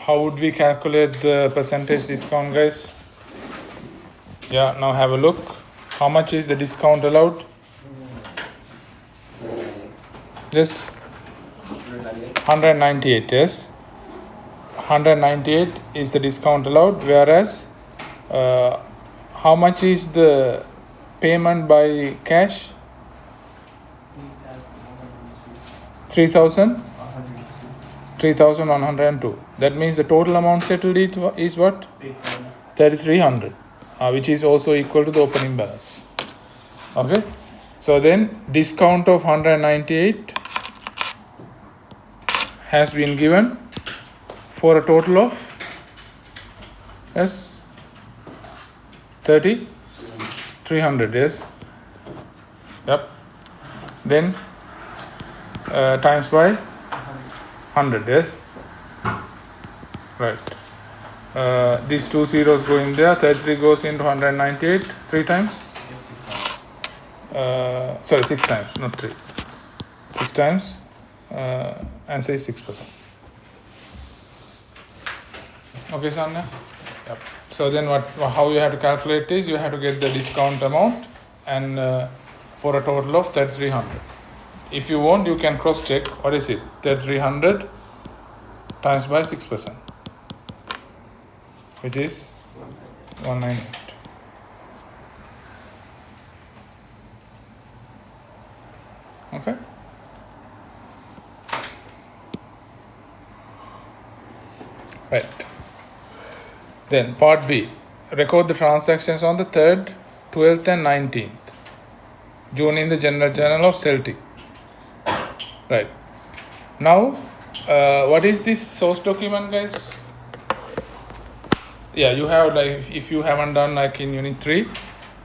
how would we calculate the percentage discount, guys? Yeah, now have a look. How much is the discount allowed? This 198, yes. 198 is the discount allowed, whereas how much is the payment by cash? 3,102. That means the total amount settled is what? 3,300, which is also equal to the opening balance. Okay, so then discount of 198 has been given for a total of 3,300, yes. Yep. Then times by 100, yes. Right. These two zeros go in there. 33 goes into 198 3 times. 6 times, not 3. 6 times, and say 6%. Okay, Sanya? Yep. So then how you have to calculate is you have to get the discount amount and for a total of 3,300. If you want, you can cross check. What is it? 3,300 times by 6%, which is 198. Okay. Right. Then part B. Record the transactions on the 3rd, 12th and 19th June in the General Journal of Celtic. Right. Now, what is this source document, guys? Yeah, you have, like, if you haven't done like in Unit 3,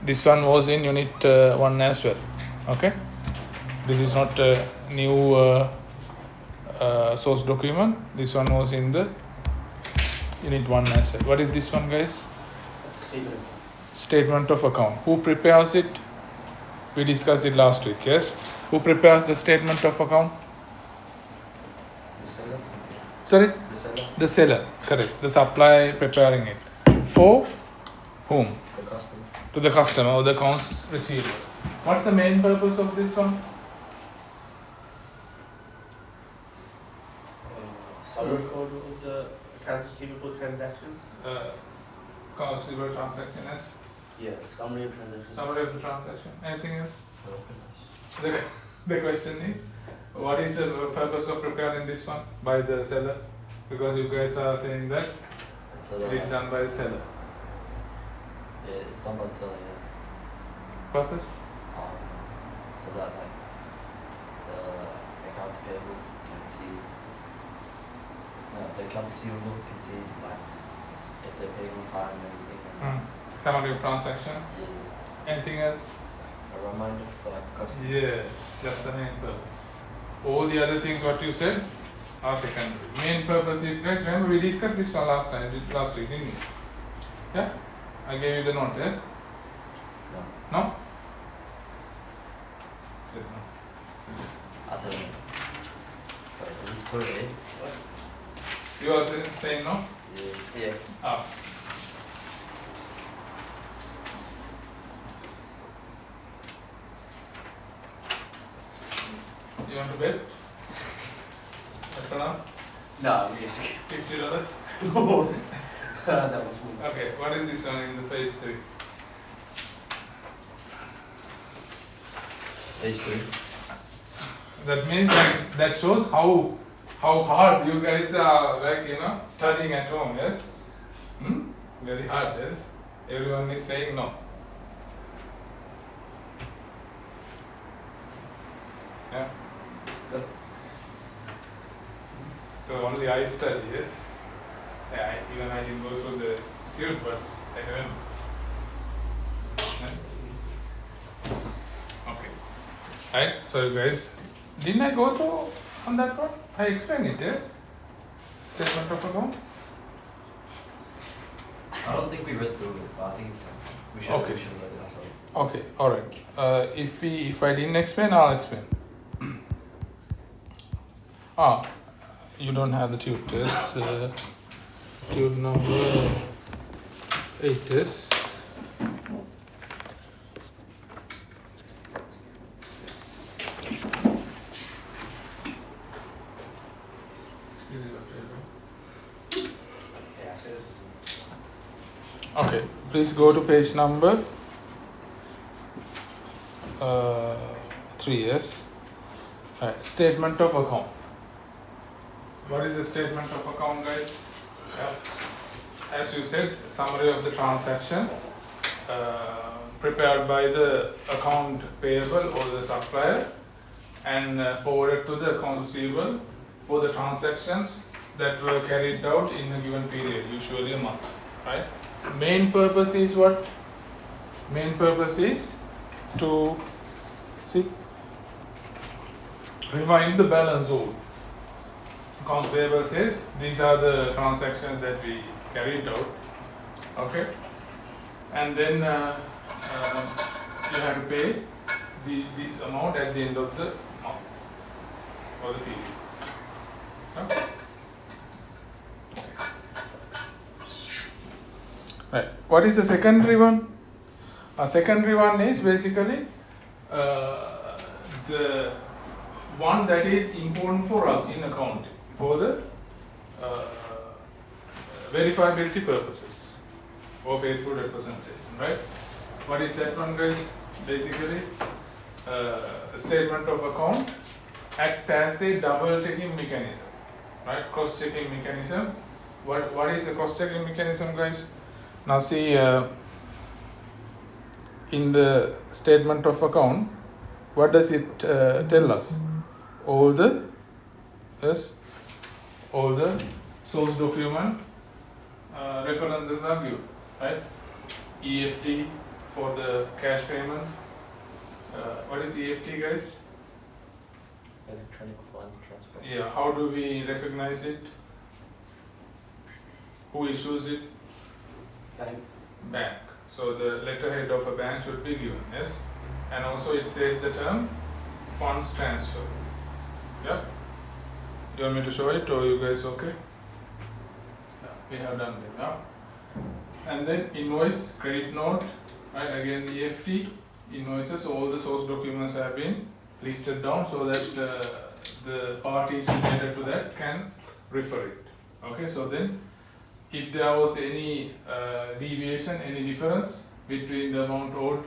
this one was in Unit 1 as well. Okay. This is not a new source document. This one was in the Unit 1 as well. What is this one, guys? Statement of account. Who prepares it? We discussed it last week, yes? Who prepares the statement of account? The seller. Sorry? The seller. The seller, correct. The supplier preparing it. For whom? The customer. To the customer or the accounts receivable. What's the main purpose of this one? Some record of the accounts receivable transactions. Accounts receivable transaction as Yeah, summary of transactions. summary of the transaction. Anything else? What's the question? The question is, what is the purpose of preparing this one by the seller? Because you guys are saying that So it is done by the seller. Yeah, it's done by the seller, yeah. Purpose? So that like the accounts payable can see, no, the accounts receivable can see like if they're paying on time and everything. And Summary of transaction. yeah, Anything else? a reminder for like the customer. Yes, that's the main purpose. All the other things what you said are secondary. Main purpose is, guys, remember we discussed this one last week, didn't we? Yeah? I gave you the note, yes? No, No? Said no. I said no. Wait, it's totally. You are saying no? Yeah. Yeah. Ah. You want to bet? No, yeah. $50? That was me. Okay, what is this one in the page 3? Page 3. That means that shows how hard you guys are, like, studying at home, yes? Very hard, yes? Everyone is saying no. Yeah. So only I study, yes? Yeah, even I didn't go through the tube, but I remember. Yeah? Okay. Right, so you guys, didn't I go through on that one? I explained it, yes? Statement of account? I don't think we read through it, but I think it's we should Okay. read it ourselves. Okay, alright. If I didn't explain, I'll explain. You don't have the tube test. Tube number 8 is Yeah, so this is okay. Please go to page number 3. Yes. Right. Statement of account. What is the statement of account, guys? Yeah. As you said, summary of the transaction prepared by the account payable or the supplier and forwarded to the account receivable for the transactions that were carried out in a given period, usually a month. Right? Main purpose is what? Main purpose is to remind the balance owed. Accounts payable says these are the transactions that we carried out. Okay, and then you have to pay this amount at the end of the month or the period. Okay. Right. What is the secondary one? A secondary one is basically the one that is important for us in accounting for the verifiability purposes or faithful representation, right? What is that one, guys? Basically, a statement of account act as a double checking mechanism, right? Cross checking mechanism. What is a cross checking mechanism, guys? Now see, in the statement of account, what does it tell us? All the source document references are given, right? EFT for the cash payments. What is EFT, guys? electronic fund transfer. Yeah, how do we recognize it? Who issues it? Bank. So the letterhead of a bank should be given, yes? And also it says the term funds transfer. Yeah? You want me to show it or you guys okay? Yeah, we have done that now. And then invoice, credit note, right? Again EFT, invoices, all the source documents have been listed down so that the parties related to that can refer it. Okay, so then if there was any deviation, any difference between the amount owed,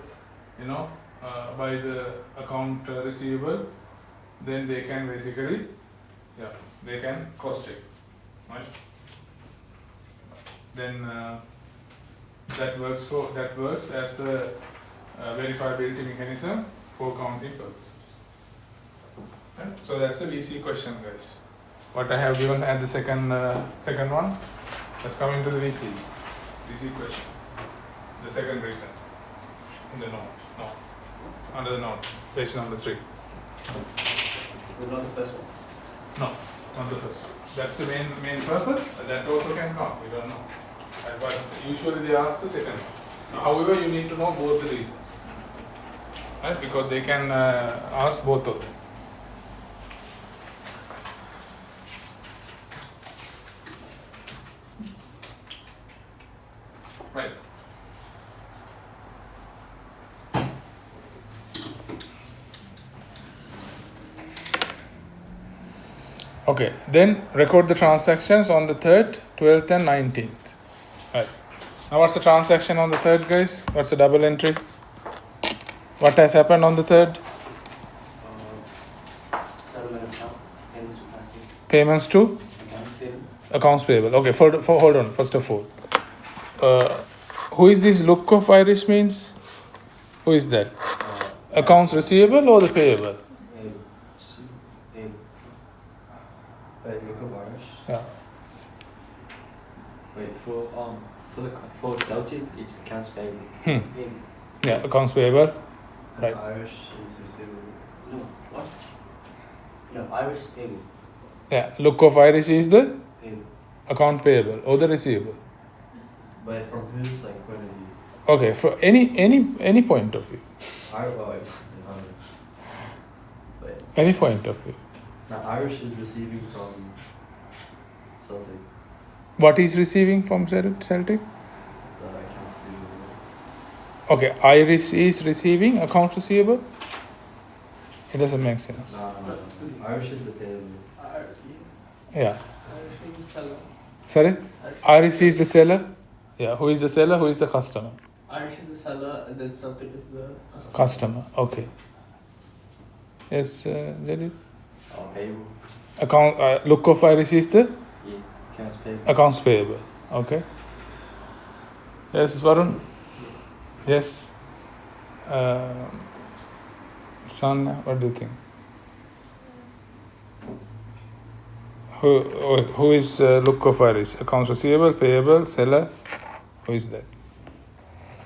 by the account receivable, then they can basically, they can cross check, right? Then that works as a verifiability mechanism for accounting purposes. Okay? So that's the VC question, guys. What I have given at the second one. Let's come into the VC question. The second reason in the note. No. Under the note, page number 3. But not the first one. No, not the first one. That's the main purpose. That also can come. We don't know. But usually they ask the second one. However, you need to know both the reasons, right? Because they can ask both of them. Right. Okay, then record the transactions on the 3rd, 12th and 19th. Right. Now what's the transaction on the 3rd, guys? What's the double entry? What has happened on the 3rd? Settlement account, payments to party, Payments to account payment. accounts payable. Okay, for hold on, first of all. Who is this look of Irish means? Who is that? Accounts receivable or the payable? Wait, look of Irish. Yeah. Wait, for Celtic, it's accounts payable. Hmm. Payable. Yeah, accounts payable. Right. Irish is receivable. No, what? No, Irish is payable. Yeah, look of Irish is the Payable. account payable or the receivable. But from whose point of view? Okay, for any point of view. Any point of view. Now Irish is receiving from Celtic. What is receiving from Celtic? The accounts receivable. Okay, Irish is receiving accounts receivable. It doesn't make sense. No. Irish is the payable. Yeah. Irish is the seller. Sorry? Irish is the seller. Yeah. Who is the seller? Who is the customer? Irish is the seller, and then Celtic is the Customer. Okay. Yes, Jadid. Payable. Account. Look of Irish is the Yeah. Accounts payable. accounts payable. Okay. Yes, Varun. Yes. Son, what do you think? Who is look of Irish? Accounts receivable, payable, seller. Who is that?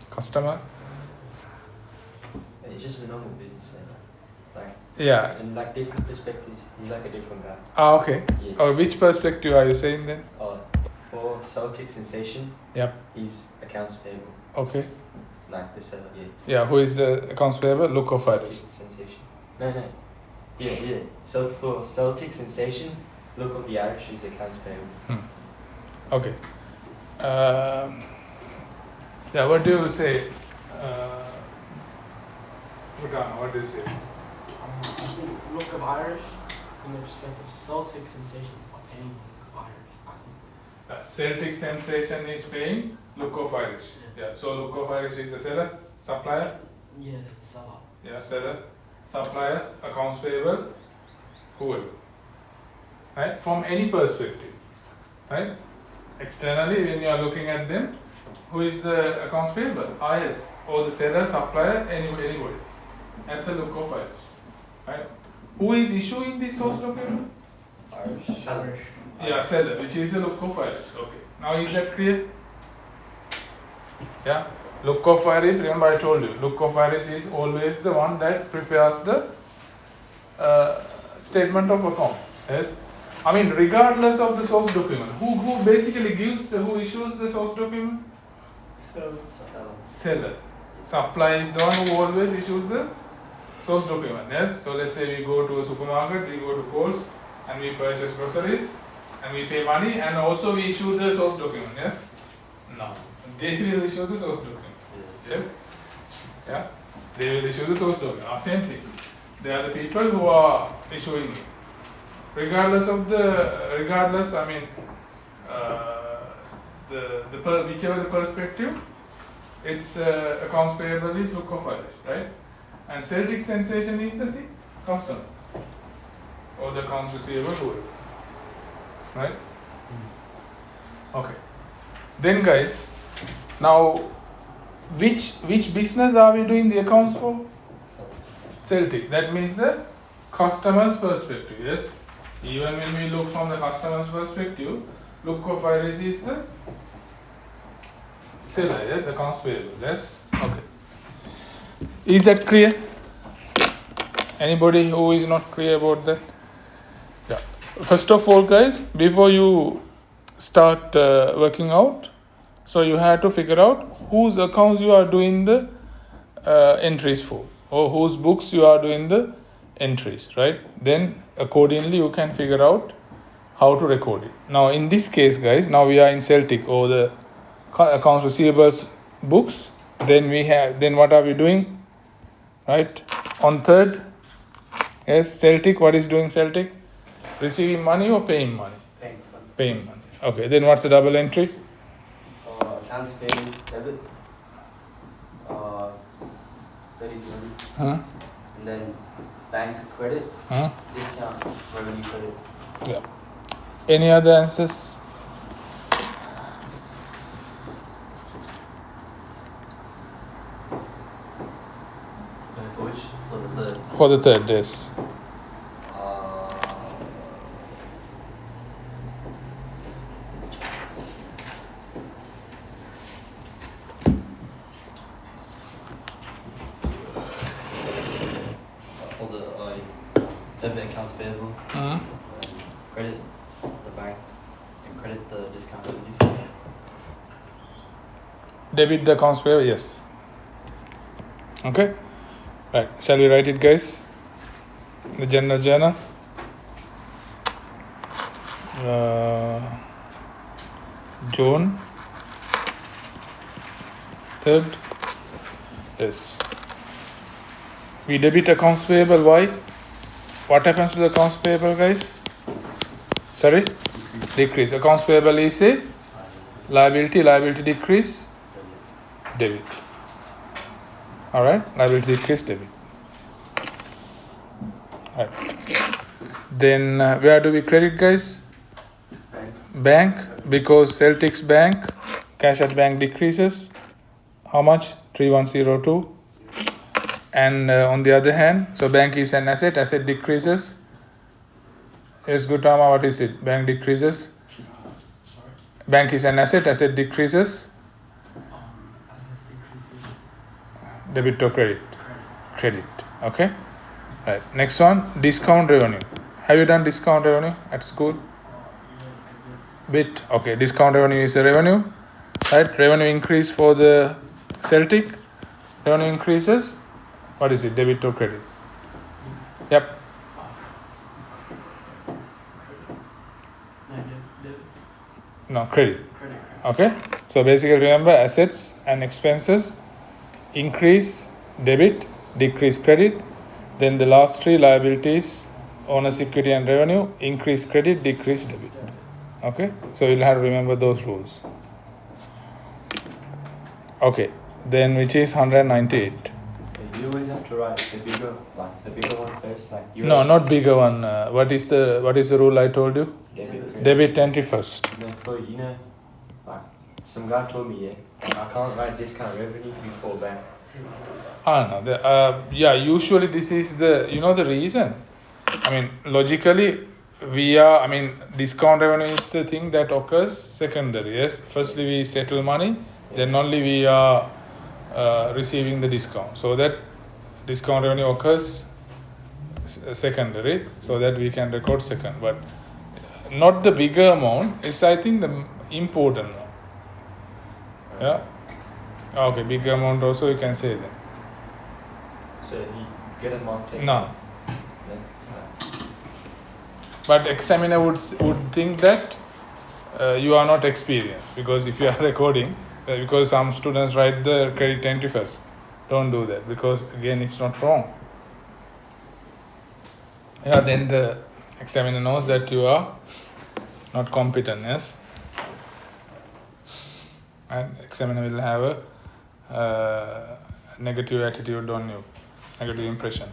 Customer. It's just a normal business owner. Like, Yeah. in like different perspectives, he's like a different guy. Ah, okay. Yeah. Or which perspective are you saying then? For Celtic Sensation, Yep. he's accounts payable. Okay. Like the seller, yeah. Yeah. Who is the accounts payable? Look of Irish. Celtic Sensation. No. Yeah. So for Celtic Sensation, look of the Irish is accounts payable. Okay. Yeah. What do you say? What do you say? I think look of Irish, from the perspective of Celtic Sensation, is not paying look of Irish. I think. Celtic Sensation is paying Look of Irish. Yeah. So Look of Irish is the seller, supplier. Yeah, the seller. Yeah. Seller, supplier, accounts payable, whoever. Right? From any perspective. Right? Externally, when you are looking at them, who is the accounts payable? IS or the seller, supplier, anybody. As a Look of Irish. Right? Who is issuing the source document? Irish. Irish. Yeah, seller, which is a Look of Irish. Okay. Now is that clear? Yeah. Look of Irish, remember I told you, Look of Irish is always the one that prepares the statement of account. Yes. I mean, regardless of the source document, who basically who issues the source document? so Seller. Supplier is the one who always issues the source document. Yes. So let's say we go to a supermarket, we go to Coles, and we purchase groceries, and we pay money, and also we issue the source document. Yes. No. They will issue the source document. Yes. Yeah. They will issue the source document. Same thing. They are the people who are issuing it. Regardless, I mean, whichever the perspective, it's accounts payable is Look of Irish, right? And Celtic Sensation is the customer or the accounts receivable, whoever, right? Okay. Then, guys, now which business are we doing the accounts for? Celtic. That means the customer's perspective. Yes. Even when we look from the customer's perspective, Look of Irish is the seller. Yes, accounts payable. Yes. Okay. Is that clear? Anybody who is not clear about that? Yeah. First of all, guys, before you start working out, so you have to figure out whose accounts you are doing the entries for, or whose books you are doing the entries, right? Then accordingly you can figure out how to record it. Now in this case, guys, now we are in Celtic or the accounts receivables books. Then what are we doing? Right? On third, yes, Celtic, what is doing Celtic? Receiving money or paying money? Paying money. Okay, then what's the double entry? Accounts payable debit. 30/20. Huh? And then bank credit, Huh? discount, revenue credit. Yeah. Any other answers? For which? For the third. For the third, yes. For the debit accounts payable, Hmm? credit the bank, and credit the discount revenue. Debit the accounts payable, yes. Okay. Right. Shall we write it, guys? The general journal. June 3rd. Yes. We debit accounts payable. Why? What happens to the accounts payable, guys? Sorry? Decrease. Accounts payable is a liability. Liability decrease. Debit. Alright? Liability decrease, debit. Right. Then where do we credit, guys? Bank. Because Celtics Bank, cash at bank decreases. How much? 3102. And on the other hand, so bank is an asset. Asset decreases. Yes, Gautama, what is it? Bank decreases. Bank is an asset. Asset decreases. Assets decreases. Debit or credit? Credit. Okay. Right. Next one, discount revenue. Have you done discount revenue at school? Bit. Okay. Discount revenue is a revenue. Right. Revenue increase for the Celtic. Revenue increases. What is it? Debit or credit? Yep. No, credit. Credit. Okay. So basically remember, assets and expenses increase debit, decrease credit. Then the last three, liabilities, owner's equity and revenue, increase credit, decrease debit. Okay. So you'll have to remember those rules. Okay. Then which is 198. You always have to write the bigger one first, like you. No, not bigger one. What is the rule I told you? Debit. Debit entry first. No, for like some guy told me, I can't write discount revenue before bank. No. Yeah. Usually this is the the reason. I mean, logically, discount revenue is the thing that occurs secondary. Yes. Firstly, we settle money, then only we are receiving the discount. So that discount revenue occurs secondary, so that we can record second. But not the bigger amount. It's, I think, the important one. Yeah. Okay. Bigger amount also you can say that. So you get a mark taken. No. Then, But examiner would think that you are not experienced, because if you are recording, because some students write the credit entry first. Don't do that, because again it's not wrong. Yeah, then the examiner knows that you are not competent, yes. And examiner will have a negative attitude on you, negative impression.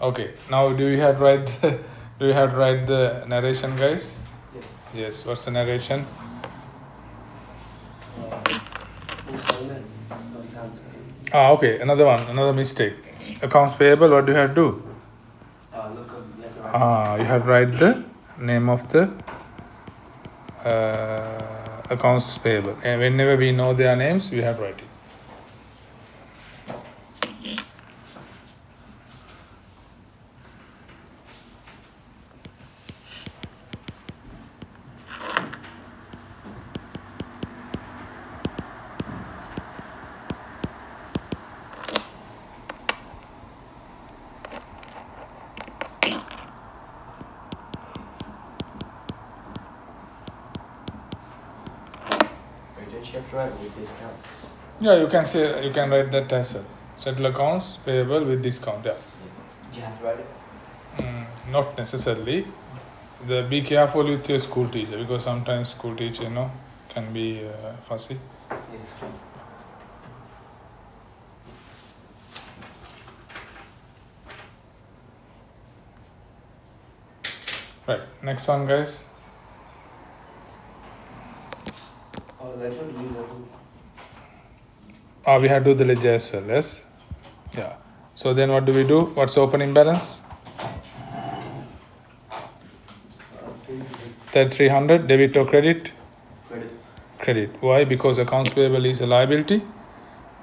Okay, now do you have to write the narration, guys? Yeah. Yes. What's the narration? Full statement of accounts payable. Okay. Another mistake. Accounts payable. What do you have to do? Look up. You have to write. You have to write the name of the accounts payable, and whenever we know their names, we have to write it. don't you have to write with discount? Yeah, you can write that as well. Settle accounts payable with discount. Yeah. Do you have to write it? Not necessarily. Be careful with your school teacher, because sometimes school teacher can be fussy. Right, next one, guys. Ledger, new ledger. We have to do the ledger as well, yes? Yeah. So then what do we do? What's the opening balance? 300. Debit or credit? Credit. Credit. Why? Because accounts payable is a liability.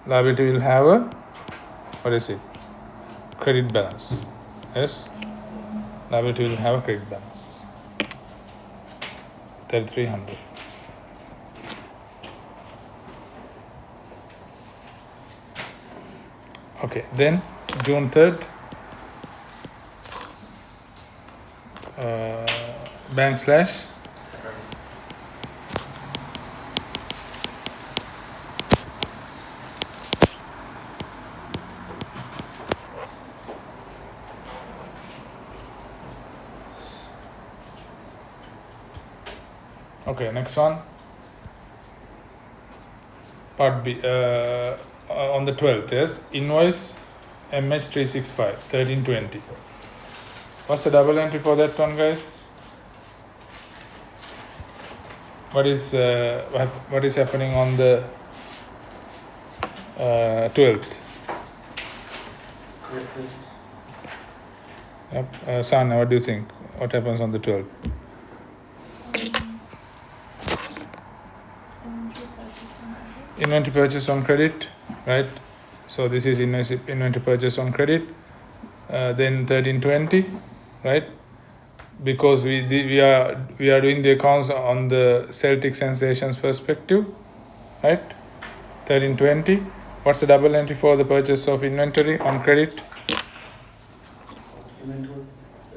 Liability will have a, what is it? Credit balance. Yes? Liability will have a credit balance. 300. Okay, then June 3rd, bank slash Okay, next one. Part B. On the 12th, yes. Invoice MH365 1320. What's the double entry for that one, guys? What is happening on the 12th? Correct purchase. Yep. Sana, what do you think? What happens on the 12th? Inventory purchase on credit, right? So this is inventory purchase on credit. Then 1320, right? Because we are doing the accounts on the Celtic Sensations perspective, right? 1320. What's the double entry for the purchase of inventory on credit?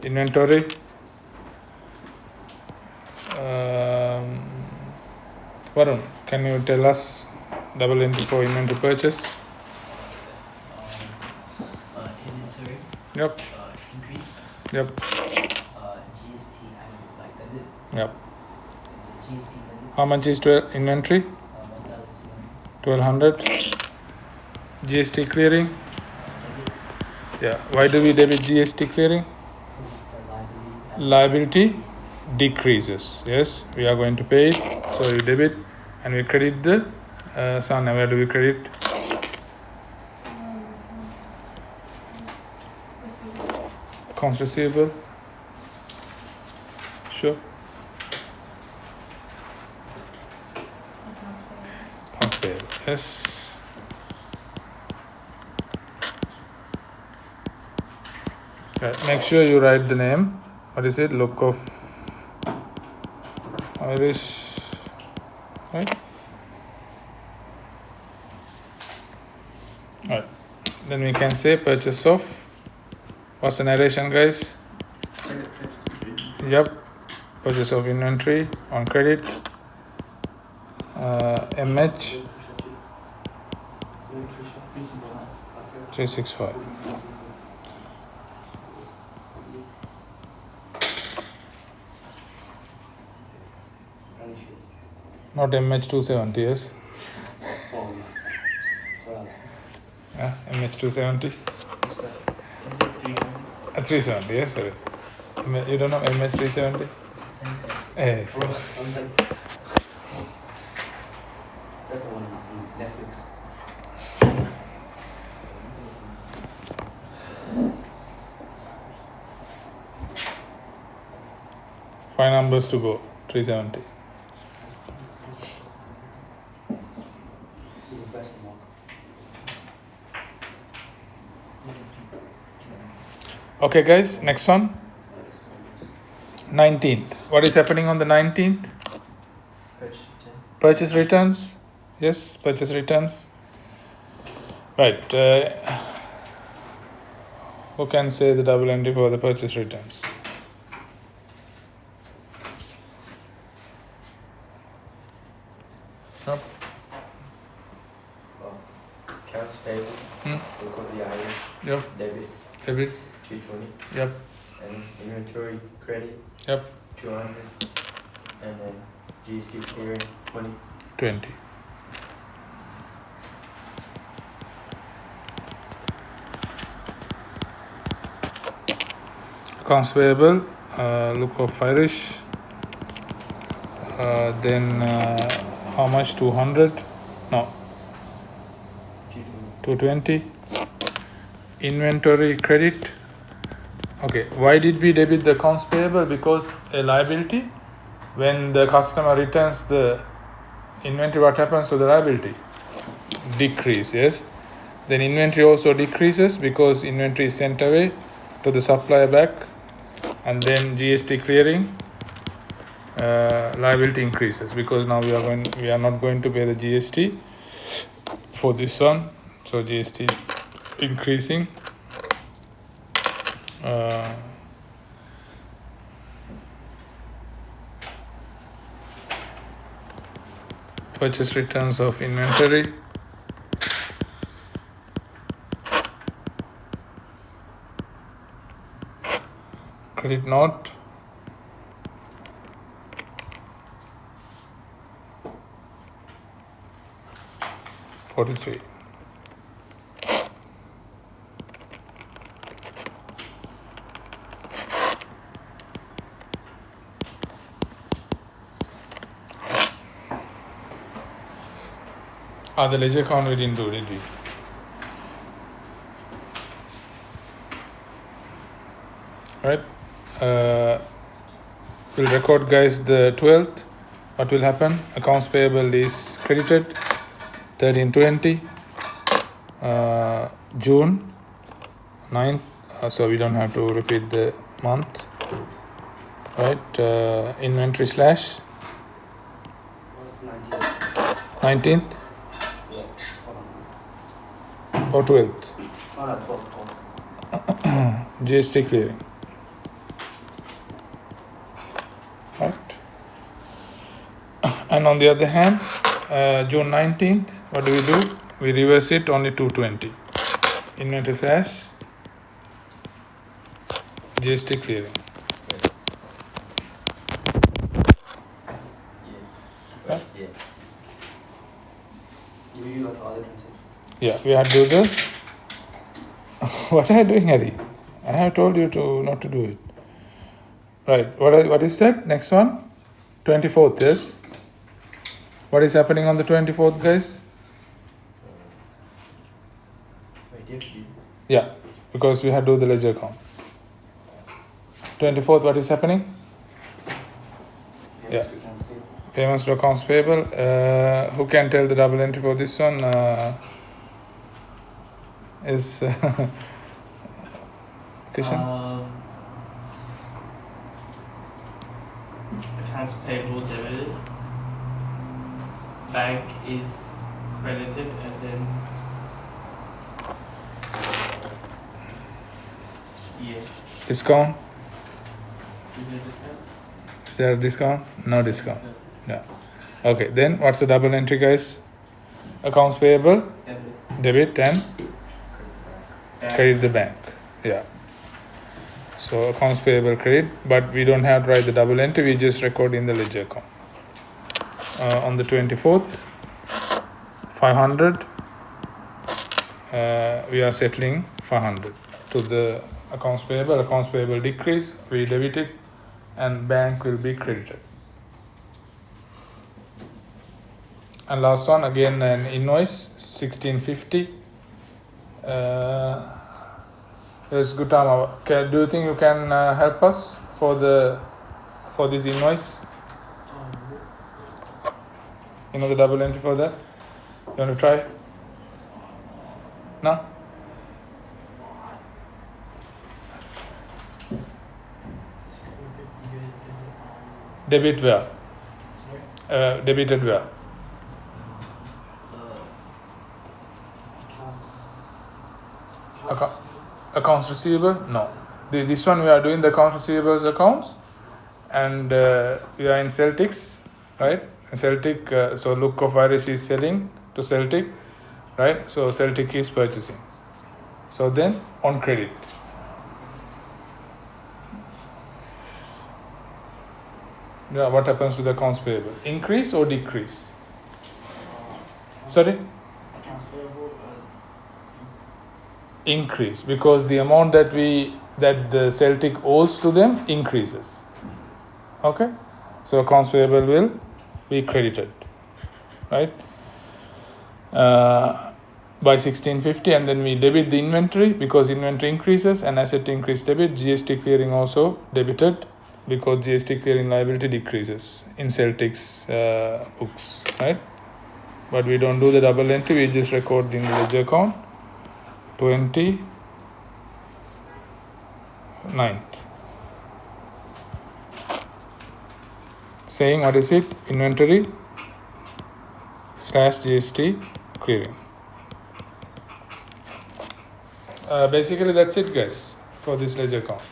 Inventory. Varun, can you tell us double entry for inventory purchase? Inventory. Yep. Increase. Yep. GST like debit. Yep. GST debit. How much is to inventory? 1,200. 1200. GST clearing. Yeah. Why do we debit GST clearing? Liability decreases. Yes, we are going to pay it. So you debit and we credit the Sana, where do we credit? Accounts receivable. Sure. Accounts payable. Yes. Right. Make sure you write the name. What is it? Look of Irish, right? Right. Then we can say purchase of. What's the narration, guys? Yep. Purchase of inventory on credit. MH 365. Not MH 270, yes? Yeah, MH 270. 370, yes, sorry. You don't know MH 370? Yes. Is that the one on Netflix? Five numbers to go. 370. Okay, guys, next one. 19th. What is happening on the 19th? Purchase returns. Yes, purchase returns. Right. Who can say the double entry for the purchase returns? Nope. Accounts payable. Look at the Irish. Yep. Debit. Debit. 220. Yep. And inventory credit. Yep. 200. And then GST clearing 20. 20. Accounts payable. Look of Irish. Then how much? 200. No. 220. Inventory credit. Okay, why did we debit the accounts payable? Because a liability, when the customer returns the inventory, what happens to the liability? Decrease, yes. Then inventory also decreases because inventory is sent away to the supplier back, and then GST clearing, liability increases because now we are not going to pay the GST for this one, so GST is increasing. Purchase returns of inventory. Credit note. 43. The ledger account we didn't do, did we? Right? We'll record, guys, the 12th. What will happen? Accounts payable is credited 1320. June 9th. So we don't have to repeat the month. Right? Inventory slash 19th Yeah, hold on. or 12th. Oh no, 12. GST clearing. Right? And on the other hand, June 19th, what do? We reverse it only 220. Inventory slash GST clearing. Yeah. Yeah. You use like other transaction. Yeah, we have to do the. What are you doing, Harry? I have told you to not to do it. Right. What is that? Next one? 24th, yes. What is happening on the 24th, guys? Wait, do you have to do? Yeah, because we have to do the ledger account. 24th, what is happening? Yeah. Payments to accounts payable. Who can tell the double entry for this one? Is Kishan? Accounts payable debited. Bank is credited, and then yeah. Discount? Is there a discount? Is there a discount? No discount. Yeah. Okay, then what's the double entry, guys? Accounts payable, Debit. debit, and Bank. credit the bank. Yeah. So accounts payable credit, but we don't have to write the double entry, we just record in the ledger account. On the 24th, 500, we are settling 500 to the accounts payable decrease, we debit it, and bank will be credited. And last one, again an invoice, 1650. Yes, Gutama, do you think you can help us for this invoice? You know the double entry for that? You want to try? No? Debit where? Debited where? Accounts receivable? No. This one we are doing the accounts receivables accounts, and we are in Celtics, right? Celtic, so Look of Iris is selling to Celtic, right? So Celtic is purchasing. So then on credit. Yeah, what happens to the accounts payable? Increase or decrease? Sorry? Accounts payable, Increase, because the amount that the Celtic owes to them increases. Okay, so accounts payable will be credited, right, by 1650, and then we debit the inventory because inventory increases, and asset increase debit. GST clearing also debited because GST clearing liability decreases in Celtic's books, right? But we don't do the double entry, we just record in the ledger account. 29th. Saying what is it? Inventory slash GST clearing. Basically that's it, guys, for this ledger account.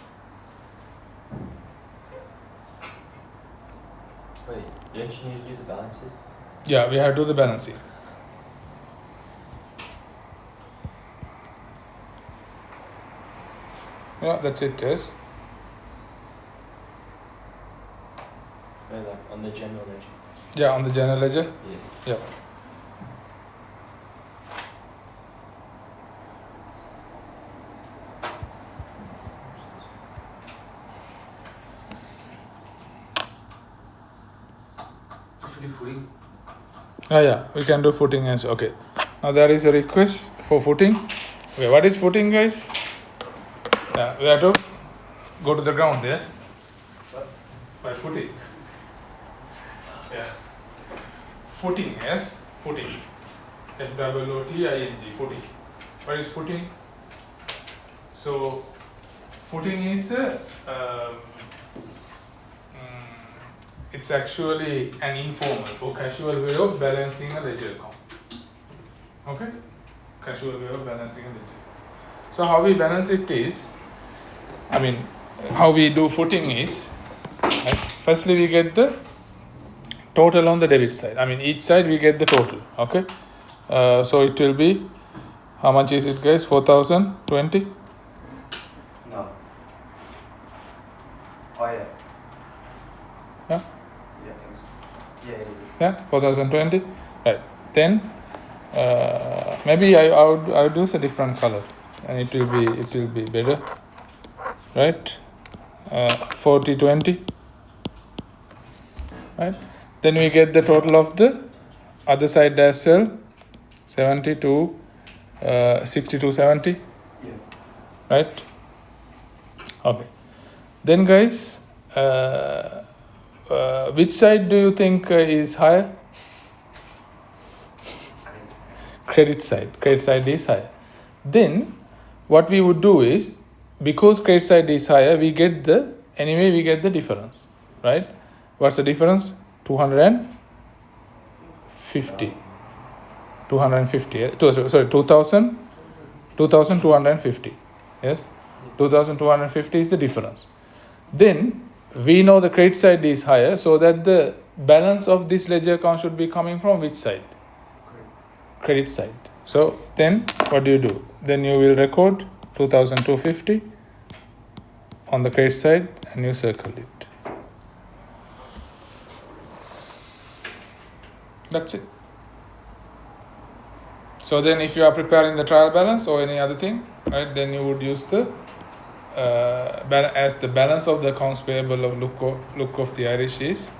Wait, don't you need to do the balances? Yeah, we have to do the balancing. Yeah, that's it, yes. On the general ledger. Yeah, on the general ledger. Yeah. Yeah. Oh yeah, we can do footing as okay. Now there is a request for footing. Okay, what is footing, guys? We have to go to the ground. Yes. What? By footing. Yeah. Footing. Yes. Footing. FOOTING. Footing. What is footing? So, footing is it's actually an informal or casual way of balancing a ledger account. Okay? Casual way of balancing a ledger. So how we balance it is, how we do footing is, right? Firstly we get the total on the debit side. Each side we get the total. Okay? So it will be, how much is it, guys? 4,020? No. Oh yeah. Yeah? Yeah, I think so. Yeah. 4,020. Right. Then maybe I would use a different color, and it will be better. Right. 4020. Right. Then we get the total of the other side as well. 72, 6270. Yeah. Right. Okay. Then, guys, which side do you think is higher? Credit side. Credit side is higher. Then what we would do is, because credit side is higher, we get the difference, right? What's the difference? 250. 250. Sorry, 2,250. Yes, 2,250 is the difference. Then we know the credit side is higher, so that the balance of this ledger account should be coming from which side? Credit side. So then what do? Then you will record 2,250 on the credit side and you circle it. That's it. So then if you are preparing the trial balance or any other thing, right, then you would use the as the balance of the accounts payable of look of the Irish is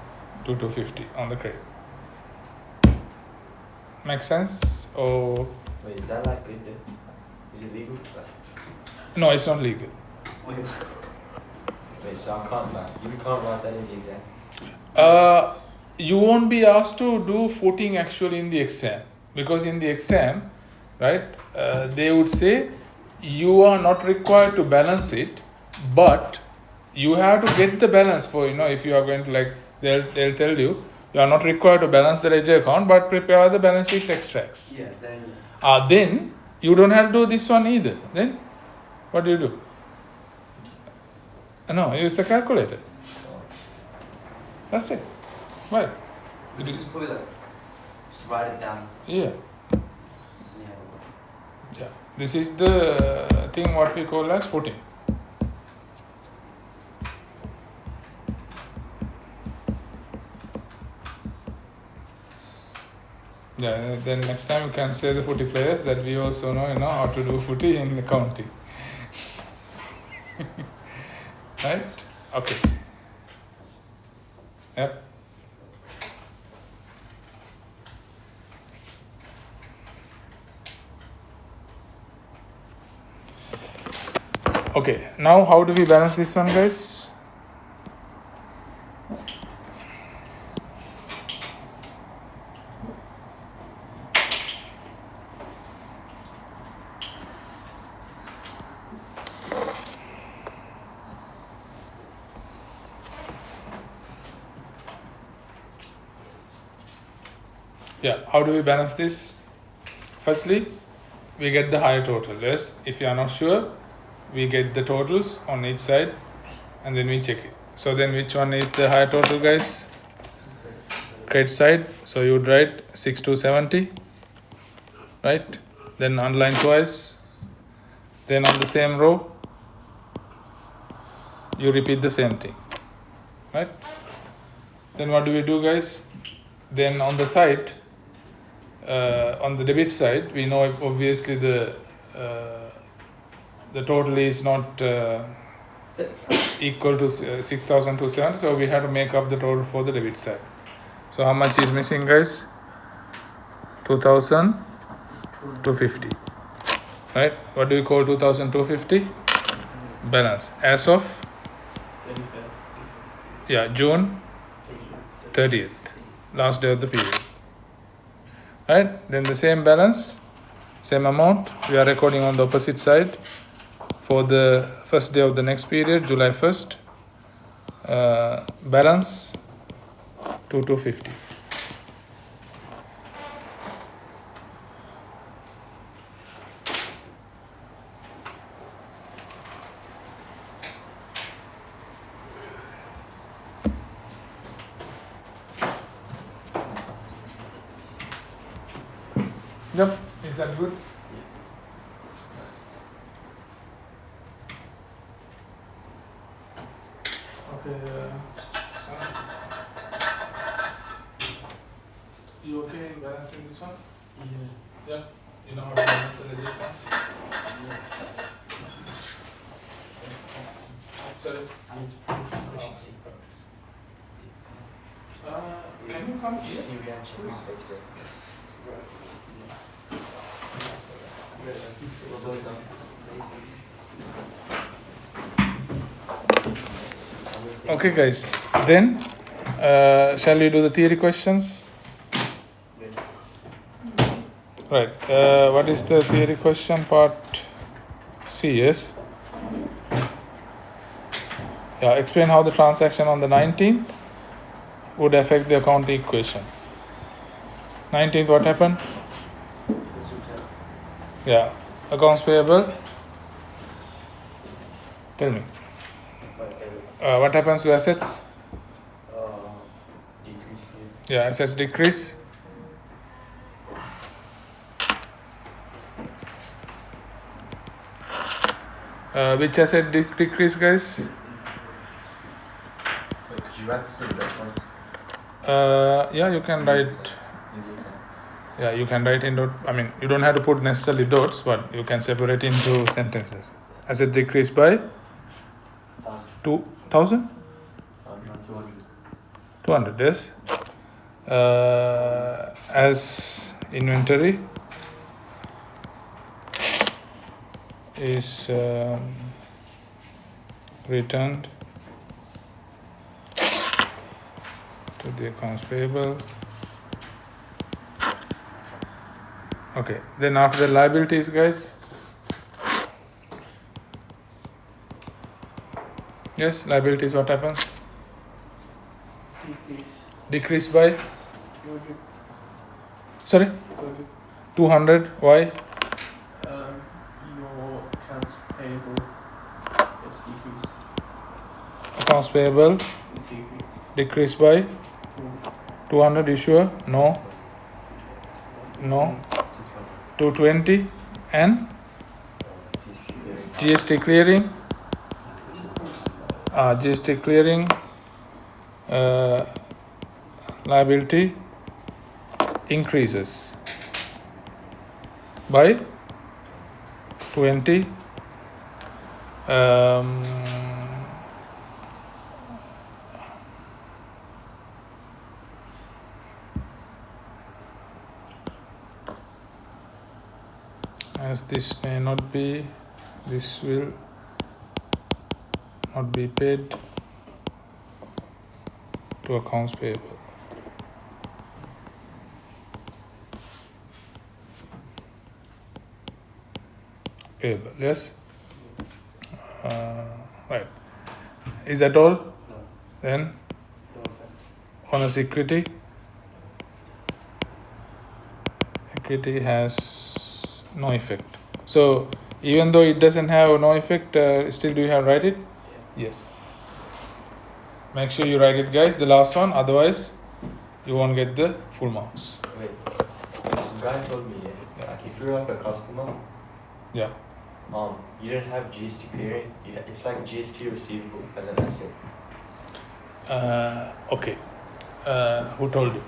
2,250 on the credit. Make sense? Or Wait, is that like good? Is it legal? no, it's not legal. Wait, so I can't you can't write that in the exam? You won't be asked to do footing actually in the exam, because in the exam, right, they would say you are not required to balance it, but you have to get the balance for, if you are going to, like, they'll tell you are not required to balance the ledger account, but prepare the balance sheet extracts. Yeah, then. Then you don't have to do this one either. Then what do? No, use the calculator. That's it. Right. This is probably like, just write it down. Yeah. Yeah. Yeah. This is the thing what we call as footing. Yeah, then next time you can say the footy players that we also know, how to do footy in accounting. Right? Okay. Yep. Okay, now how do we balance this one, guys? Yeah, how do we balance this? Firstly, we get the higher total. Yes, if you are not sure, we get the totals on each side and then we check it. So then which one is the higher total, guys? Credit side. So you would write 6270, right? Then underline twice. Then on the same row, you repeat the same thing, right? Then what do we do, guys? Then on the side, on the debit side, we know obviously the total is not equal to 6,270, so we have to make up the total for the debit side. So how much is missing, guys? 2,250. Right? What do we call 2,250? Balance as of 31st. June 30th, last day of the period. Right? Then the same balance, same amount, we are recording on the opposite side for the first day of the next period, July 1st. Balance 2,250. Yep, is that good? Okay. You okay in balancing this one? Yeah. You know how to balance the legit one? Sorry. I need to print it. We should see. Can you come Did you here? see we had check my page today? So it doesn't. Okay, guys. Then, shall we do the theory questions? Right. What is the theory question? Part C, yes? Yeah, explain how the transaction on the 19th would affect the account equation. 19th, what happened? Yeah, accounts payable. Tell me. What happens to assets? Decrease here. Yeah, assets decrease. Which asset decrease, guys? Wait, could you write this in the red points? Yeah, you can write. In the exam. Yeah, you can write in dot. I mean, you don't have to put necessarily dots, but you can separate into sentences. Asset decrease by 2,000, 200. Yes. As inventory is returned to the accounts payable. Okay, then after the liabilities, guys. Yes, liabilities, what happens? Decrease by, sorry, 200. Why? Your accounts payable is decreased. Accounts payable decrease by 200. You sure? No. 220. And GST clearing. GST clearing liability increases by 20. As this may not be, this will not be paid to accounts payable. Payable, yes? Right. Is that all? No. Then No effect. owner's equity. Equity has no effect. So even though it doesn't have no effect, still do you have to write it? Yes. Make sure you write it, guys, the last one, otherwise you won't get the full marks. Wait, some guy told me, like if you're like a customer, Yeah. you didn't have GST clearing. It's like GST receivable as an asset. Okay. Who told you?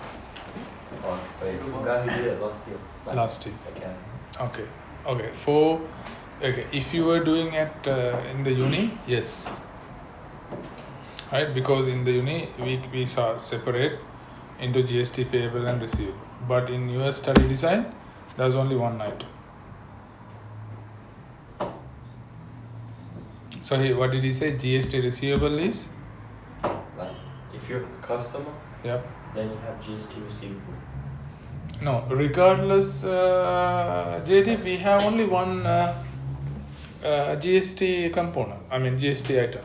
Wait, some guy who did it last year. Like, Last year. Okay. Okay. Okay. If you were doing it in the uni, yes. Right, because in the uni we saw separate into GST payable and receivable. but in US study design, there's only one item. So what did he say? GST receivable is? Like, if you're a customer, Yeah. then you have GST receivable. No, regardless, JD, we have only one GST component. I mean GST item.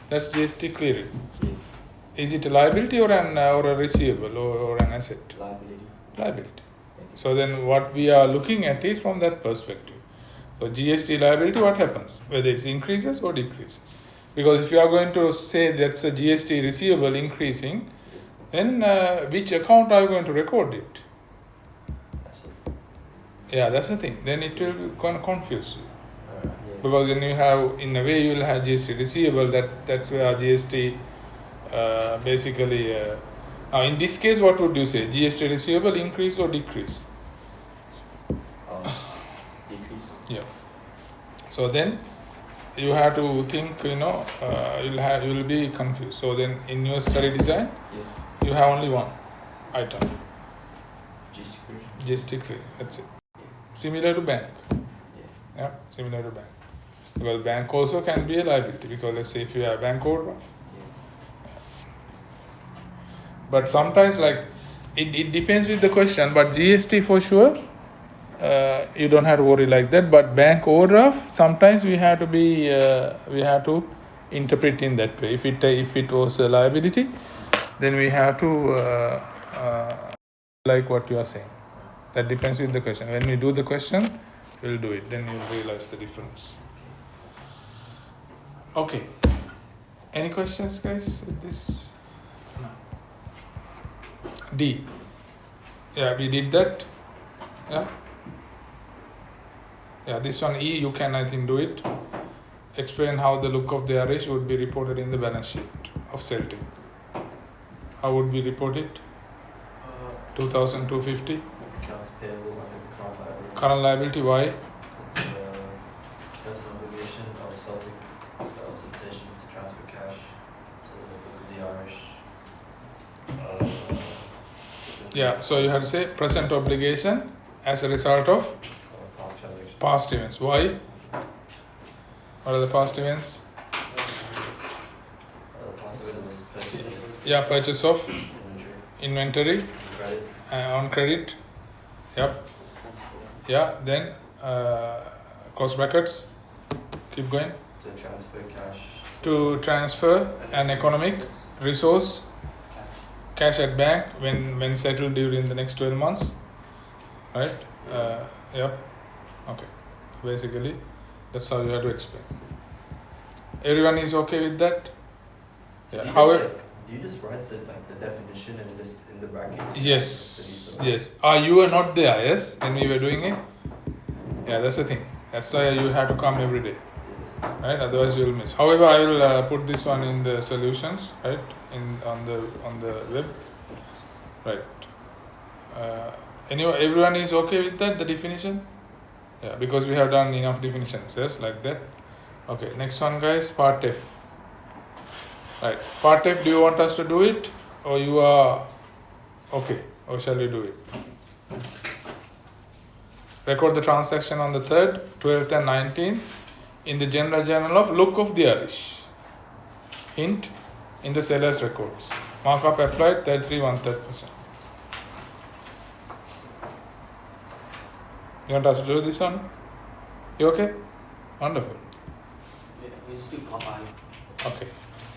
That's GST clearing. Is it a liability or a receivable or an asset? Liability. Liability. So then what we are looking at is from that perspective. So GST liability, what happens? Whether it increases or decreases. Because if you are going to say that's a GST receivable increasing, then which account are you going to record it? That's it. Yeah, that's the thing. Then it will kind of confuse you. Yeah. Because then you have, in a way, you will have GST receivable. That's where GST basically. Now, in this case, what would you say? GST receivable increase or decrease? Decrease. Yeah. So then you have to think. You will be confused. So then, in your study design, Yeah. you have only one item. GST clearing. GST clearing. That's it. Similar to bank. Yeah. Yeah, similar to bank. Because bank also can be a liability. Because let's say if you have bank overdraft. But sometimes, like, it depends with the question. But GST for sure, you don't have to worry like that. But bank overdraft, sometimes we have to interpret in that way. If it was a liability, then we have to like what you are saying. That depends with the question. When we do the question, we'll do it. Then you'll realize the difference. Okay. Any questions, guys, with this? No. D. Yeah, we did that. Yeah. Yeah, this one E, you can, I think, do it. Explain how the look of the Irish would be reported in the balance sheet of Celtic. How would we report it? 2,250. Accounts payable and current liability. Current liability, why? It's present obligation of Celtic citations to transfer cash to the Irish. Yeah, so you have to say present obligation as a result of Past transactions. past events. Why? What are the past events? Past events was purchase, Yeah, purchase of inventory, inventory credit, on credit. Yep. Yeah, then close brackets. Keep going. to transfer cash. To transfer an economic resource, cash at bank when settled during the next 12 months. Right? Yep. Okay. Basically, that's how you have to explain. Everyone is okay with that? So Yeah. do you However, just, do you just write the definition in the brackets? yes, yes. You were not there, yes, when we were doing it. Yeah, that's the thing. That's why you have to come every day, right? Otherwise, you will miss. However, I will put this one in the solutions, right? On the web, right? Anyway, everyone is okay with that, the definition? Yeah, because we have done enough definitions, yes, like that. Okay, next one, guys, part F. Right, part F, do you want us to do it, or you are okay, or shall we do it? Record the transaction on the 3rd, 12th and 19th in the General Journal of Look of the Irish. Hint, in the seller's records. Markup applied 33 1/3%. You want us to do this one? You okay? Wonderful. Yeah, we just do combine. Okay.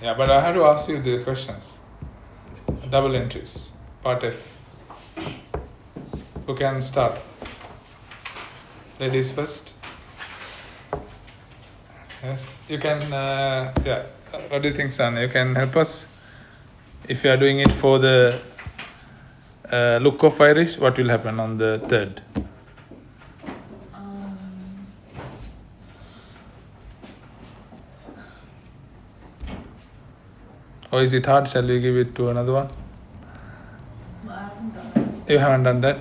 Yeah, but I have to ask you the questions. Double entries. Part F. Who can start? Ladies first. Yes. You can, yeah. What do you think, Sana? You can help us? If you are doing it for the Look of Irish, what will happen on the 3rd? Or is it hard? Shall we give it to another one? No, I haven't done that. You haven't done that?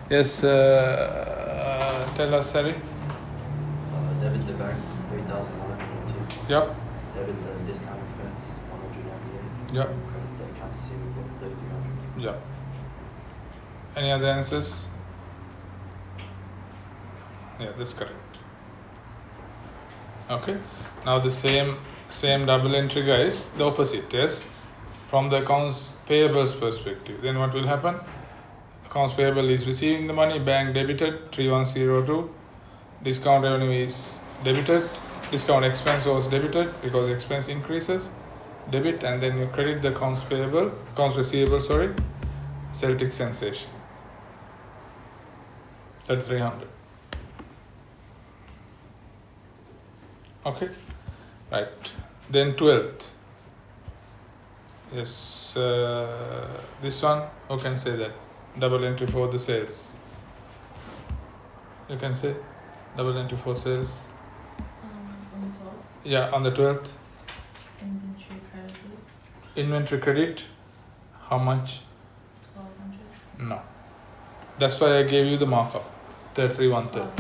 Yes, tell us, Sari. Debit the bank 3,102. Yep, Debit the discount expense 198. yep, Credit the accounts receivable 3,300. yep. Any other answers? Yeah, that's correct. Okay. Now the same double entry, guys, the opposite, yes? From the accounts payables perspective, then what will happen? Accounts payable is receiving the money, bank debited 3102, discount revenue is debited, discount expense was debited because expense increases, debit, and then you credit the accounts receivable, Celtic Sensation. That's 300. Okay, right. Then 12th. Yes, this one, who can say that? Double entry for the sales. You can say double entry for sales. On the 12th, Yeah, on the 12th. inventory credit, Inventory credit. How much? 1200. No. That's why I gave you the markup. 3313.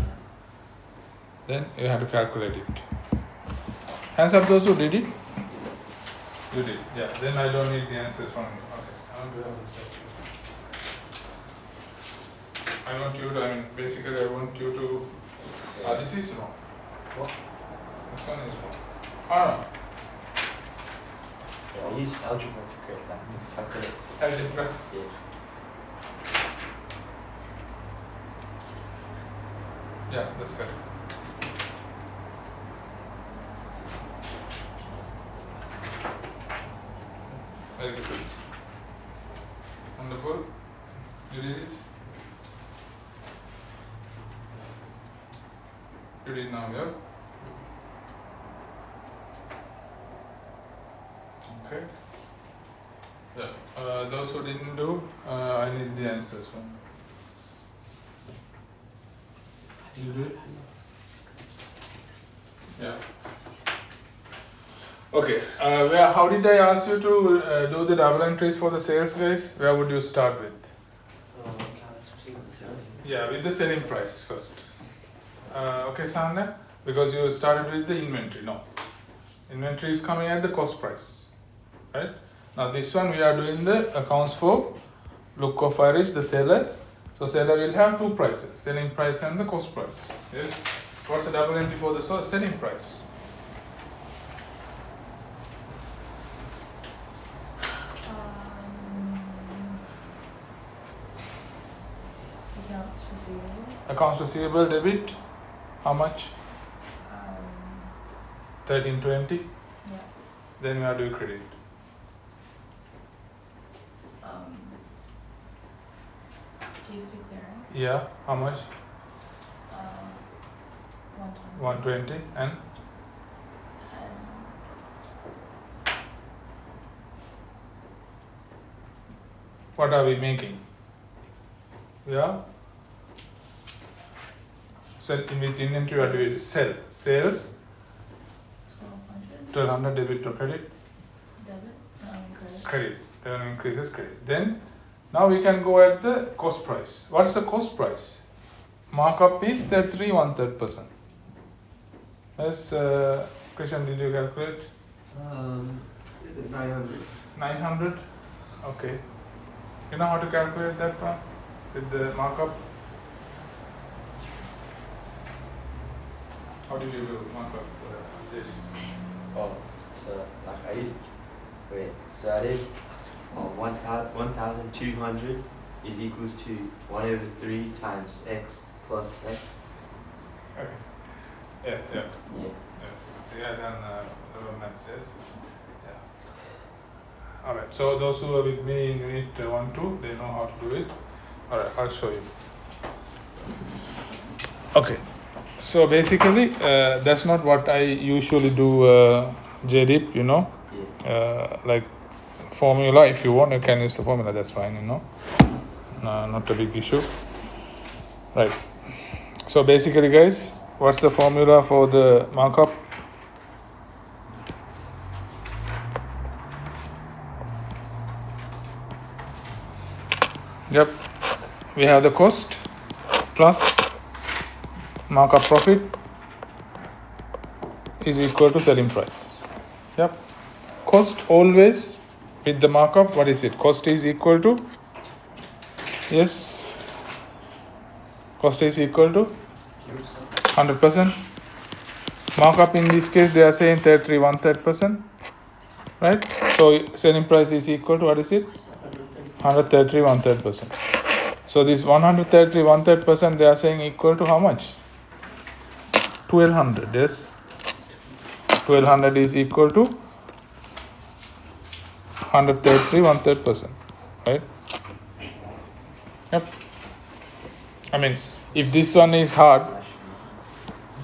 Then you have to calculate it. Hands up those who did it. You did. Yeah. Then I don't need the answers from you. Okay. I want to have a check. I want you to, basically I want you to, this is wrong. What? This one is wrong. Ah, Yeah, I use algebra to create that. Calculate. algebra. Yeah. Yeah, that's correct. Very good. Wonderful. You did it? You did now, yeah? Okay. Yeah. Those who didn't do, I need the answers from. You do it? Yeah. Okay. How did I ask you to do the double entries for the sales, guys? Where would you start with? Yeah, with the selling price first. Okay, Sandra? Because you started with the inventory. No. Inventory is coming at the cost price. Right? Now this one we are doing the accounts for Look of Irish, the seller. So seller will have two prices, selling price and the cost price. Yes. What's the double entry for the selling price? Accounts receivable. Accounts receivable debit. How much? 1320. Yeah. Then you have to do credit. GST clearing. Yeah. How much? 120. 120 and what are we making? Yeah. So in which inventory what do we sell? Sales 1200. 1200 debit to credit. Debit. Credit. Credit. Then increases credit. Then now we can go at the cost price. What's the cost price? Markup is 33.13%. Yes, Christian, did you calculate? 900. 900. Okay. You know how to calculate that one with the markup? How did you do markup? Oh, so like I used. Wait, so I did. 1,200 is equals to 1/3 times x plus x. Okay. Yeah. Yeah. Yeah, then maths, yes. Yeah. Alright, so those who are with me in unit 1-2, they know how to do it. Alright, I'll show you. Okay, so basically, that's not what I usually do, JDIP, you know. Yeah. Like formula, if you want, you can use the formula, that's fine, you know. Not a big issue. Right. So basically, guys, what's the formula for the markup? Yep, we have the cost plus markup profit is equal to selling price. Yep, cost always with the markup, what is it? Cost is equal to, yes, Cost is equal to 100%. Markup in this case they are saying 33 1/3%, right? So selling price is equal to what is it? 133 1/3%. So this 133 1/3% they are saying equal to how much? 1200. Yes, 1200 is equal to 133 1/3%, right? Yep. I mean, if this one is hard,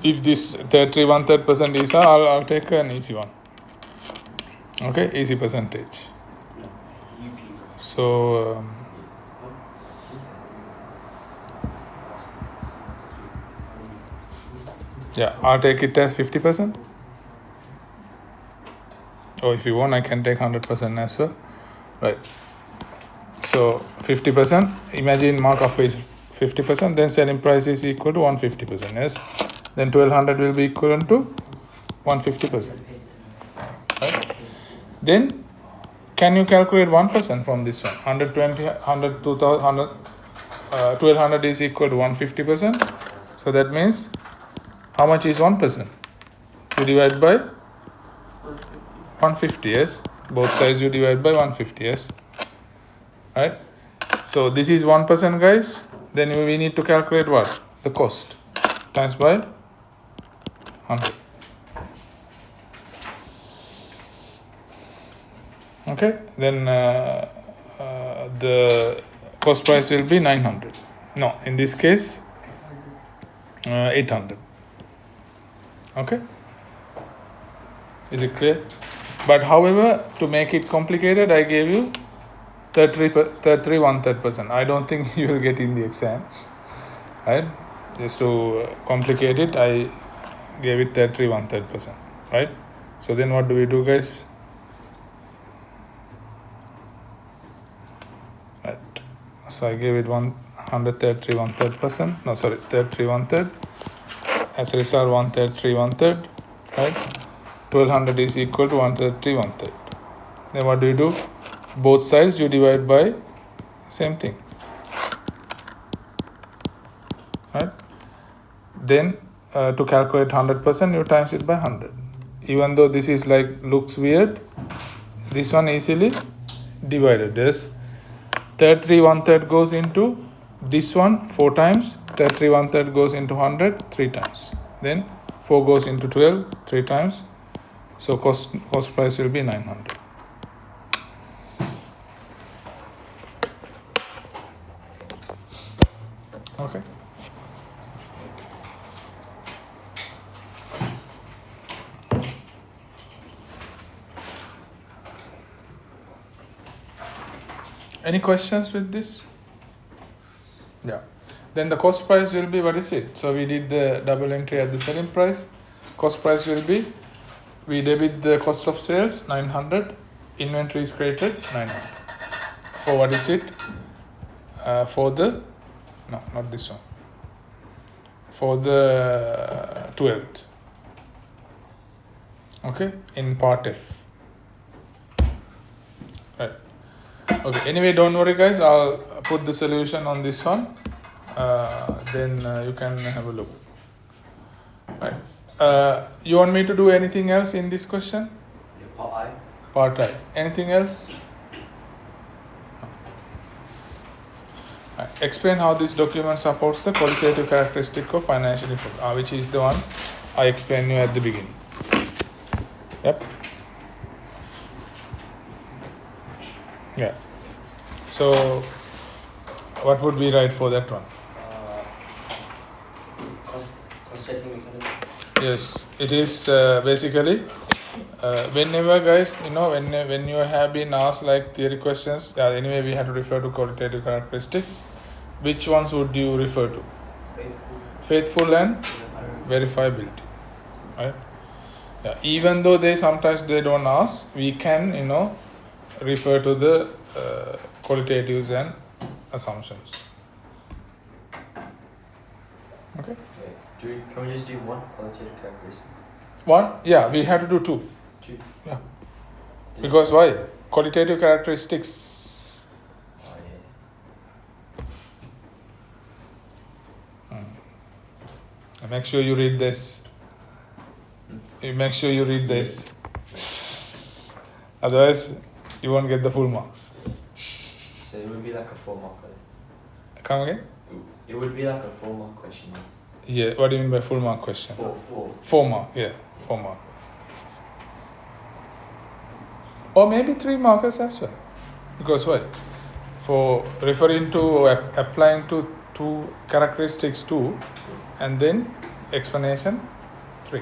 if this 33 1/3% is hard, I'll take an easy one. Okay, easy percentage. So yeah, I'll take it as 50%. Or if you want, I can take 100% as well. Right. So 50%. Imagine markup is 50%. Then selling price is equal to 150%. Yes. Then 1200 will be equivalent to 150%. Right. Then can you calculate 1% from this one? 120, 100, 2000, 100, 1200 is equal to 150%. So that means how much is 1%? You divide by 150, yes. Both sides you divide by 150, yes. Right. So this is 1%, guys. Then we need to calculate what? The cost times by 100. Okay. Then the cost price will be 900. No, in this case 800. Okay. Is it clear? But however, to make it complicated, I gave you 33 1/3%. I don't think you will get in the exam, right? Just to complicate it, I gave it 33 1/3%, right? So then what do we do, guys? Right. So I gave it 133 1/3%. No, sorry, 33 1/3. As a result, 133 1/3, right? 1200 is equal to 133 1/3. Then what do you do? Both sides you divide by same thing, right? Then to calculate 100%, you times it by 100. Even though this is like looks weird, this one easily divided. Yes, 33 1/3 goes into this one 4 times. 33 1/3 goes into 100 3 times. Then 4 goes into 12 3 times. So cost price will be 900. Okay. Any questions with this? Yeah. Then the cost price will be, what is it? So we did the double entry at the selling price. Cost price will be, we debit the cost of sales 900, inventory is created 900. For what is it? For the, no, not this one. For the 12th. Okay, in part F. Right. Okay, anyway, don't worry guys, I'll put the solution on this one. Then you can have a look. Right. You want me to do anything else in this question? Part I. Part I. Anything else? Explain how this document supports the qualitative characteristic of financial information, which is the one I explained you at the beginning. Yep. Yeah. So, what would we write for that one? Cost checking mechanism. Yes, it is basically whenever guys, you know, when you have been asked like theory questions, anyway we have to refer to qualitative characteristics. Which ones would you refer to? Faithful and verifiability, right? Yeah. Even though sometimes they don't ask, we can, you know, refer to the qualitatives and assumptions. Okay. Can we just do one qualitative characteristic? One, yeah, we have to do two. Yeah. Because why? Qualitative characteristics. Oh, Make sure you read this. You make sure you read this. Otherwise, you won't get the full marks. So it would be like a 4-mark. Come again? It would be like a 4-mark question. Yeah, what do you mean by full mark question? 4. 4 mark, yeah, 4 mark. Or maybe 3 markers as well. Because why? For referring to or applying to 2 characteristics 2 and then explanation 3.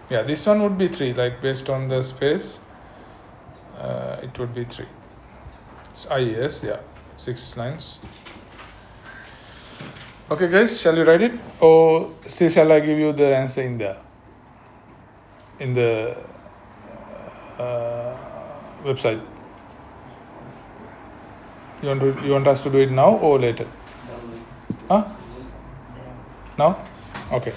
Yeah, this one would be 3, like based on the space, it would be 3. It's IES, yeah, 6 lines. Okay guys, shall you write it? Or still shall I give you the answer in there? In the website. You want us to do it now or later? Huh? Now? Okay.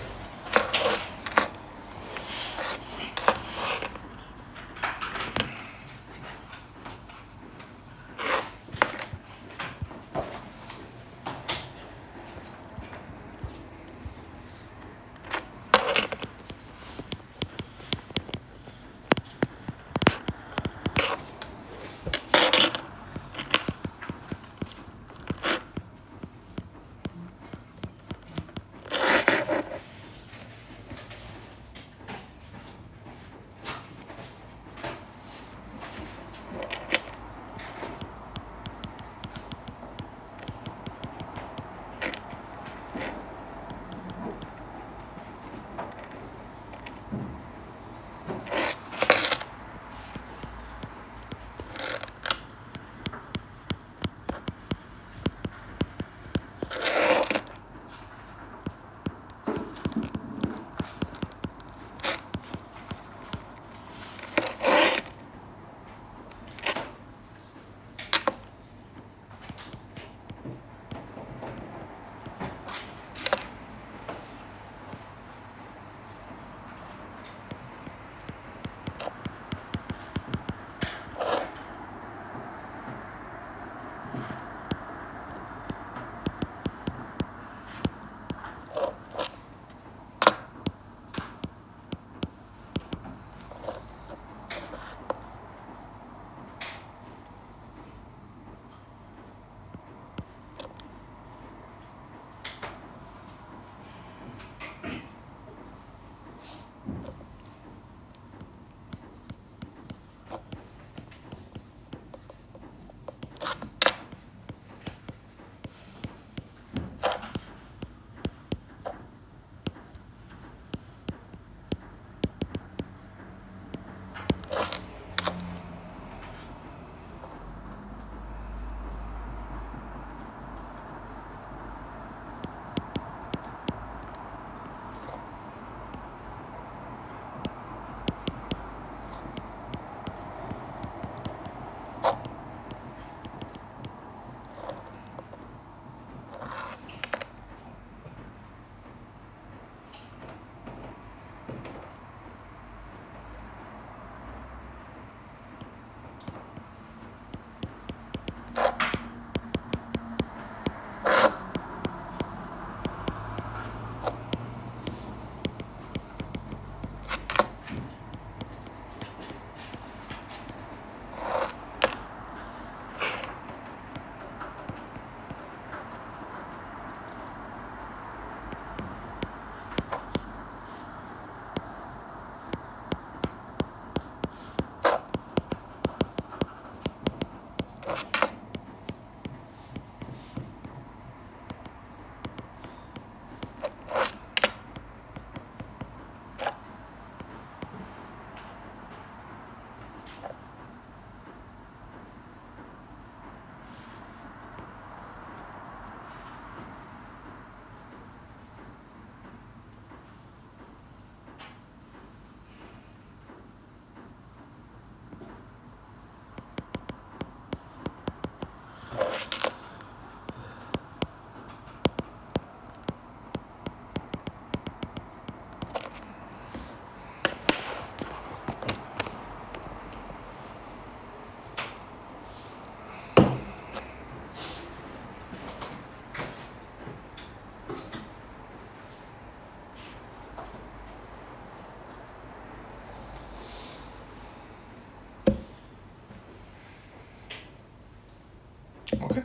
Okay.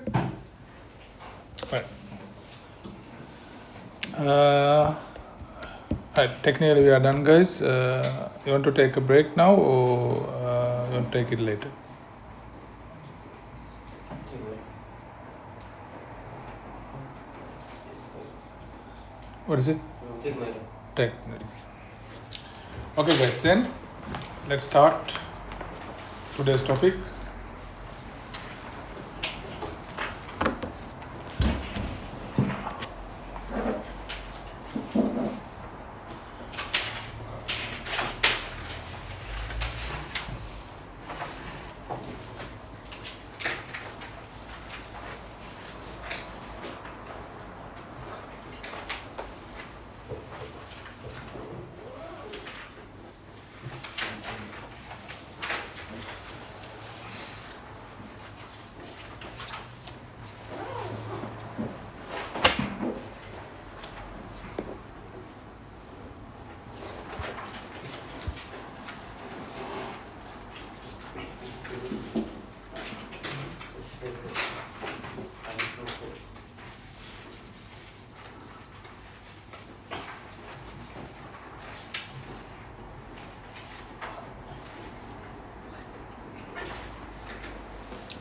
Right. Right. Technically, we are done, guys. You want to take a break now, or you want to take it later? What is it? We'll take later. Take. Okay, guys. Then let's start today's topic.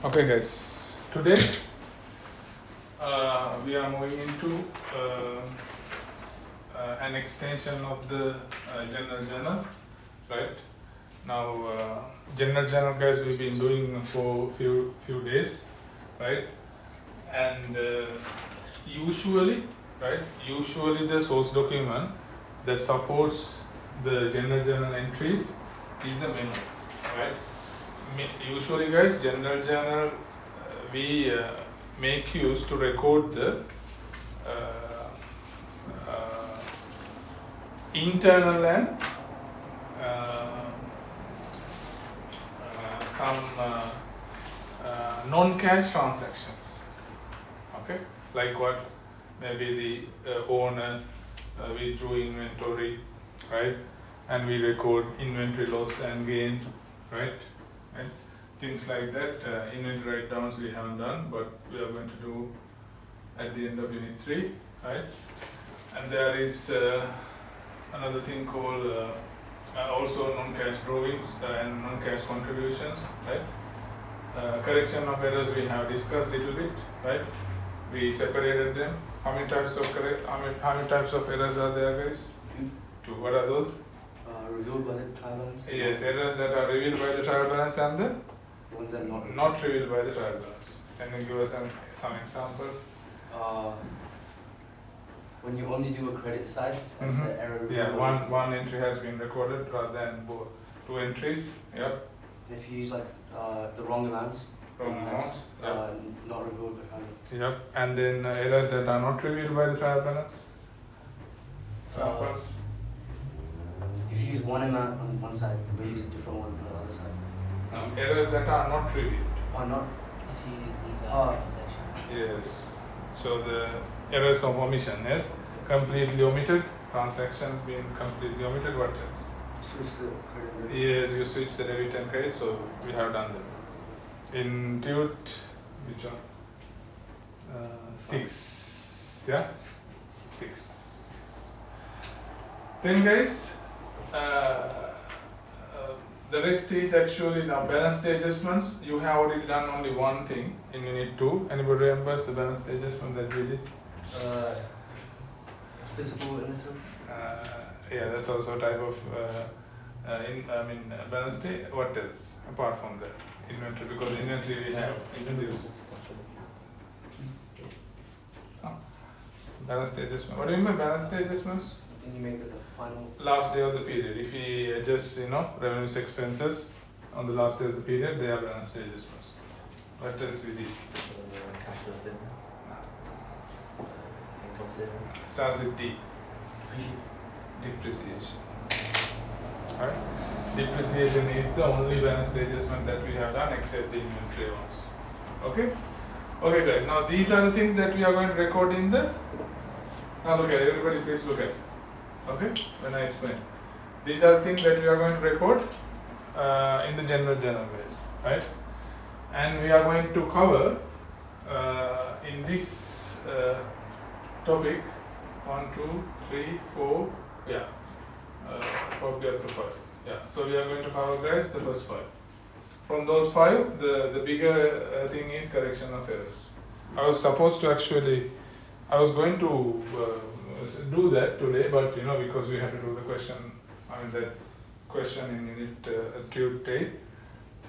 Okay, guys. Today we are moving into an extension of the general journal, right? Now, general journal, guys, we've been doing for few days, right? And usually, right? Usually, the source document that supports the general journal entries is the memo, right? Usually, guys, general journal we make use to record the internal and some non-cash transactions. Okay, like what? Maybe the owner withdrew inventory, right? And we record inventory loss and gain, right? Right? Things like that. Inventory write-downs we haven't done, but we are going to do at the end of Unit 3, right? And there is another thing called also non-cash drawings and non-cash contributions, right? Correction of errors we have discussed a little bit, right? We separated them. How many types of how many types of errors are there, guys? Two. What are those? Revealed by the trial balance. Yes, errors that are revealed by the trial balance and the Ones that are not revealed by the trial balance. Can you give us some examples? when you only do a credit side, that's the error. Yeah, revealed. one entry has been recorded rather than two entries. Yep. And if you use like the wrong amounts, Wrong then amounts. that's Yep. not revealed by counting. Yep. And then errors that are not revealed by the trial balance. Examples. If you use one amount on one side, but use a different one on the other side. Errors that are not revealed. Or not? If you leave Ah. out a transaction. Yes. So the errors of omission is completely omitted. Transactions being completely omitted. What else? Switch the credit. and debit. Yes, you switch the debit and credit, so we have done that. In Tute, which one? 6, yeah? 6. Then guys, the rest is actually now balance the adjustments. You have already done only one thing in Unit 2. Anybody remembers the balance the adjustment that we did? Physical inventory. Yeah, that's also a type of balance day. What else apart from that? Inventory, because inventory we have introduced. Balance day adjustment. What do you mean by balance day adjustments? Then you make the final. Last day of the period. If we adjust, revenues expenses on the last day of the period, they are balance day adjustments. What else we did? Cash flow statement. Income statement. Starts with D. Depreciation. Right? Depreciation is the only balance day adjustment that we have done except the inventory ones. Okay? Okay guys, now these are the things that we are going to record in the. Now look at it, everybody please look at it. Okay? When I explain. These are the things that we are going to record in the general journal guys. Right? And we are going to cover in this topic, 1, 2, 3, 4, yeah, probably up to 5. Yeah, so we are going to cover, guys, the first 5. From those 5, the bigger thing is correction of errors. I was supposed to actually, I was going to do that today, but because we had to do the question, that question in unit tube tape,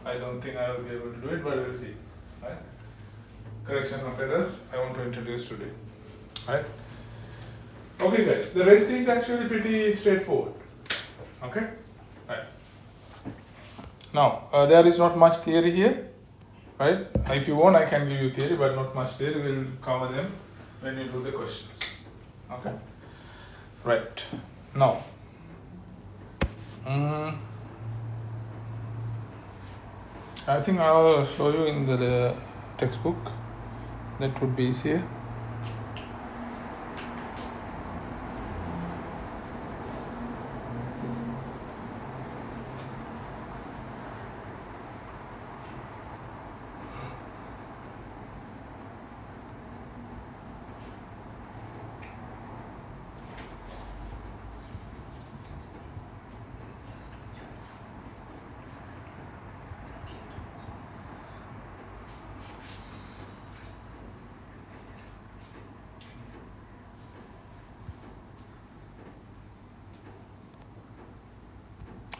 I don't think I will be able to do it, but we'll see, right? Correction of errors, I want to introduce today, right? Okay, guys, the rest is actually pretty straightforward, okay? Right. Now, there is not much theory here, right? If you want, I can give you theory, but not much theory. We'll cover them when you do the questions, okay? Right. Now, I think I'll show you in the textbook. That would be easier.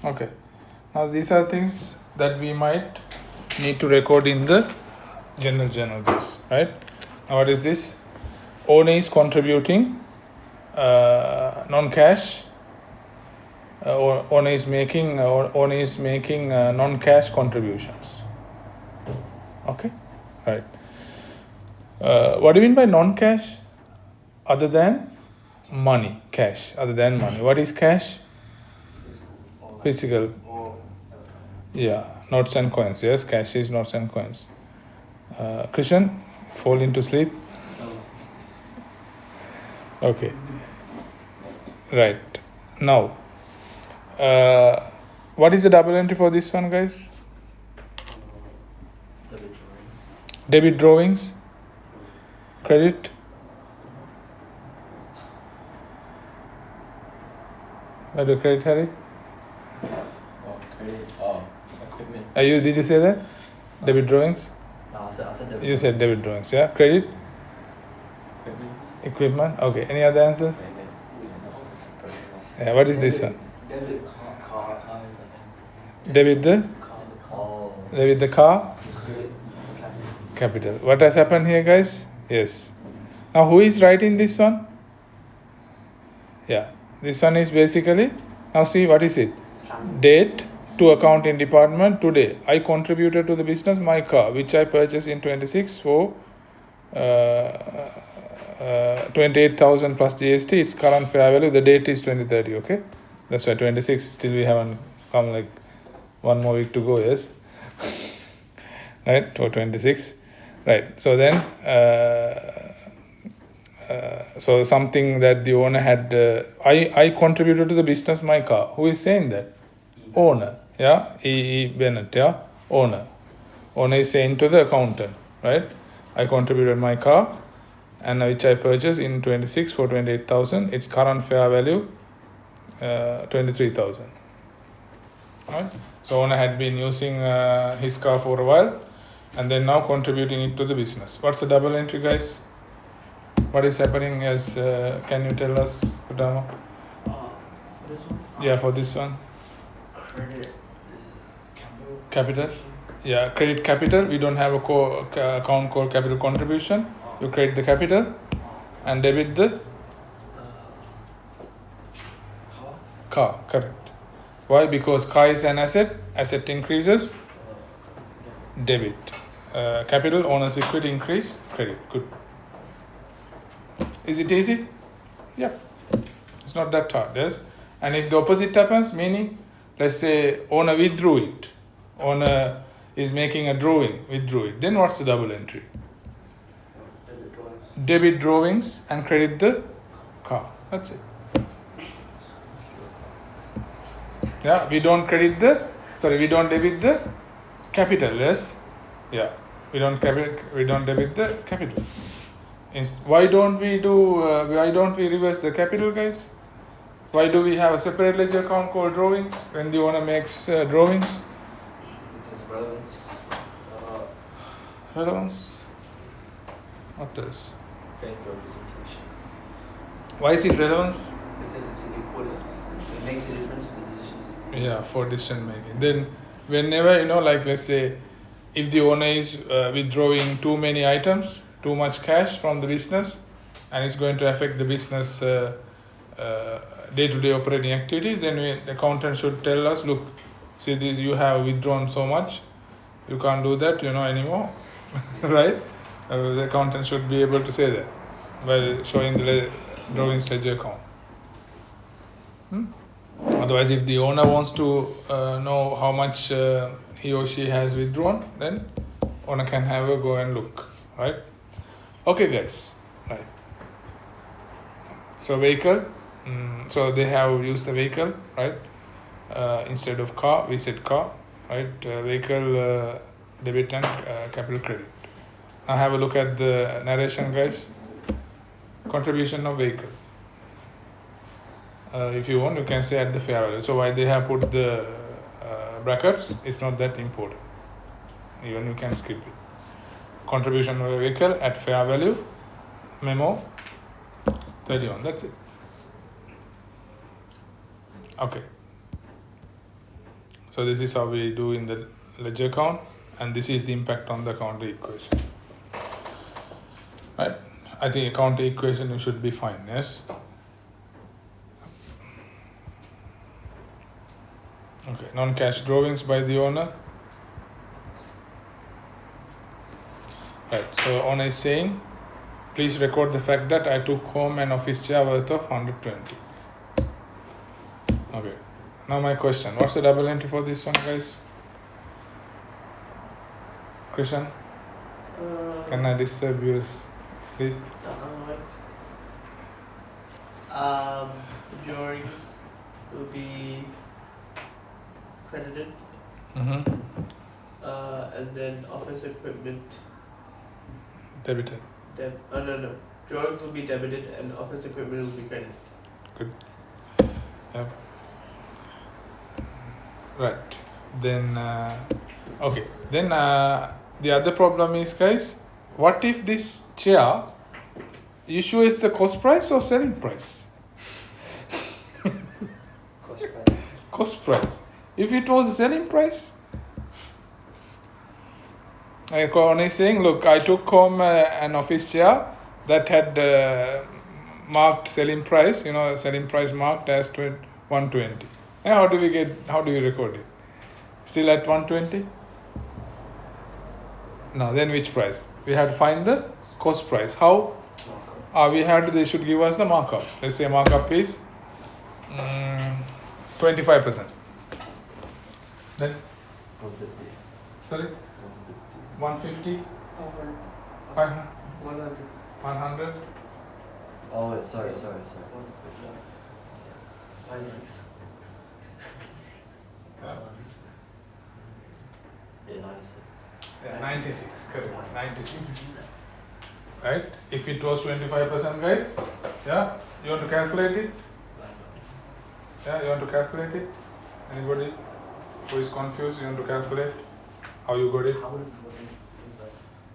Okay, now these are things that we might need to record in the general journal, this, right? Now what is this? Owner is contributing non-cash, owner is making non-cash contributions. Okay, right. What do you mean by non-cash? Other than money, cash, other than money. What is cash? Physical. Yeah, notes and coins. Yes, cash is notes and coins. Krishan, fall into sleep. Okay. Right. Now, what is the double entry for this one, guys? Debit drawings. Debit drawings. Credit. What do you credit, Harry? Credit. Did you say that? Debit drawings? No, I said debit. You said debit drawings, yeah? Credit? Equipment? Okay. Any other answers? Yeah, what is this one? Debit car. Debit the? Oh. Debit the car? Capital. What has happened here, guys? Yes. Now, who is writing this one? Yeah. This one is basically, now see, what is it? Date to accounting department today. I contributed to the business my car, which I purchased in 26 for 28,000 plus GST. Its current fair value. The date is 2030. Okay, that's why 26. Still we haven't come, like 1 more week to go. Yes, right, for 26. Right. So then, so something that the owner had. I contributed to the business my car. Who is saying that? Owner. Yeah, E. Bennett. Yeah, owner. Owner is saying to the accountant, right? I contributed my car, and which I purchased in 26 for 28,000. Its current fair value, 23,000. Right. So owner had been using his car for a while, and then now contributing it to the business. What's the double entry, guys? What is happening? As can you tell us, Kudama? For this one? Yeah, for this one. Credit. Capital. Yeah, credit capital. We don't have a account called capital contribution. You credit the capital and debit the car. Correct. Why? Because car is an asset. Asset increases. Debit. Capital, owner's equity increase. Credit. Good. Is it easy? Yeah. It's not that hard. Yes. And if the opposite happens, meaning, let's say owner withdrew it. Owner is making a drawing, withdrew it. Then what's the double entry? Debit drawings. Debit drawings and credit the car. That's it. Yeah, we don't debit the capital, yes? Yeah. We don't debit the capital. Why don't we reverse the capital, guys? Why do we have a separate ledger account called drawings when the owner makes drawings? Because relevance. Relevance. What else? Faith representation. Why is it relevance? Because it's important. It makes a difference in the decisions. Yeah, for decision making. Then, whenever like let's say, if the owner is withdrawing too many items, too much cash from the business, and it's going to affect the business day-to-day operating activities, then the accountant should tell us, look, see, you have withdrawn so much, you can't do that, anymore, right? The accountant should be able to say that by showing the drawings ledger account. Otherwise, if the owner wants to know how much he or she has withdrawn, then owner can have a go and look, right? Okay, guys, right. So vehicle, so they have used the vehicle, right? Instead of car, we said car, right? Vehicle debit and capital credit. Now have a look at the narration, guys. Contribution of vehicle. If you want, you can say at the fair value. So why they have put the brackets, it's not that important. Even you can skip it. Contribution of a vehicle at fair value, memo 31, that's it. Okay. So this is how we do in the ledger account, and this is the impact on the account equation. Right? I think account equation you should be fine, yes? Okay, non-cash drawings by the owner. Right, so owner is saying, please record the fact that I took home an office chair worth of 120. Okay, now my question, what's the double entry for this one, guys? Christian, can I disturb your sleep? Drawings will be credited, Mm-hmm. and then office equipment Debited. no. Drawings will be debited and office equipment will be credited. Good. Yep. Right. Then, okay. Then the other problem is, guys, what if this chair, you sure it's the cost price or selling price? Cost price. Cost price. If it was the selling price, Owner is saying, look, I took home an office chair that had marked selling price, selling price marked as 120. And how do we record it? Still at 120? No, then which price? We have to find the cost price. How? They should give us the markup. Let's say markup is 25%. Then? 150. Sorry? 150? 500? 100? Oh wait, sorry. 96. Yeah. Yeah, 96. Yeah, 96, correct. 96. Right? If it was 25%, guys, yeah, you want to calculate it? Yeah, you want to calculate it? Anybody who is confused, you want to calculate how you got it?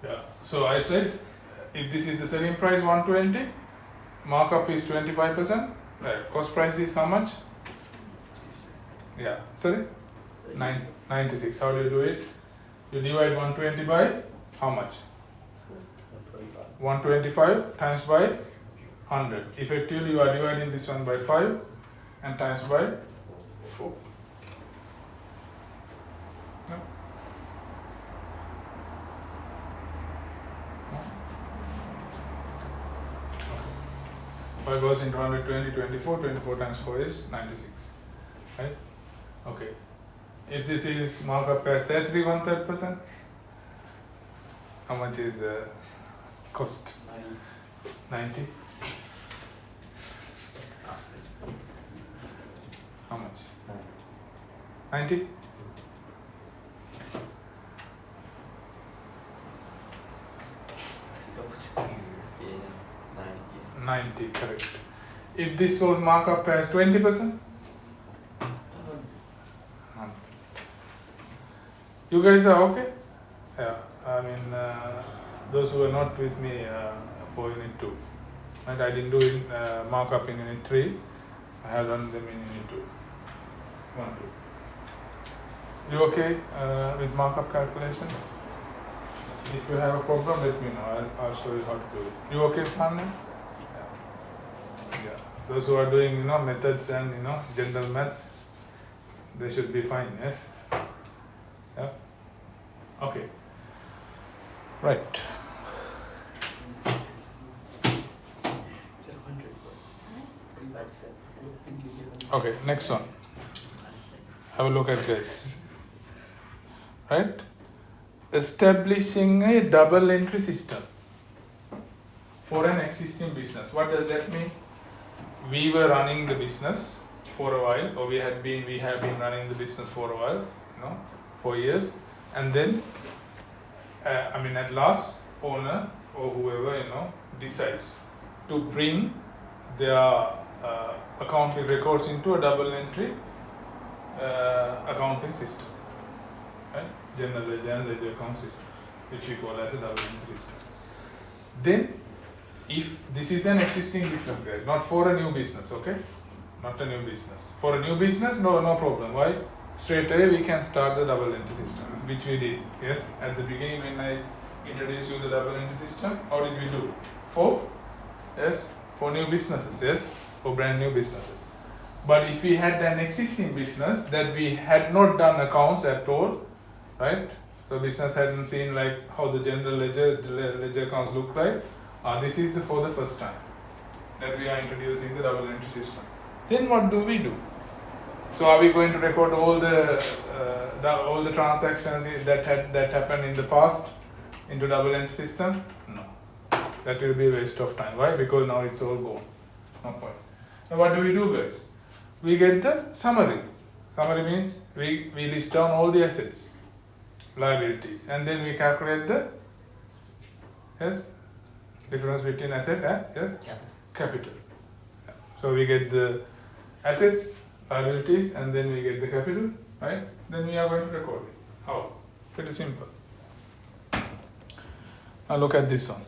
Yeah. So I said, if this is the selling price 120, markup is 25%. Right. Cost price is how much? Yeah. Sorry? 96. How do you do it? You divide 120 by how much? 125 times by 100. Effectively, you are dividing this one by 5 and times by 4. No? 5 goes into 120, 24. 24 times 4 is 96. Right? Okay. If this is markup as 33 1/3%, how much is the cost? 90. How much? 90. 90, correct. If this was marked up as 20%, you guys are okay? Yeah, I mean, those who are not with me for unit 2, right? I didn't do markup in unit 3, I have done them in unit 2. 1, 2. You okay with markup calculation? If you have a problem, let me know. I'll show you how to do it. You okay, Shanna? Yeah. Those who are doing, methods and general maths, they should be fine. Yes. Yeah. Okay. Right. It's 100, 45%. Okay. Next one. Have a look at this. Right. Establishing a double entry system for an existing business. What does that mean? We were running the business for a while, or we have been running the business for a while, 4 years, and then at last, owner or whoever decides to bring their accounting records into a double entry accounting system, right? General ledger and ledger account system, which we call as a double entry system. Then, if this is an existing business, guys, not for a new business, okay? Not a new business. For a new business, no problem. Why? Straight away we can start the double entry system, which we did. Yes, at the beginning when I introduced you the double entry system, how did we do? For new businesses, yes, for brand new businesses. But if we had an existing business that we had not done accounts at all, right? The business hadn't seen like how the general ledger accounts look like. This is for the first time that we are introducing the double entry system. Then what do we do? So are we going to record all the transactions that happened in the past into double entry system? No, that will be a waste of time. Why? Because now it's all gone. No point. Now what do we do, guys? We get the summary. Summary means we list down all the assets, liabilities, and then we calculate the difference between asset and capital. So we get the assets, liabilities, and then we get the capital, right? Then we are going to record it. How? Pretty simple. Now look at this one.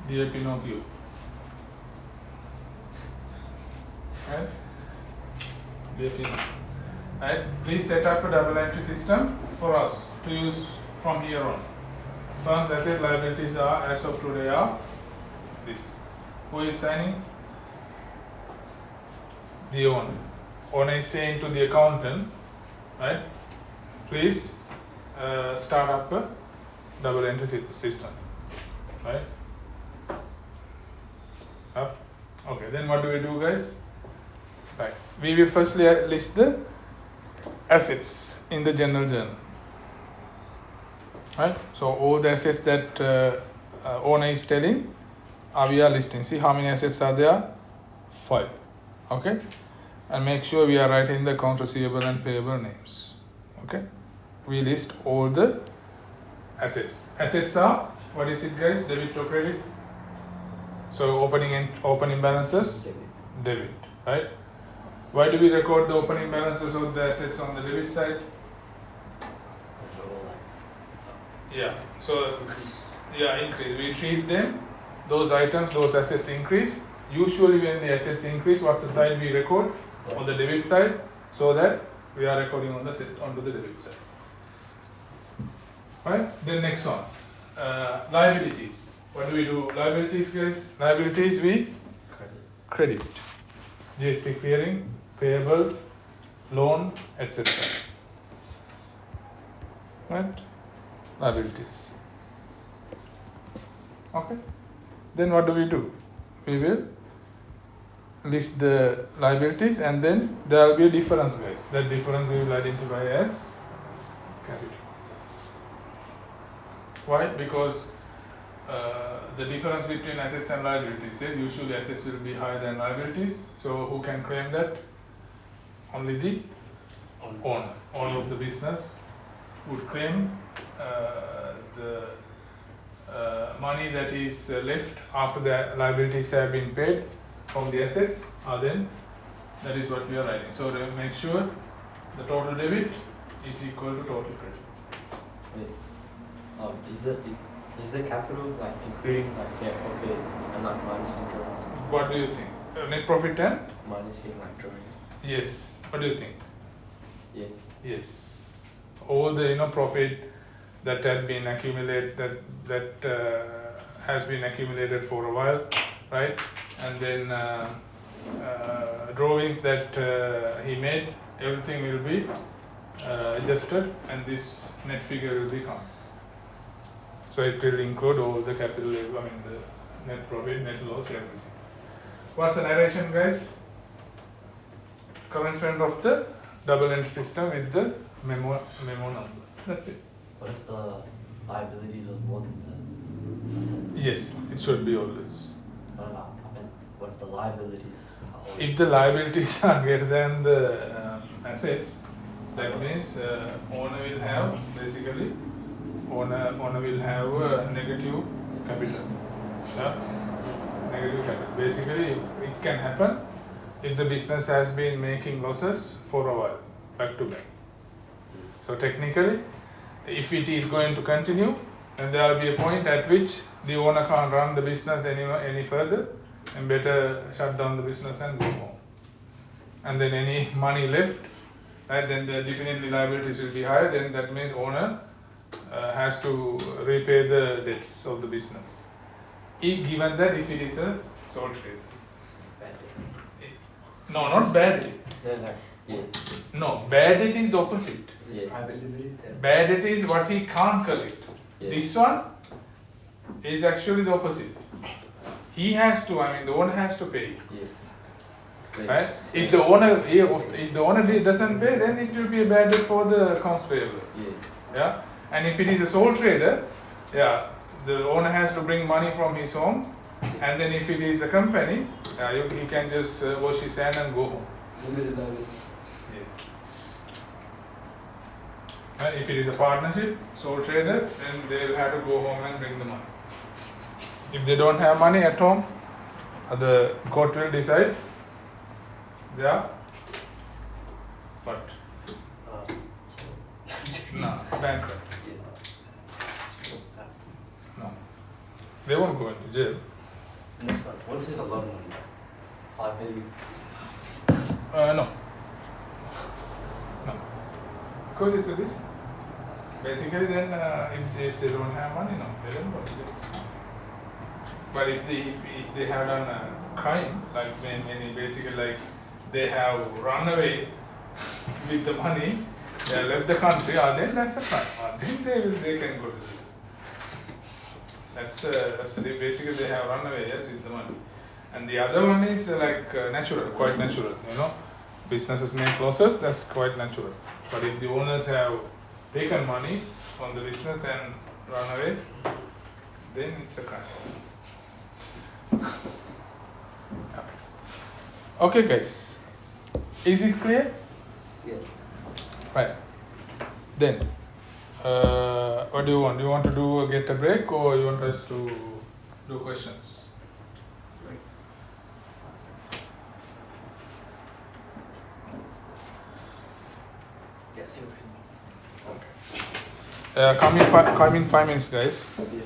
Dear Pinocchio. Yes? Dear Pinocchio. Right? Please set up a double entry system for us to use from here on. Firm's asset liabilities are, as of today, are this. Who is signing? The owner. Owner is saying to the accountant, right? Please start up a double entry system, right? Up. Okay. Then what do we do, guys? Right. We will firstly list the assets in the general journal. Right, so all the assets that owner is telling, we are listing. See how many assets are there? 5. Okay, and make sure we are writing the account receivable and payable names. Okay, we list all the assets. Assets are, what is it, guys? Debit or credit? So opening balances, debit. Right? Why do we record the opening balances of the assets on the debit side? Yeah, so increase. We treat them, those items, those assets increase. Usually when the assets increase, what's the side we record? On the debit side, so that we are recording onto the debit side. Right? Then next one, liabilities. What do we do? Liabilities, guys. Liabilities we credit. GST clearing, payable, loan, etc. Right? Liabilities. Okay. Then what do? We will list the liabilities, and then there will be a difference, guys. That difference we will identify as capital. Why? Because the difference between assets and liabilities is usually assets will be higher than liabilities. So who can claim that? Only the owner of the business would claim money that is left after the liabilities have been paid from the assets, then that is what we are writing. So to make sure the total debit is equal to total credit. Wait, is the capital like including like net profit and like minusing drawings? What do you think? Net profit and? Minusing like drawings. Yes. What do you think? Yeah. Yes. All the profit that had been accumulated, that has been accumulated for a while, right? And then drawings that he made, everything will be adjusted, and this net figure will become. So it will include all the capital, the net profit, net loss, everything. What's the narration, guys? Commencement of the double entry system with the memo number. That's it. What if the liabilities was more than the assets? Yes, it should be always. No, I meant what if the liabilities are always? If the liabilities are greater than the assets, that means owner will have basically owner will have a negative capital. Yeah? Negative capital. Basically, it can happen if the business has been making losses for a while, back to back. So technically, if it is going to continue, then there will be a point at which the owner can't run the business any further, and better shut down the business and go home. And then any money left, right, then the definitely liabilities will be higher. Then that means owner has to repay the debts of the business. Given that if it is a sole trader. No, not bad debt. Yeah. No, bad debt is the opposite. Yeah. Private limited. Bad debt is what he can't collect. Yeah. This one is actually the opposite. He has to, the owner has to pay. Yeah. Right? If the owner doesn't pay, then it will be a bad debt for the accounts payable. Yeah. Yeah? And if it is a sole trader, yeah, the owner has to bring money from his home, and then if it is a company, he can just wash his hand and go home. Limited liability. Yes. And if it is a partnership, sole trader, then they will have to go home and bring the money. If they don't have money at home, the court will decide they are what? No, bankrupt. No. They won't go into jail. And it's like, what if it's like a lot of money? Like 5 million? No. No. Because it's a business. Basically, then if they don't have money, no, they don't go to jail. But if they have done a crime, like basically like they have run away with the money, they have left the country, then that's a crime. Then they can go to jail. That's basically they have run away, yes, with the money. And the other one is natural, quite natural. Businesses make losses, that's quite natural. But if the owners have taken money from the business and run away, then it's a crime. Okay, guys. Is this clear? Yeah. Right. Then, what do you want? Do you want to get a break, or you want us to do questions? Yeah, see what Okay. Come in 5 minutes, guys. Yeah.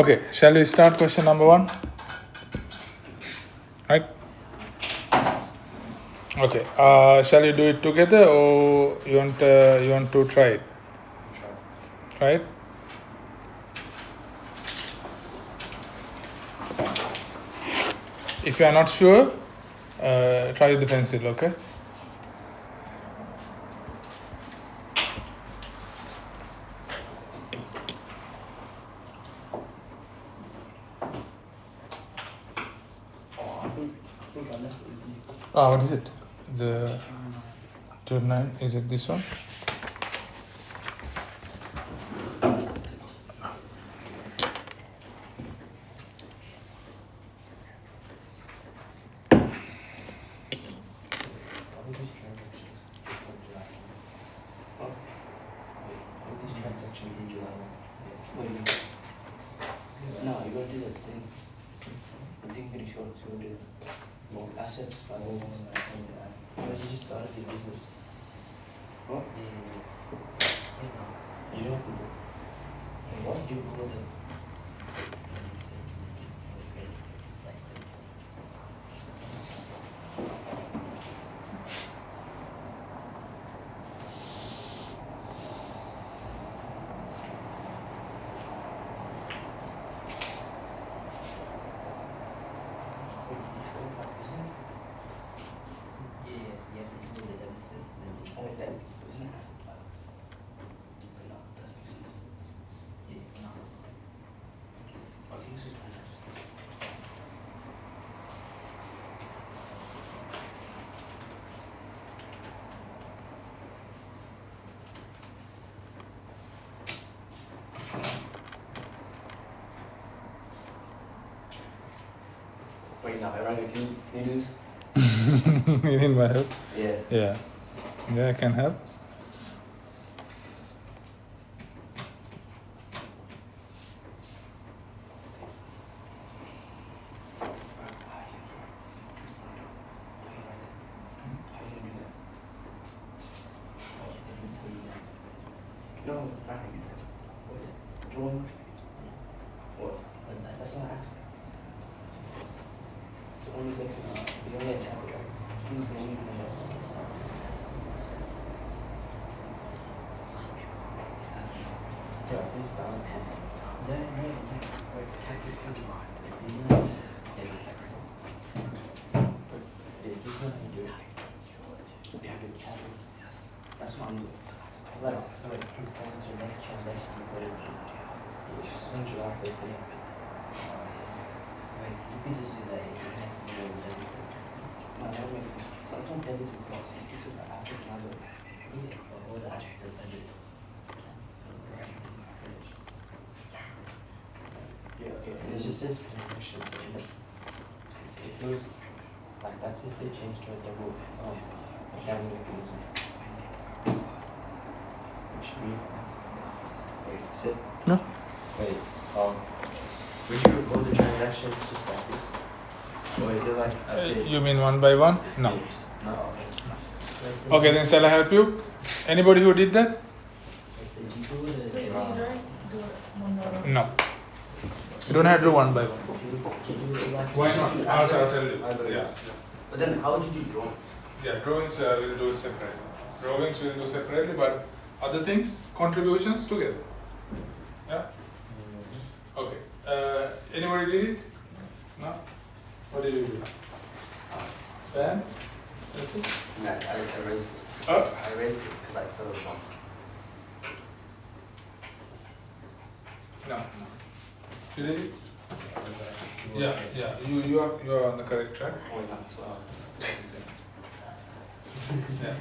Okay, shall we start question number 1? Right? Okay, shall we do it together or you want to try it? Try it? If you are not sure, try with the pencil, okay? Oh, I think I left it with you. What is it? The 29, is it this one? What do you mean? No, you gotta do that thing. The thing getting short, so you gotta do that. Well, assets, like all those assets. But you just started your business. What? You don't have to do it. What do you call it? Wait, no, Ranga, can you do this? You need my help? Yeah. Yeah. Yeah, I can help. No, what is it? Drawings? What? That's not accent. It's always like, you only have capital. She's gonna leave it as yeah, please balance it. No. Wait, is this not how you do it? Yeah, with capital. Yes. That's what I'm doing. Like, wait, because that's your next transaction. You put it in. You swing July 1st, yeah. Right, so you can just do that if you have to do it with every space. No, that makes sense. So it's not debits and costs, it's just the assets and liability. Yeah, but all the assets are budgeted. Yeah, okay, and it just says transactions, but it doesn't. If it was, like, that's if they changed to a double, accounting mechanism. Should we? Wait, sit. No. Wait, would you record the transactions just like this? Or is it like a sales? You mean one by one? No. No. Okay, then shall I help you? Anybody who did that? Wait, so you do it one by one? No. You don't have to do one by one. Why not? I'll tell you. Yeah. But then how would you do drawings? Yeah, drawings we'll do separately. Drawings we'll do separately, but other things, contributions together. Yeah? Okay. Anybody did it? No? What did you do? Ben? That's it? No, I raised it. Oh. I raised it because I thought it was one. No. You did it? Yeah. You are on the correct track. Oh, no, that's what I was Yeah.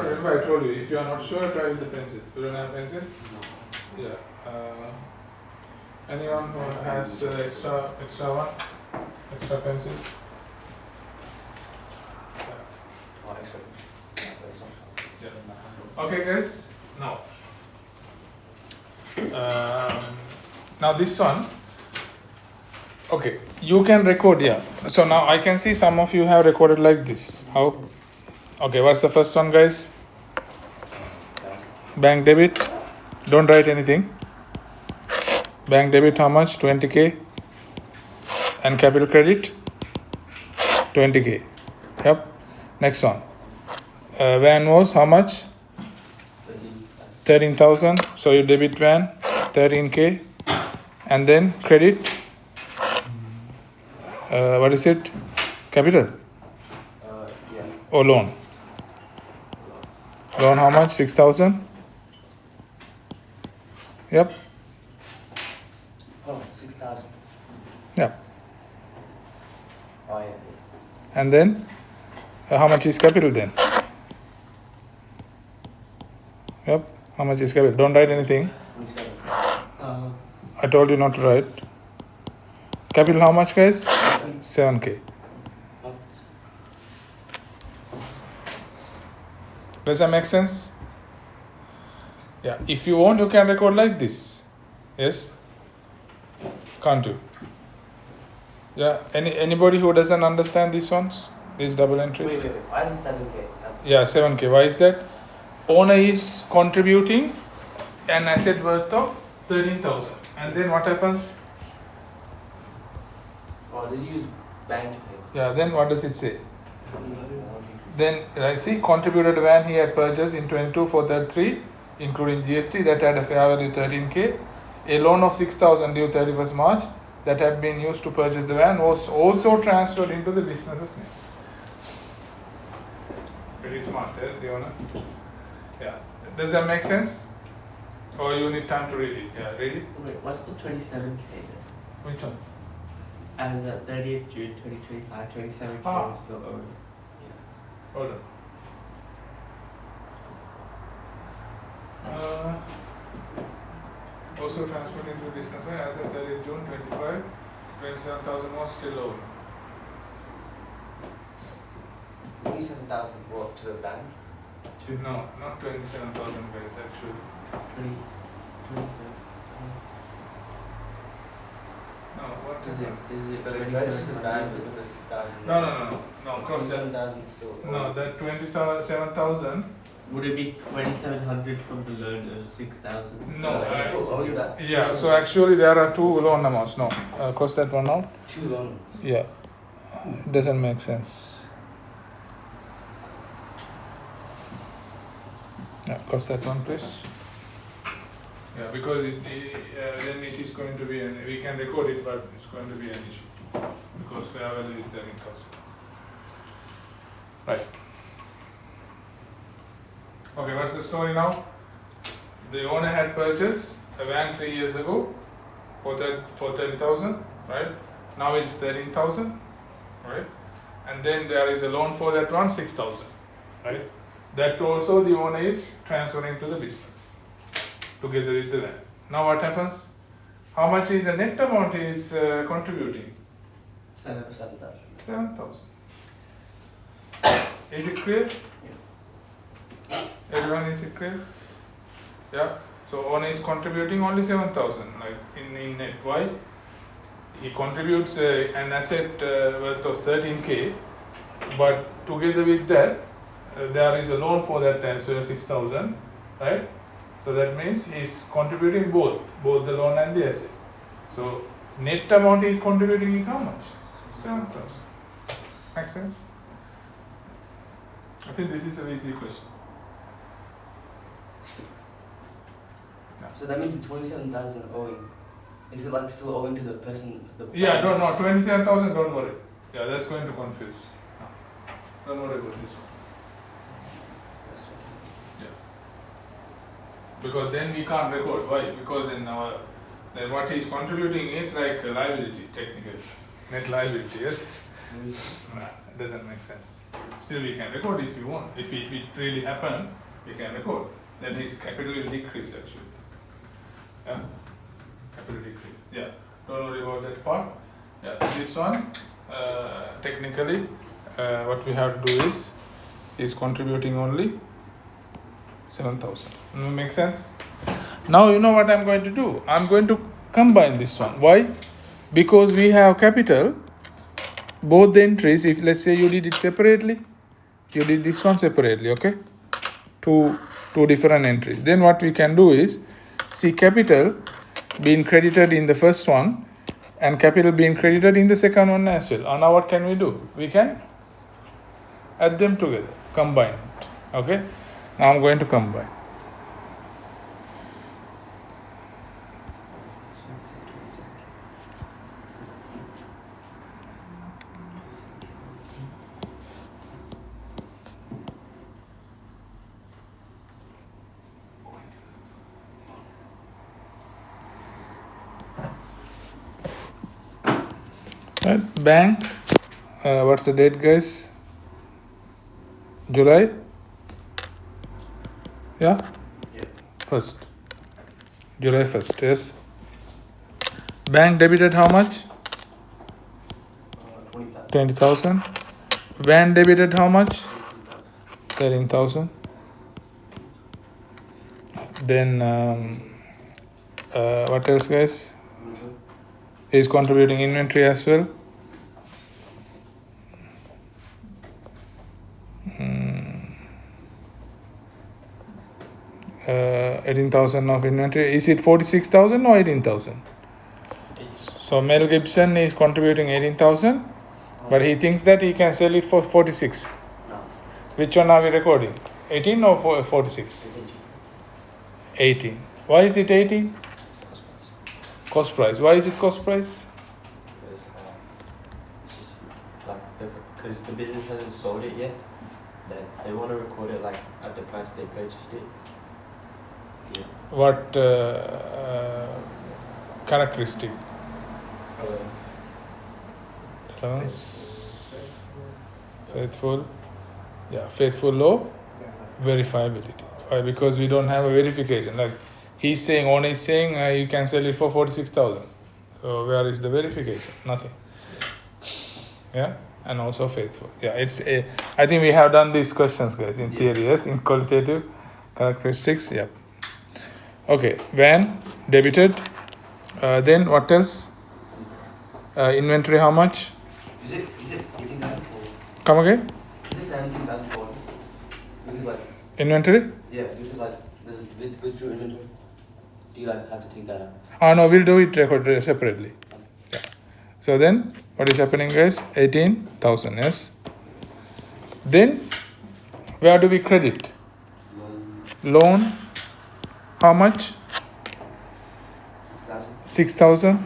Remember I told you, if you are not sure, try with the pencil. You don't have a pencil? No. Yeah. Anyone who has extra one? Extra pencil? Oh, extra. Yeah, but it's not sure. Yeah. Okay, guys. Now. Now this one. Okay, you can record, yeah. So now I can see some of you have recorded like this. How? Okay, what's the first one, guys? Bank debit. Don't write anything. Bank debit how much? 20k. And capital credit 20k. Yep. Next one. Van was how much? 13,000. So you debit van 13k. And then credit. What is it? Capital Yeah. or loan? Loan how much? 6,000. Yep. Oh, 6,000. Yep. Oh, yeah. And then how much is capital then? Yep. How much is capital? Don't write anything. 27. I told you not to write. Capital how much, guys? 7k. Oh, Does that make sense? Yeah. If you want, you can record like this. Yes? Can't you? Yeah. Anybody who doesn't understand these ones? These double entries? wait. Why is it 7K? Yeah, 7k. Why is that? Owner is contributing an asset worth of 13,000. And then what happens? Oh, this use bank to pay. Yeah, then what does it say? Then I see contributed van he had purchased in 22 for that 3, including GST, that had a fair value 13k. A loan of 6,000 due 31st March that had been used to purchase the van was also transferred into the business's name. Very smart, yes, the owner. Yeah. Does that make sense? Or you need time to read it? Yeah, read it. Wait, what's the 27k then? Which one? As at 30th June 2025, 27k Ah. was still owed. Hold on. Also transferred into the business as of 30th June 25, 27,000 was still owed. 27,000 go up to the bank. No, not 27,000 guys actually. 20, 27. No, what Is is it? it, is it So they register the bank with the 6,000. No, cross that. 27,000 still. No, that 27,000. Would it be 2,700 from the loan of 6,000? No, I still owe you that. Yeah, so actually there are two loan amounts. No, cross that one out. 2 loans. Yeah, it doesn't make sense. Yeah, cross that one, please. Yeah, because then it is going to be, we can record it, but it's going to be an issue. Because fair value is there in cost. Right. Okay, what's the story now? The owner had purchased a van 3 years ago for 30,000, right? Now it's 13,000, right? And then there is a loan for that one, 6,000, right? That also the owner is transferring to the business together with the van. Now what happens? How much is the net amount is contributing? 7,000. 7,000. Is it clear? Everyone, is it clear? Yeah. So owner is contributing only 7,000, like in net. Why? He contributes an asset worth of 13k, but together with that, there is a loan for that as well, 6,000, right? So that means he's contributing both the loan and the asset. So net amount he is contributing is how much? 7,000. Makes sense? I think this is a easy question. So that means the 27,000 owing. Is it like still owing to the person? The Yeah, no, 27,000, don't worry. Yeah, that's going to confuse. No. Don't worry about this one. Because then we can't record. Why? Because then what he's contributing is like a liability, technically. Net liability, yes? Nah, it doesn't make sense. Still we can record if you want. If it really happened, we can record. Then his capital will decrease actually. Yeah? Capital decrease. Yeah. Don't worry about that part. Yeah. This one, technically, what we have to do is contributing only 7,000. Make sense? Now you know what I'm going to do. I'm going to combine this one. Why? Because we have capital, both the entries. If let's say you did it separately, you did this one separately, okay? Two different entries. Then what we can do is, see capital, being credited in the first one and capital being credited in the second one as well. And now what can we do? We can add them together, combine it. Okay, now I'm going to combine. Right, bank, what's the date, guys? July? Yeah? Yeah. 1st. July 1st, yes. Bank debited how much? 20,000. 20,000. Van debited how much? 13,000. Then, what else, guys? He's contributing inventory as well. 18,000 of inventory. Is it 46,000 or 18,000? So Mel Gibson is contributing 18,000, but he thinks that he can sell it for 46. No. Which one are we recording? 18 or 46? 18. Why is it 18? Cost price. Why is it cost price? Because it's just like because the business hasn't sold it yet. They want to record it like at the price they purchased it. Yeah. What characteristic? Relevance, faithful, yeah, faithful low, verifiability. Why? Because we don't have a verification. Like he's saying, owner is saying you can sell it for 46,000. So where is the verification? Nothing. Yeah, and also faithful. Yeah, it's a. I think we have done these questions, guys, in theory. Yes, in qualitative characteristics. Yeah. Okay, van debited. Then what else? Inventory, how much? Is it 18,000 Come again? Is it 17,000 Because like, Inventory? yeah, because like, there's a withdrew inventory. Do you guys have to take that out? Oh no, we'll do it record separately. Yeah. So then, what is happening, guys? 18,000, yes? Then, where do we credit? Loan, how much? 6,000. 6,000.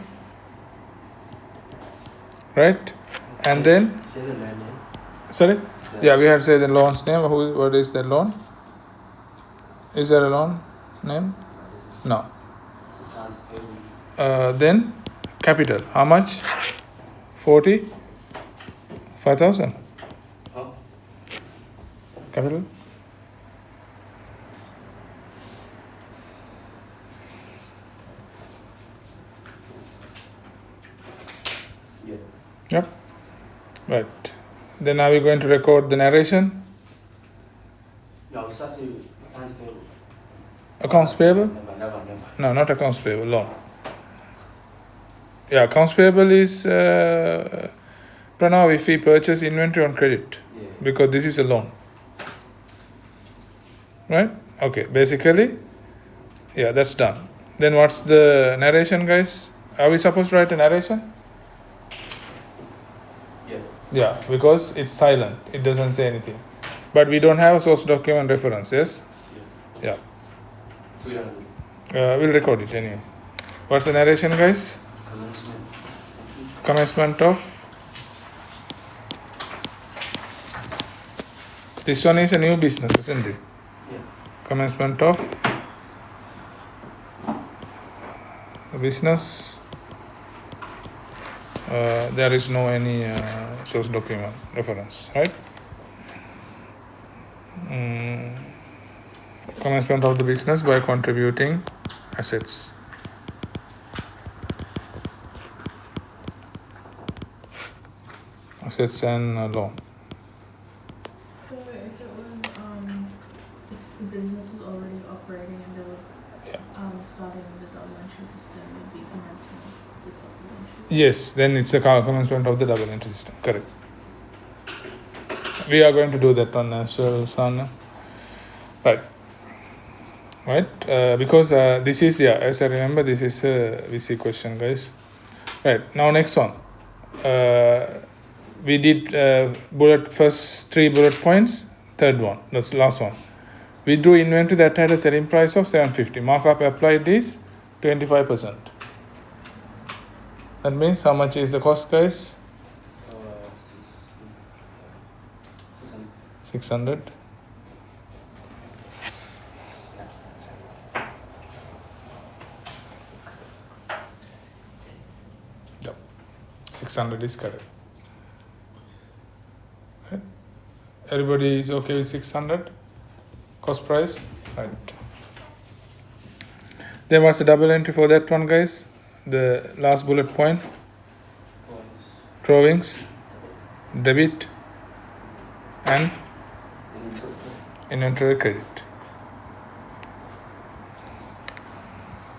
Right? And then, Say the land name. sorry? Yeah, we had said the loan's name. What is that loan? Is there a loan name? No. Accounts payable. Then, capital, how much? 45,000. Huh? Capital? Yeah. Yep. Right. Then are we going to record the narration? No, it's up to accounts payable. Accounts payable? Never. No, not accounts payable, loan. Yeah, accounts payable is Pranav if we purchase inventory on credit, Yeah. because this is a loan. Right? Okay, basically, yeah, that's done. Then what's the narration, guys? Are we supposed to write a narration? Yeah. Yeah, because it's silent, it doesn't say anything. But we don't have a source document reference, yes? Yeah. So we don't We'll record it anyway. What's the narration, guys? commencement. Commencement of. This one is a new business, isn't it? Yeah. Commencement of a business. There is no any source document reference, right? Commencement of the business by contributing assets. Assets and loan. So if it was, if the business was already operating and they were, starting the double entry system, it would be commencement of the double entry system. Yes, then it's a commencement of the double entry system. Correct. We are going to do that one as well, Sana. Right. right? Because this is, as I remember, this is a VC question, guys. Right, now next one. We did first 3 bullet points, third one, that's the last one. We drew inventory that had a selling price of 750. Markup applied is 25%. That means how much is the cost, guys? 600. Yep. 600 is correct. Right. Everybody is okay with 600 cost price? Right. Then what's the double entry for that one, guys? The last bullet point. Drawings, debit, and inventory credit.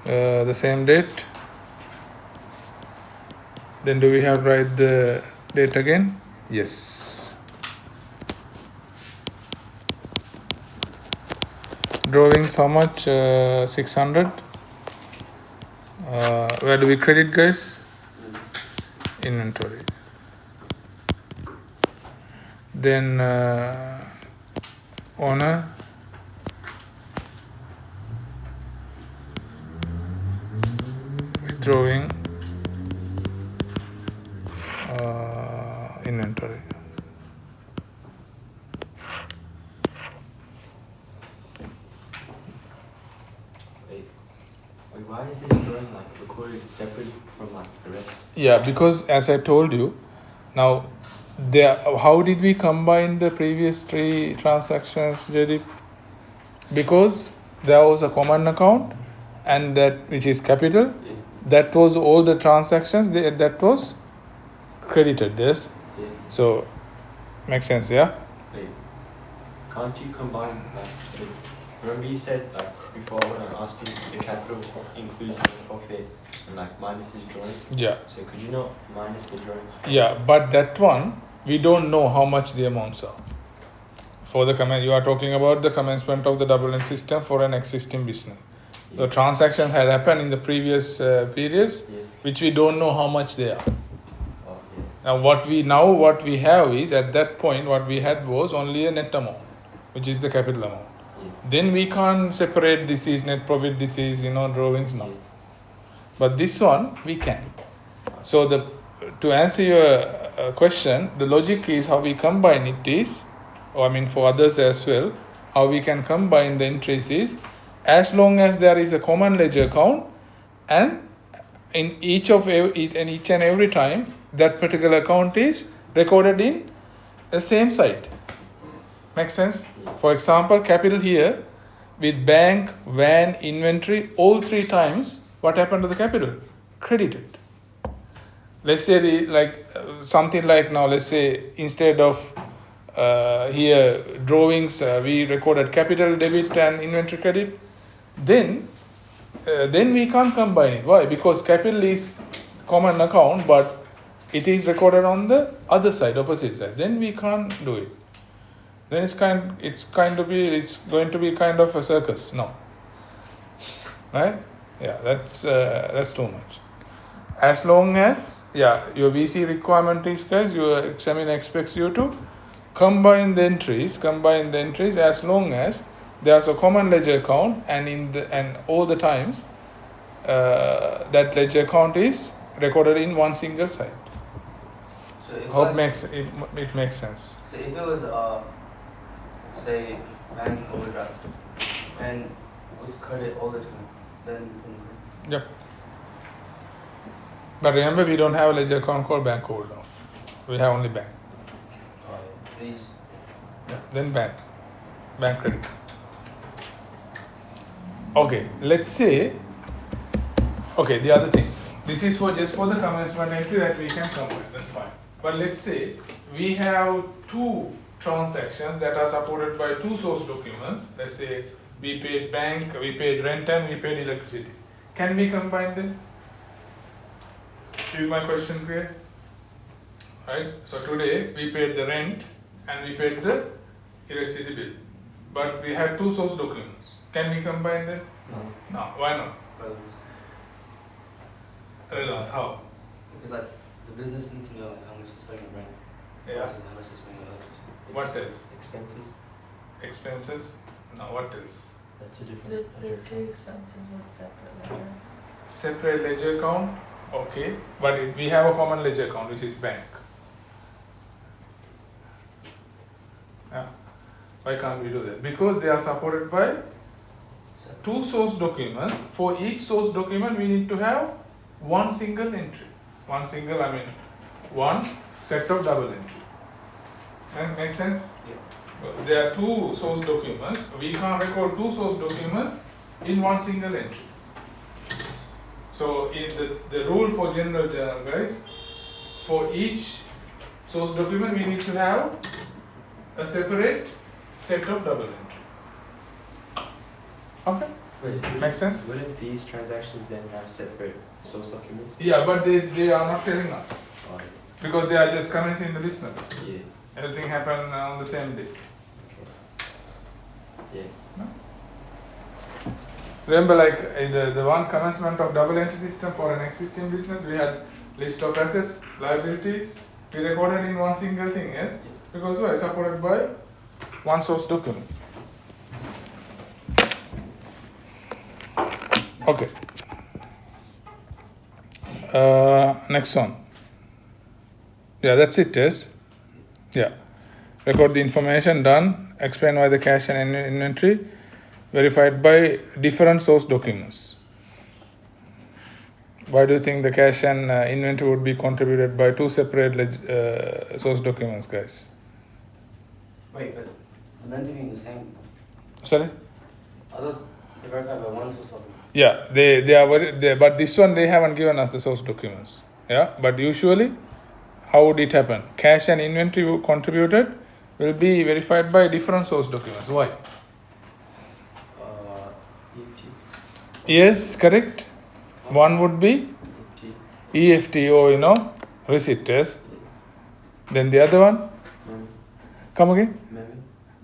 The same date. Then do we have to write the date again? Yes. Drawings how much? 600. Where do we credit, guys? Inventory. Then owner, withdrawing inventory. Wait, why is this drawing like recorded separate from like the rest? Yeah, because as I told you, now there. How did we combine the previous 3 transactions, JD? Because there was a common account, and that which is capital. Yeah. That was all the transactions that was credited. Yes. Yeah. So makes sense, yeah. Wait, can't you combine like? Remember you said like before when I asked you the capital includes the profit and like minus his drawings. Yeah. So could you not minus the drawings? Yeah, but that one we don't know how much the amounts are. For the you are talking about the commencement of the double end system for an existing business. Yeah. The transactions had happened in the previous periods, Yeah. which we don't know how much they are. Oh yeah. Now what we have is at that point what we had was only a net amount, which is the capital amount. Yeah. Then we can't separate this is net profit, this is drawings now. Yeah. But this one we can. So to answer your question, the logic is how we combine it is, or I mean for others as well, how we can combine the entries is, as long as there is a common ledger account, and in each and every time that particular account is recorded in the same site. Makes sense? For example, capital here with bank, van, inventory, all 3 times, what happened to the capital? Credited. Let's say something like now, let's say instead of here drawings, we recorded capital debit and inventory credit. Then we can't combine it. Why? Because capital is common account, but it is recorded on the other side, opposite side. Then we can't do it. Then it's going to be kind of a circus. No. Right? Yeah, that's too much. As long as your VC requirement is, guys, your examiner expects you to combine the entries as long as there's a common ledger account, and all the times that ledger account is recorded in one single site. So if Hope I- it makes sense. So if it was say bank overdraft and was credit all the time, then we couldn't credit. Yep. But remember, we don't have a ledger account called bank overdraft. We have only bank. These Yeah. Then bank credit. Okay, let's say. Okay, the other thing. This is just for the commencement entry that we can combine. That's fine. But let's say we have 2 transactions that are supported by 2 source documents. Let's say we paid bank, we paid rent, and we paid electricity. Can we combine them? Is my question clear? Right? So today we paid the rent and we paid the electricity bill. But we had 2 source documents. Can we combine them? No. No, why not? Well, Relax, how? because like the business needs to know like, how much to spend on rent. Yeah. versus how much to spend on electricity. What else? Expenses. Expenses? No, what else? They're two The, different. the ledger two accounts. expenses were separate ledger. Separate ledger account, okay, but we have a common ledger account which is bank. Yeah. Why can't we do that? Because they are supported by Separate. two source documents. For each source document, we need to have one single entry. One set of double entry. Make sense? Yeah. There are two source documents. We can't record two source documents in one single entry. So in the rule for general journal, guys, for each source document we need to have a separate set of double entry. Okay, Wait, makes sense? wouldn't these transactions then have separate source documents? Yeah, but they are not telling us Or, because they are just commencing the business. yeah. Everything happened on the same day. Okay. Yeah. Remember, like the one commencement of double entry system for an existing business, we had list of assets, liabilities. We recorded in one single thing, yes? Because why? Supported by one source document. Okay. Next one. Yeah, that's it, yes? Yeah. Record the information, done. Explain why the cash and inventory verified by different source documents. Why do you think the cash and inventory would be contributed by two separate source documents, guys? Wait, but the meant to be in the same. Sorry? I thought they verified by one source document. Yeah, they are but this one they haven't given us the source documents. Yeah, but usually, how would it happen? Cash and inventory contributed will be verified by different source documents. Why? EFT. Yes, correct. One would be EFT. EFT or receipt, yes. Then the other one, Memo. come again? Memo.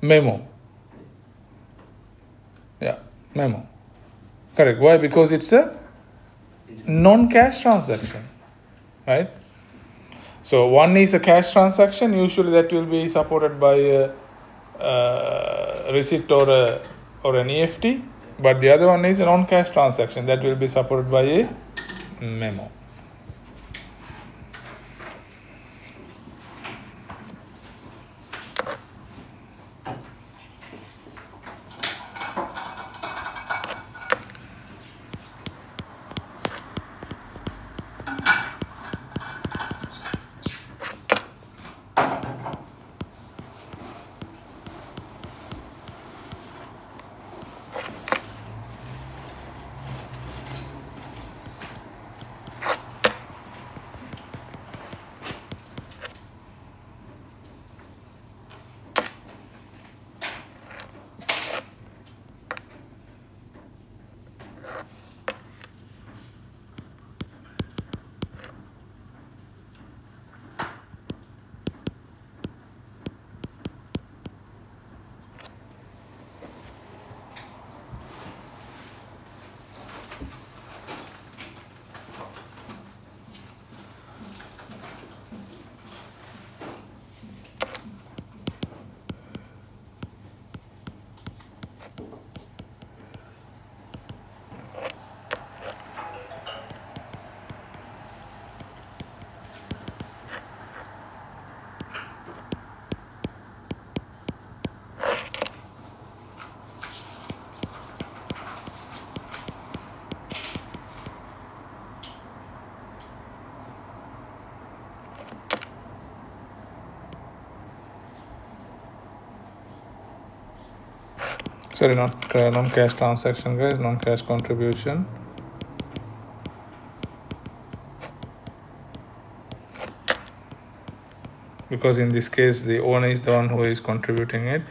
Memo. Yeah, memo. Correct. Why? Because it's a non-cash transaction, right? So one is a cash transaction. Usually that will be supported by a receipt or an EFT. But the other one is a non-cash transaction that will be supported by a memo. Sorry, not non-cash transaction, guys. Non-cash contribution. Because in this case, the owner is the one who is contributing it.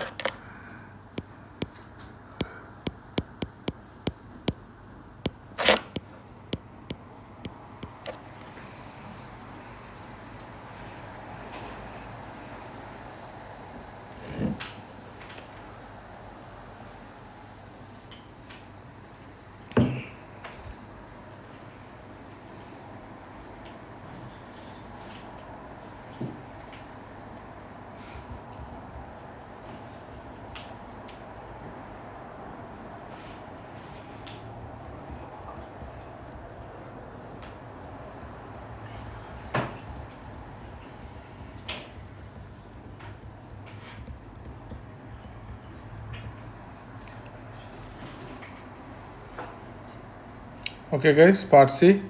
Okay guys, part C.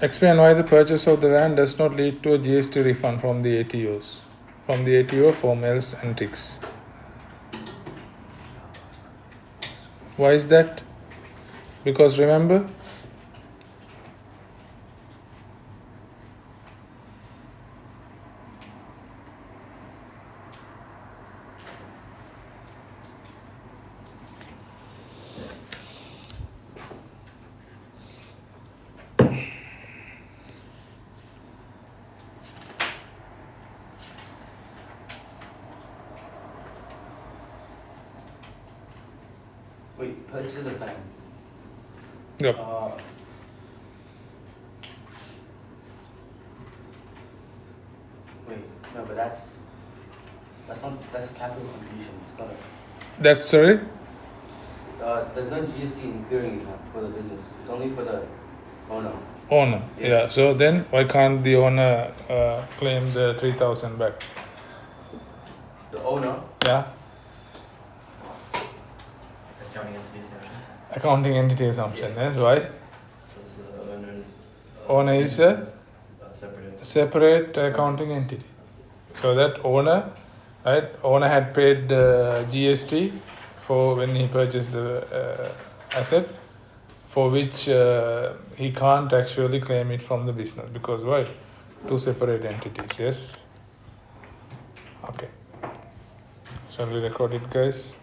Explain why the purchase of the van does not lead to a GST refund from the ATOs, from the ATO for Mel's Antiques. Why is that? Because remember, Wait, purchase of the van. Yep. Wait, no, but that's capital contribution. It's not. That's sorry. There's no GST in clearing account for the business. It's only for the owner. Owner. Yeah. Yeah. So then, why can't the owner claim the 3,000 back? The owner. Yeah. Accounting entity exemption. Accounting entity assumption. Yes. Why? Because the Owner is a separate. separate accounting entity. So that owner, right? Owner had paid GST for when he purchased the asset, for which he can't actually claim it from the business because why? Two separate entities. Yes. Okay. Shall we record it, guys?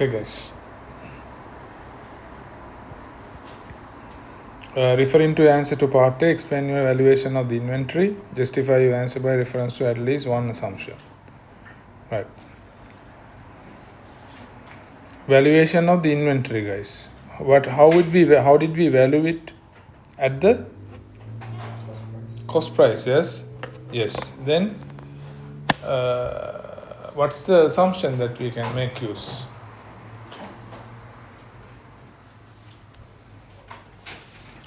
Okay, guys. Referring to answer to part A, explain your evaluation of the inventory. Justify your answer by reference to at least one assumption. Right. Valuation of the inventory, guys. How did we value it at the cost price? Yes. Yes. Then, what's the assumption that we can make use?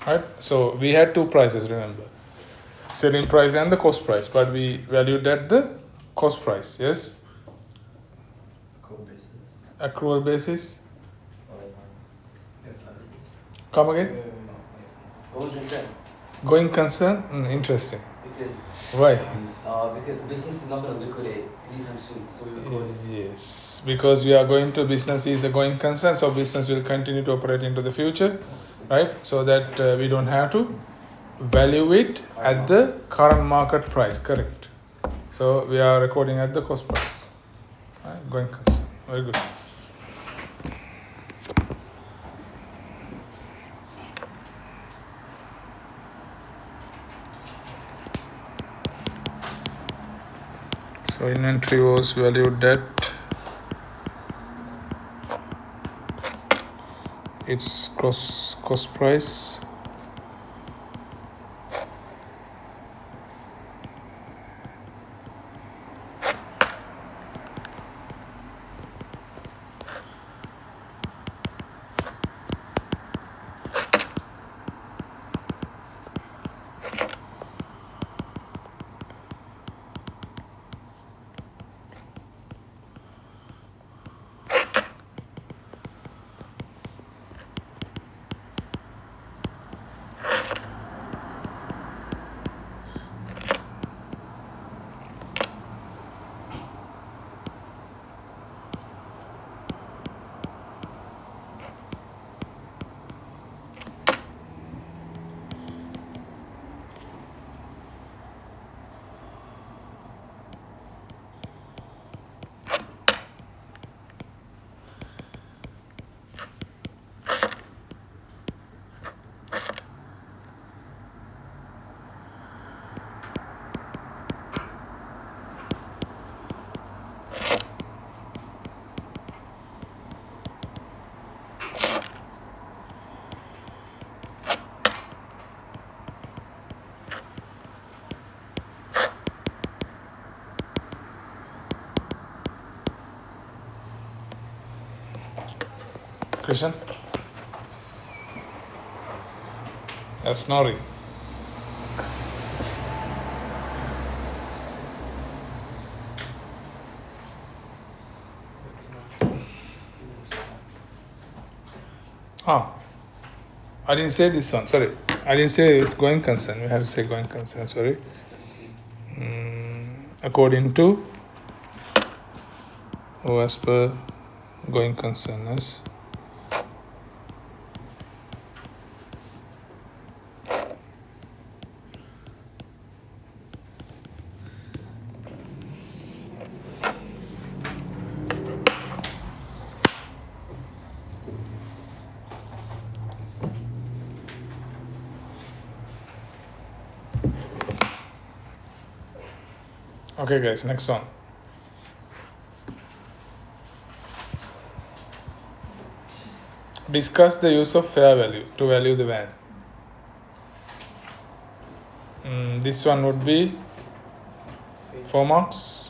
Right, so we had two prices, remember, selling price and the cost price, but we valued at the cost price. Yes, Accrual basis. accrual basis. Or Come again. Going concern. Going concern. Interesting. because Why? because the business is not going to liquidate anytime soon, so we recorded. Yes, because we are going to business is a going concern, so business will continue to operate into the future, right? So that we don't have to value it at the current market price, correct? So we are recording at the cost price, right? Going concern, very good. So inventory was valued at its cost price. Christian? Snorri. I didn't say this one, sorry. I didn't say it's going concern. We have to say going concern, sorry. According to, or as per going concern, yes. Okay guys, next one. Discuss the use of fair value to value the van. This one would be 4 marks.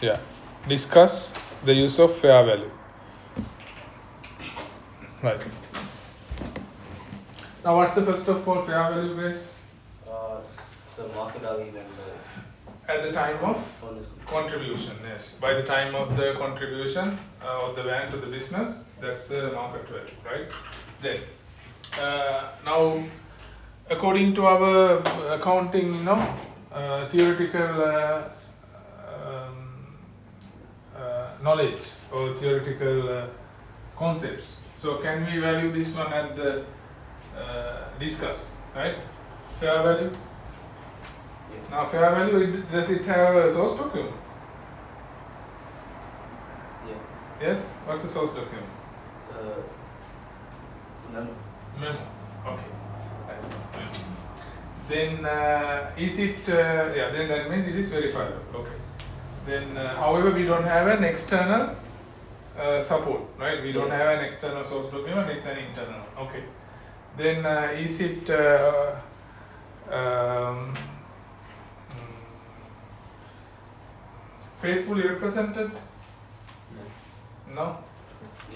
Yeah. Discuss the use of fair value. Right. Now what's the first of all fair value, guys? The market value and the At the time of bonus. contribution, yes. By the time of the contribution of the van to the business, that's the market value, right? Then, now, according to our accounting, theoretical knowledge or theoretical concepts. So, can we value this one at the discuss, right? Fair value. Now, fair value, does it have a source document? Yeah. Yes? What's the source document? Memo. Memo. Okay. Then, is it, then that means it is verifiable. Okay. Then, however, we don't have an external support, right? We don't have an external source document, it's an internal one. Okay. Then, is it faithfully represented? No?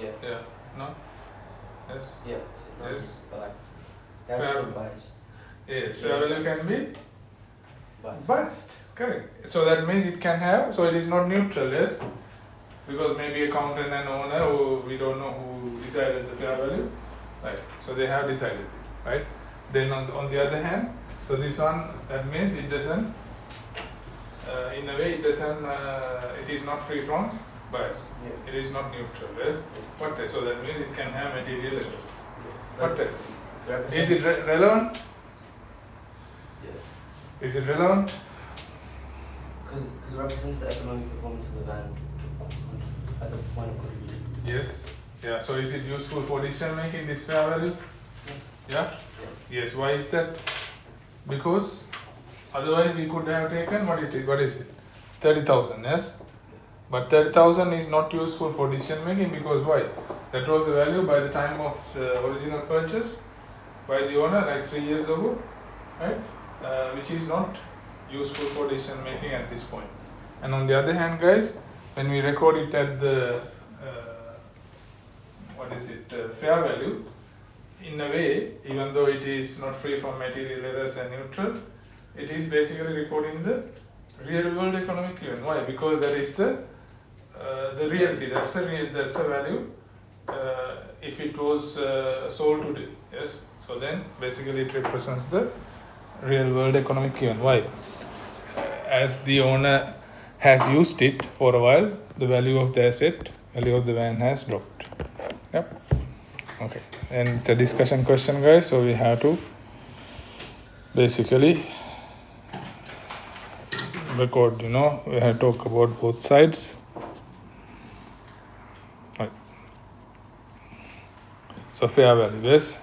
Yeah. Yeah. No? Yes? Yeah. Yes. But like, that's Fair. so biased. Yes, fair value can be Biased. biased. Correct. So that means it can have, so it is not neutral, yes? Because maybe accountant and owner, who we don't know who decided the fair value, right? So they have decided it, right? Then on the other hand, So this one, that means it doesn't, in a way it doesn't, it is not free from bias. Yeah. It is not neutral, yes? What else? So that means it can have material errors. What else? Is it relevant? Yeah. Is it relevant? Because it represents the economic performance of the van at the point of contribution. Yes. Yeah. So is it useful for decision making, this fair value? Yeah? Yes. Why is that? Because otherwise we could have taken, what is it? 30,000, yes? But 30,000 is not useful for decision making because why? That was the value by the time of the original purchase by the owner like 3 years ago, right? Which is not useful for decision making at this point. And on the other hand, guys, when we record it at the fair value, in a way, even though it is not free from material errors and neutral, it is basically recording the real world economic event. Why? Because that is the reality. That's the value. If it was sold today, yes. So then basically it represents the real world economic event. Why? As the owner has used it for a while, the value of the asset, value of the van has dropped. Yep. Okay. And it's a discussion question, guys. So we have to basically record. We have to talk about both sides. Right. So fair value, yes.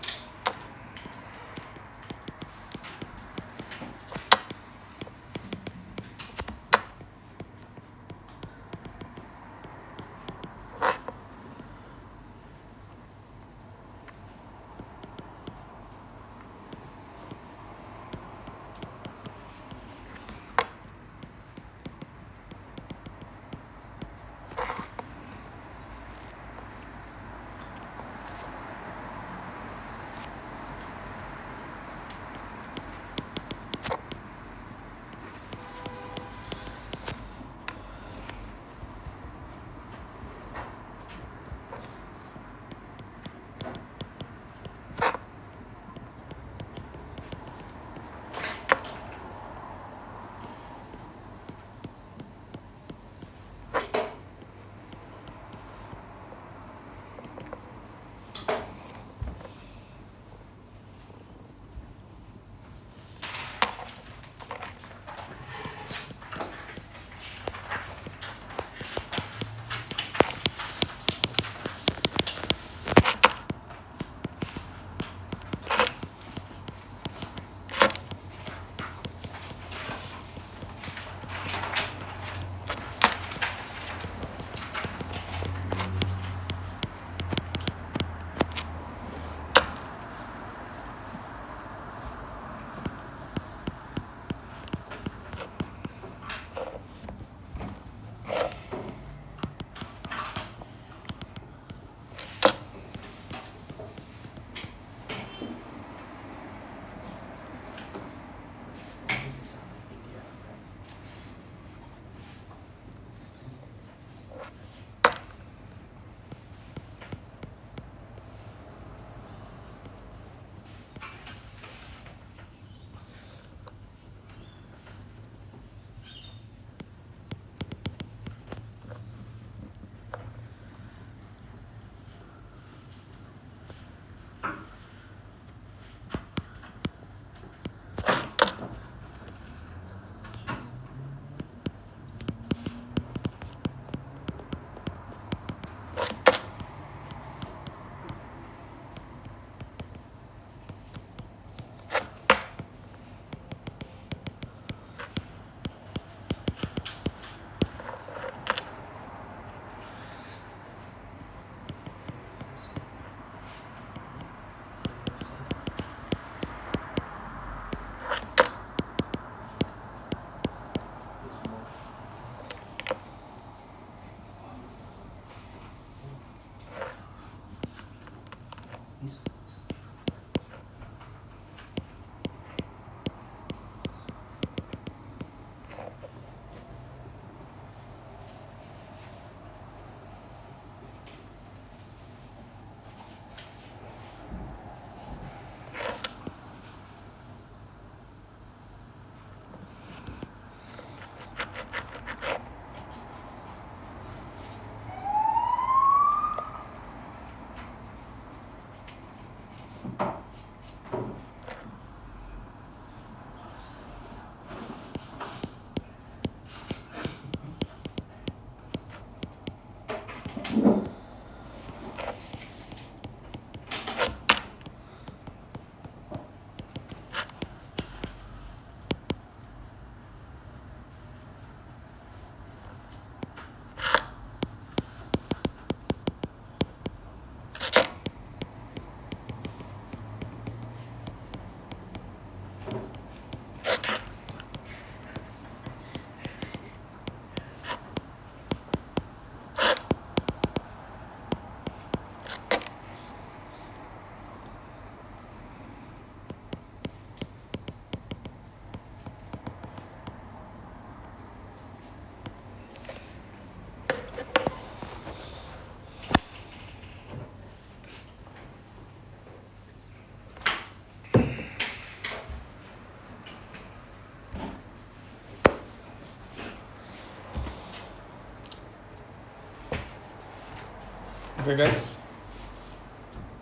Okay, guys.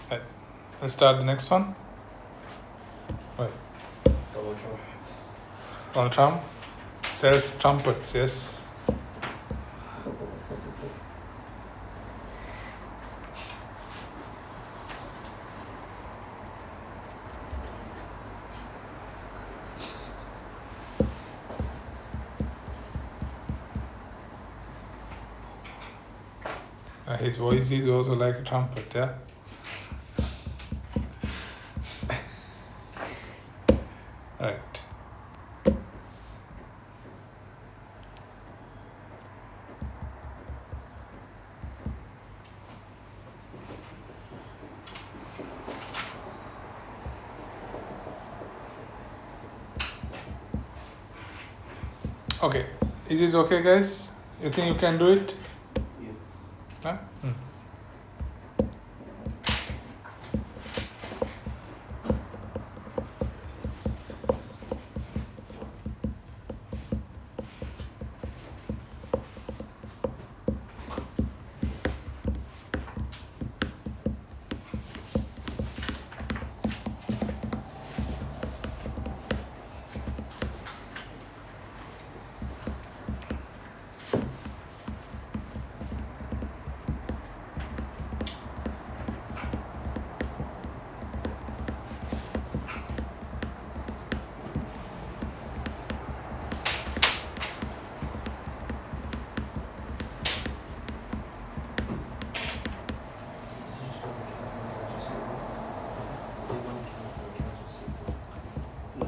Right. Let's start the next one. Right. Donald Trump. Donald Trump sells trumpets. Yes. His voice is also like a trumpet, yeah? Right. Okay. Is this okay, guys? You think you can do it? Yeah. Huh? Is it just one account for accounts receivable? No.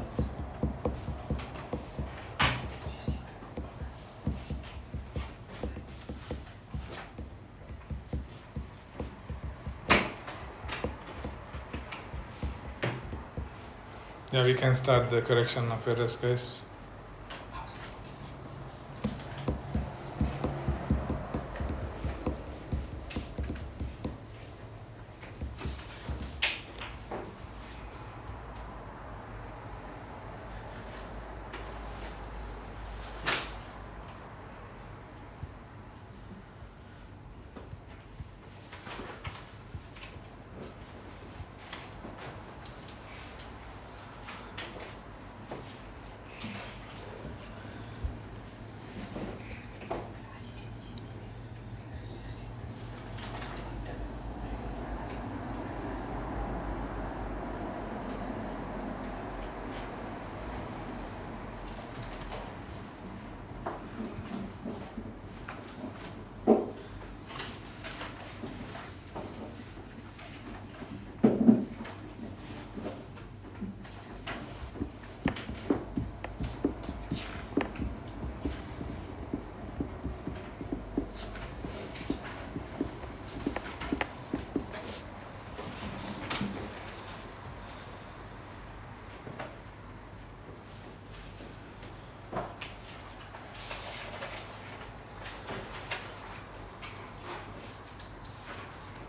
Yeah, we can start the correction of errors, guys.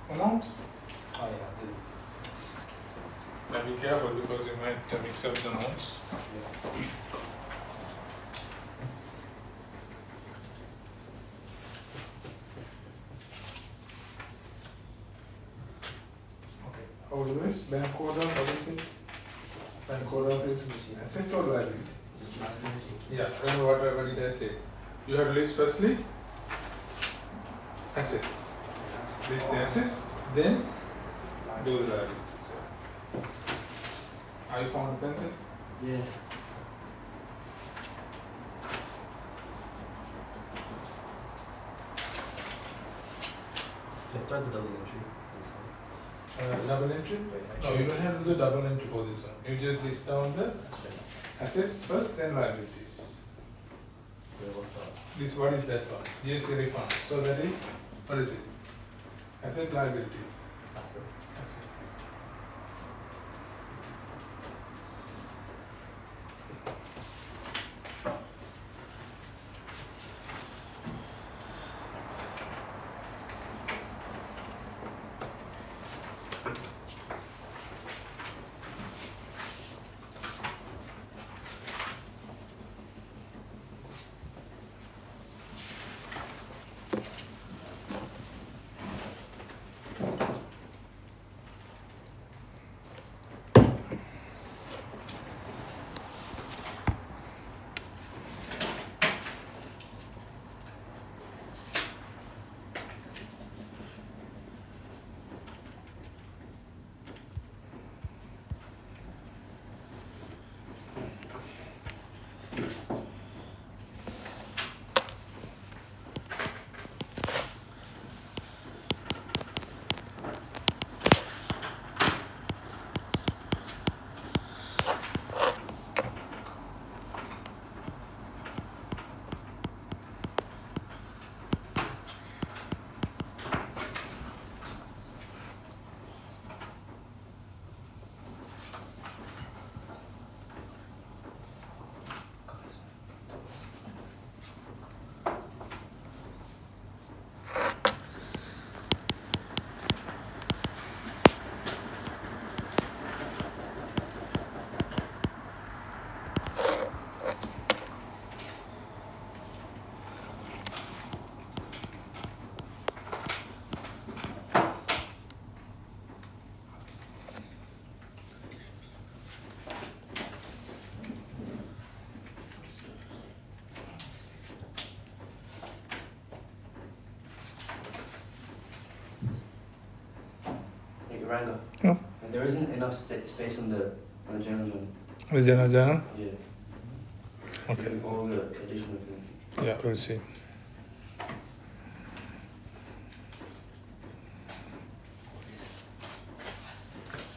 Amounts? Oh yeah, Now be careful because you might mix up the notes. Okay, how do this? is bank order, what is it? Bank order is asset or liability? Just must be missing. Yeah, remember what did I say? You have to list firstly assets. List the assets, then do the liabilities. Have you found the pencil? Yeah. They've tried the double entry. Double entry? No, you don't have to do double entry for this one. You just list down the assets first, then liabilities. Wait, what's that? This what is that one? GST refund. So that is, what is it? Asset liability. Asset. Asset. Hey, Ranga. Yeah. There isn't enough space on the general one. The general? Yeah. Okay. Doing all the additional things. Yeah, we'll see.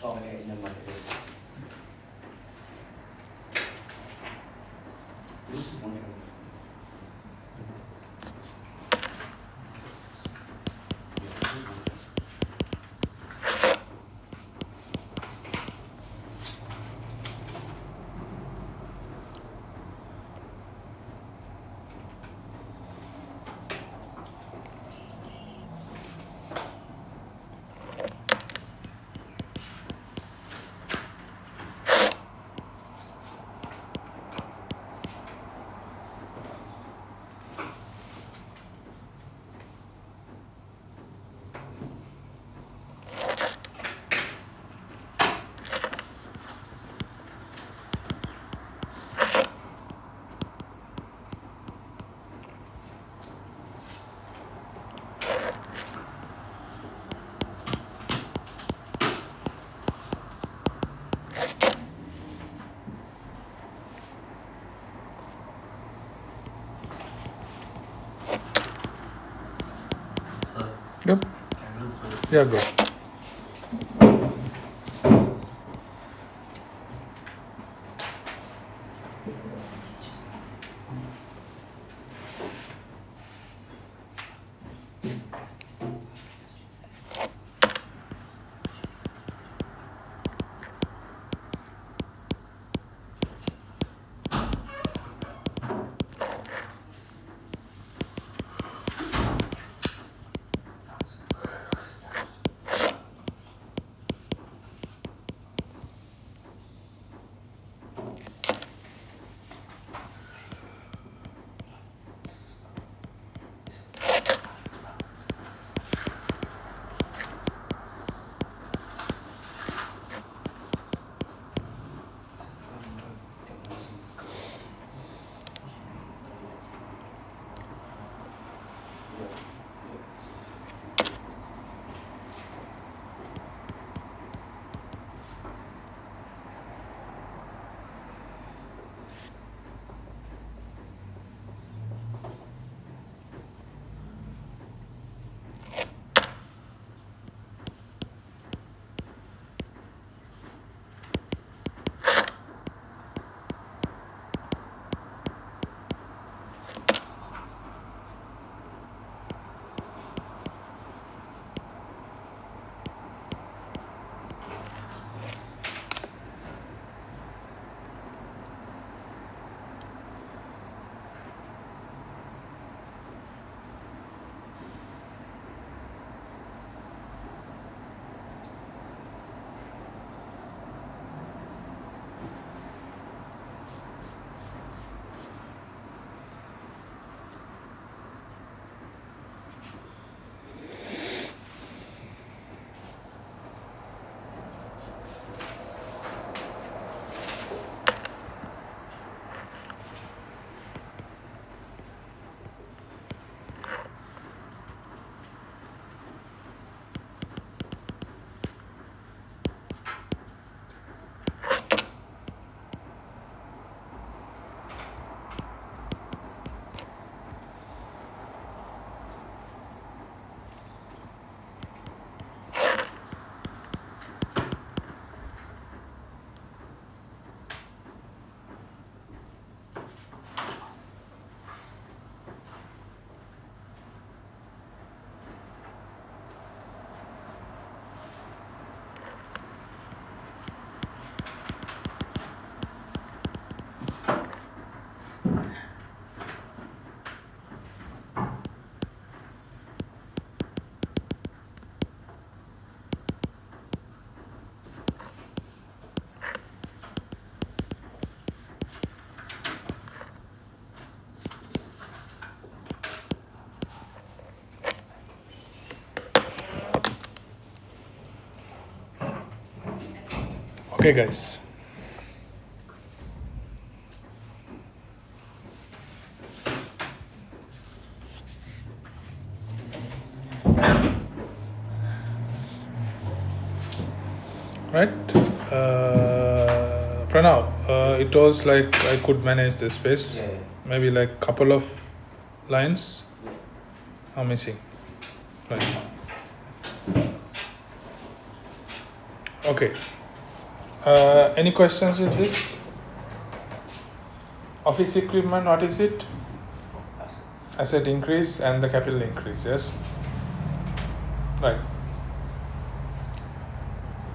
Oh, okay, never mind. This is one term. So, Yep. can I run through it? Yeah, go. Okay, guys. Right? Pranav, it was like I could manage the space. Yeah, yeah. Maybe like couple of lines are missing. Right. Okay. Any questions with this? Office equipment, what is it? Asset. Asset increase and the capital increase, yes? Right.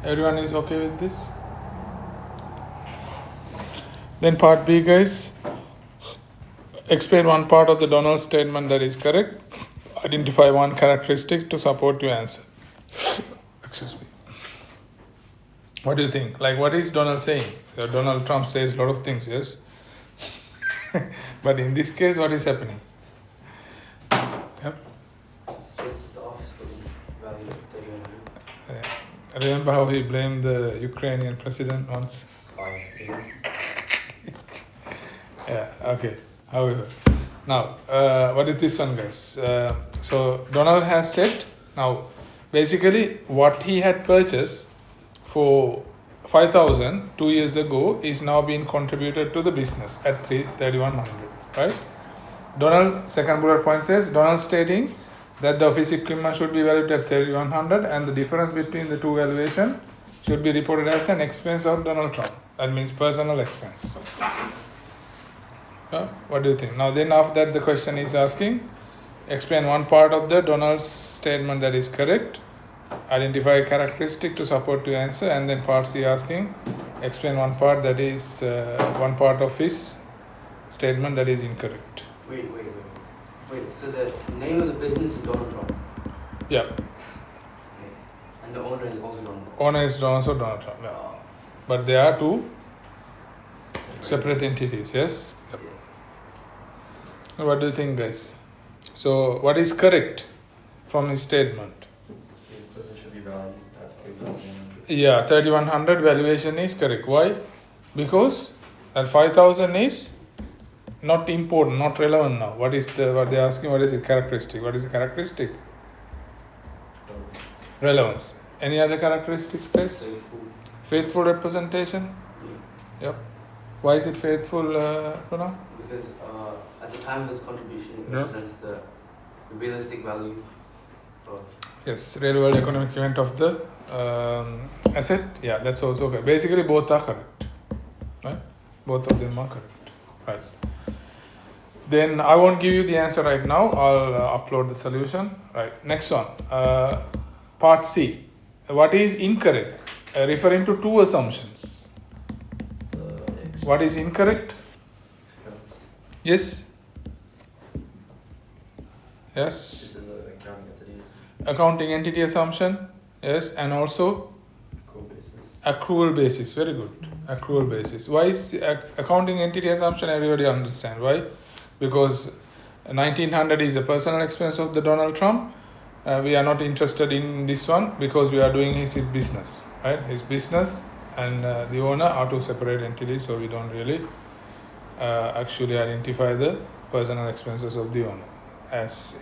Everyone is okay with this? Then part B, guys. Explain one part of the Donald statement that is correct. Identify one characteristic to support your answer. Excuse me. What do you think? Like, what is Donald saying? Donald Trump says a lot of things, yes? But in this case, what is happening? Yep. States the office for value of 300. Remember how he blamed the Ukrainian president once? Oh, serious? Yeah, okay. However, now, what is this one, guys? So, Donald has said, now, basically, what he had purchased for 5,000 2 years ago is now being contributed to the business at 3,100, right? Donald, second bullet point says, Donald stating that the office equipment should be valued at 3,100 and the difference between the two valuation should be reported as an expense of Donald Trump. That means personal expense. What do you think? Now then after that the question is asking, explain one part of the Donald's statement that is correct, identify a characteristic to support your answer, and then part C asking, explain one part that is one part of his statement that is incorrect. Wait. So the name of the business is Donald Trump, Yeah, and the owner is also Donald Trump. owner is also Donald Trump, yeah. But they are two separate entities, yes? Yep. What do you think, guys? So what is correct from his statement? The equipment should be valued at 3,100. Yeah, 3,100 valuation is correct. Why? Because that 5,000 is not important, not relevant now. What they're asking? What is the characteristic? What is the characteristic? Relevance. Any other characteristics, guys? Faithful representation. Yep. Why is it faithful, Pranav? Because at the time of his contribution, it Yeah. represents the realistic value of. Yes, real world economic event of the asset. Yeah, that's also okay. Basically, both are correct. Right? Both of them are correct. Right. Then I won't give you the answer right now. I'll upload the solution. Right. Next one. Part C. What is incorrect? Referring to two assumptions. What is incorrect? Expense. Yes. Yes. This is the accounting entities. Accounting entity assumption. Yes. And also Core basis. accrual basis. Very good. Accrual basis. Why is accounting entity assumption? Everybody understand. Why? Because 1,900 is a personal expense of the Donald Trump. We are not interested in this one because we are doing his business, right? His business and the owner are two separate entities, so we don't really actually identify the personal expenses of the owner as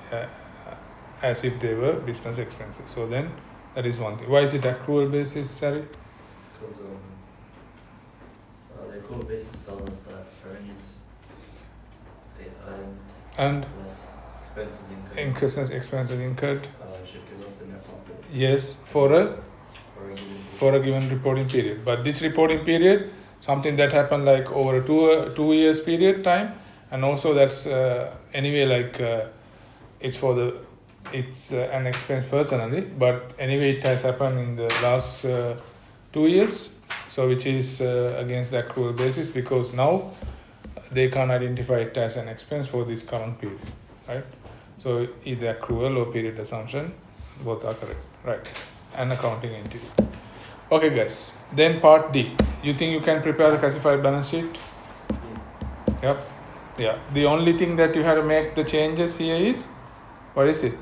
if they were business expenses. So then that is one thing. Why is it accrual basis, Sari? Because the accrual basis tells us that revenues they earned And less expenses incurred. expenses incurred. Should give us the net profit Yes, for a given reporting period. But this reporting period, something that happened like over a 2 years period time, and also that's anyway like it's an expense personally, but anyway it has happened in the last 2 years, so which is against the accrual basis because now they can't identify it as an expense for this current period, right? So either accrual or period assumption, both are correct, right? And accounting entity. Okay, guys. Then part D. You think you can prepare the classified balance sheet? Yep. Yeah. The only thing that you have to make the changes here is, what is it?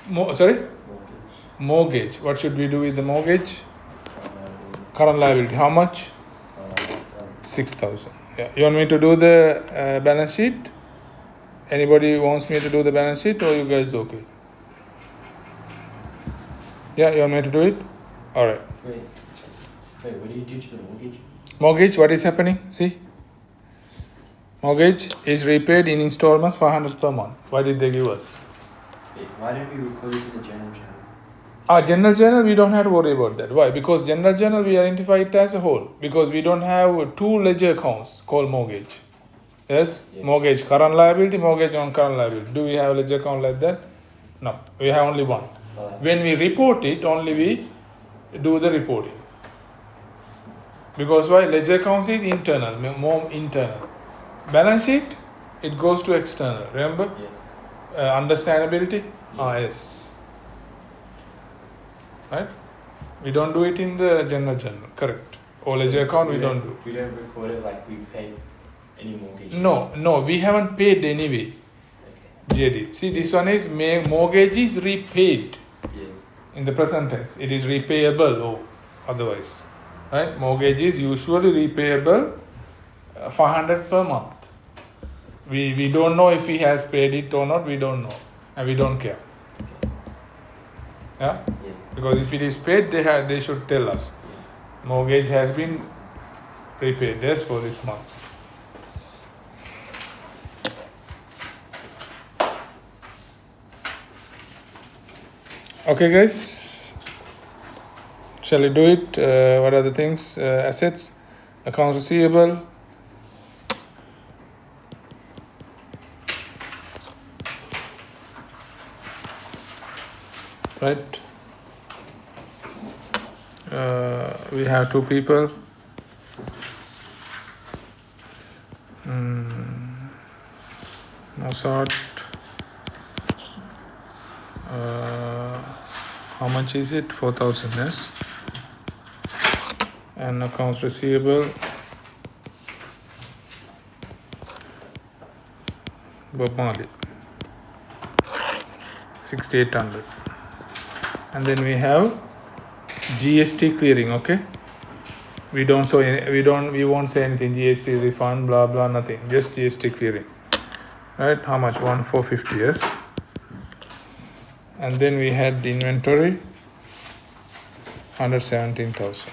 Mortgage. Sorry? Mortgage. Mortgage. What should we do with the mortgage? Current liability, how much? uh, 6,000. Yeah. You want me to do the balance sheet? Anybody wants me to do the balance sheet, or you guys okay? Yeah, you want me to do it? All right. Wait, what do you do to the mortgage? Mortgage, what is happening? See? Mortgage is repaid in installments 500 per month. Why did they give us? Wait, why don't we record it to the general channel? General journal, we don't have to worry about that. Why? Because general journal, we identify it as a whole. Because we don't have two ledger accounts called mortgage. Yes? Yeah. Mortgage, current liability, mortgage on current liability. Do we have a ledger account like that? No. We have only one. When we report it, only we do the reporting. Because why? Ledger accounts is internal, more internal. Balance sheet, it goes to external. Remember? Yeah. Understandability? Yeah. Yes. Right? We don't do it in the general journal. Correct. Or ledger account, we don't do. We don't record it like we paid any mortgage. No, we haven't paid anyway. Okay. JD. See, this one is mortgage is repaid Yeah. in the present tense. It is repayable or otherwise. Right? Mortgage is usually repayable 500 per month. We don't know if he has paid it or not, we don't know. And we don't care. Yeah? Yeah. Because if it is paid, they should tell us. Mortgage has been repaid, yes, for this month. Okay, guys. Shall we do it? What are the things? Assets, accounts receivable. Right. We have two people. Mossad. How much is it? 4,000, yes. And accounts receivable. Bob Marley. 6,800. And then we have GST clearing, okay? We won't say anything, GST refund, blah blah, nothing. Just GST clearing. Right? How much? 1,450, yes. And then we had the inventory, 117,000.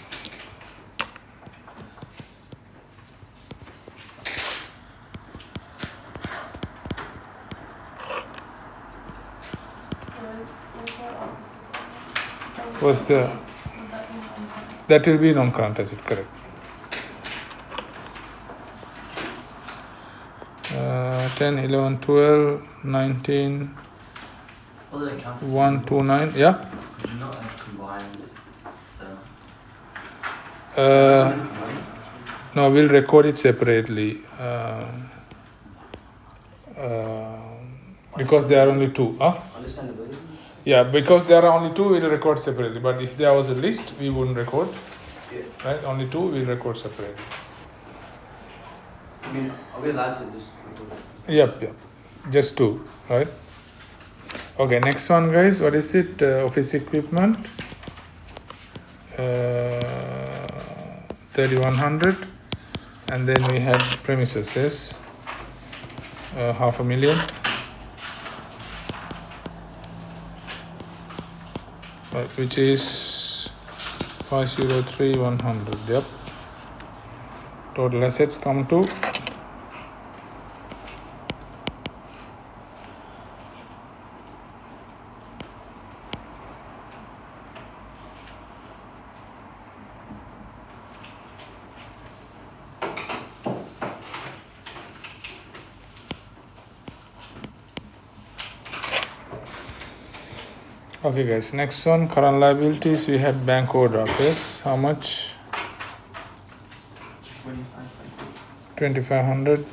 Was the that will be non-current asset, correct? 10, 11, 12, 19, Well, the accounts 1, 2, 9. Yeah. Could you not have combined them? No, we'll record it separately. Because there are only two. Huh? Understandability? Yeah, because there are only two, we'll record separately. But if there was a list, we wouldn't record. Yeah. Right? Only two, we'll record separately. I mean, are we allowed to just record it? Yep. Just two, right? Okay, next one, guys. What is it? Office equipment. 3,100. And then we had premises, yes. 500,000. Right, which is 503,100. Yep. Total assets come to okay, guys. Next one, current liabilities. We had bank overdraft. Yes, how much? 2,500.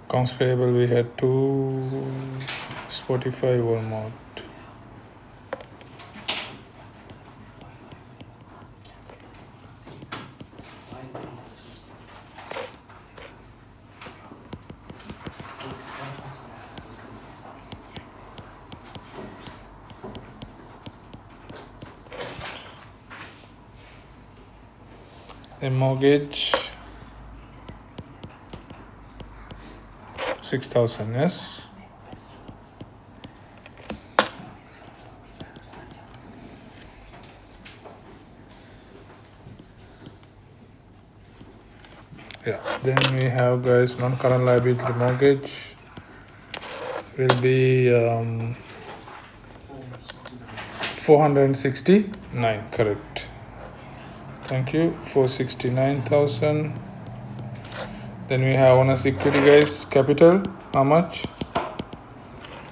Accounts payable, we had 2, Spotify, Walmart. A mortgage 6,000, yes. Yeah, then we have, guys, non-current liability mortgage will be 469, correct. Thank you. 469,000. Then we have owner's equity, guys. Capital, how much?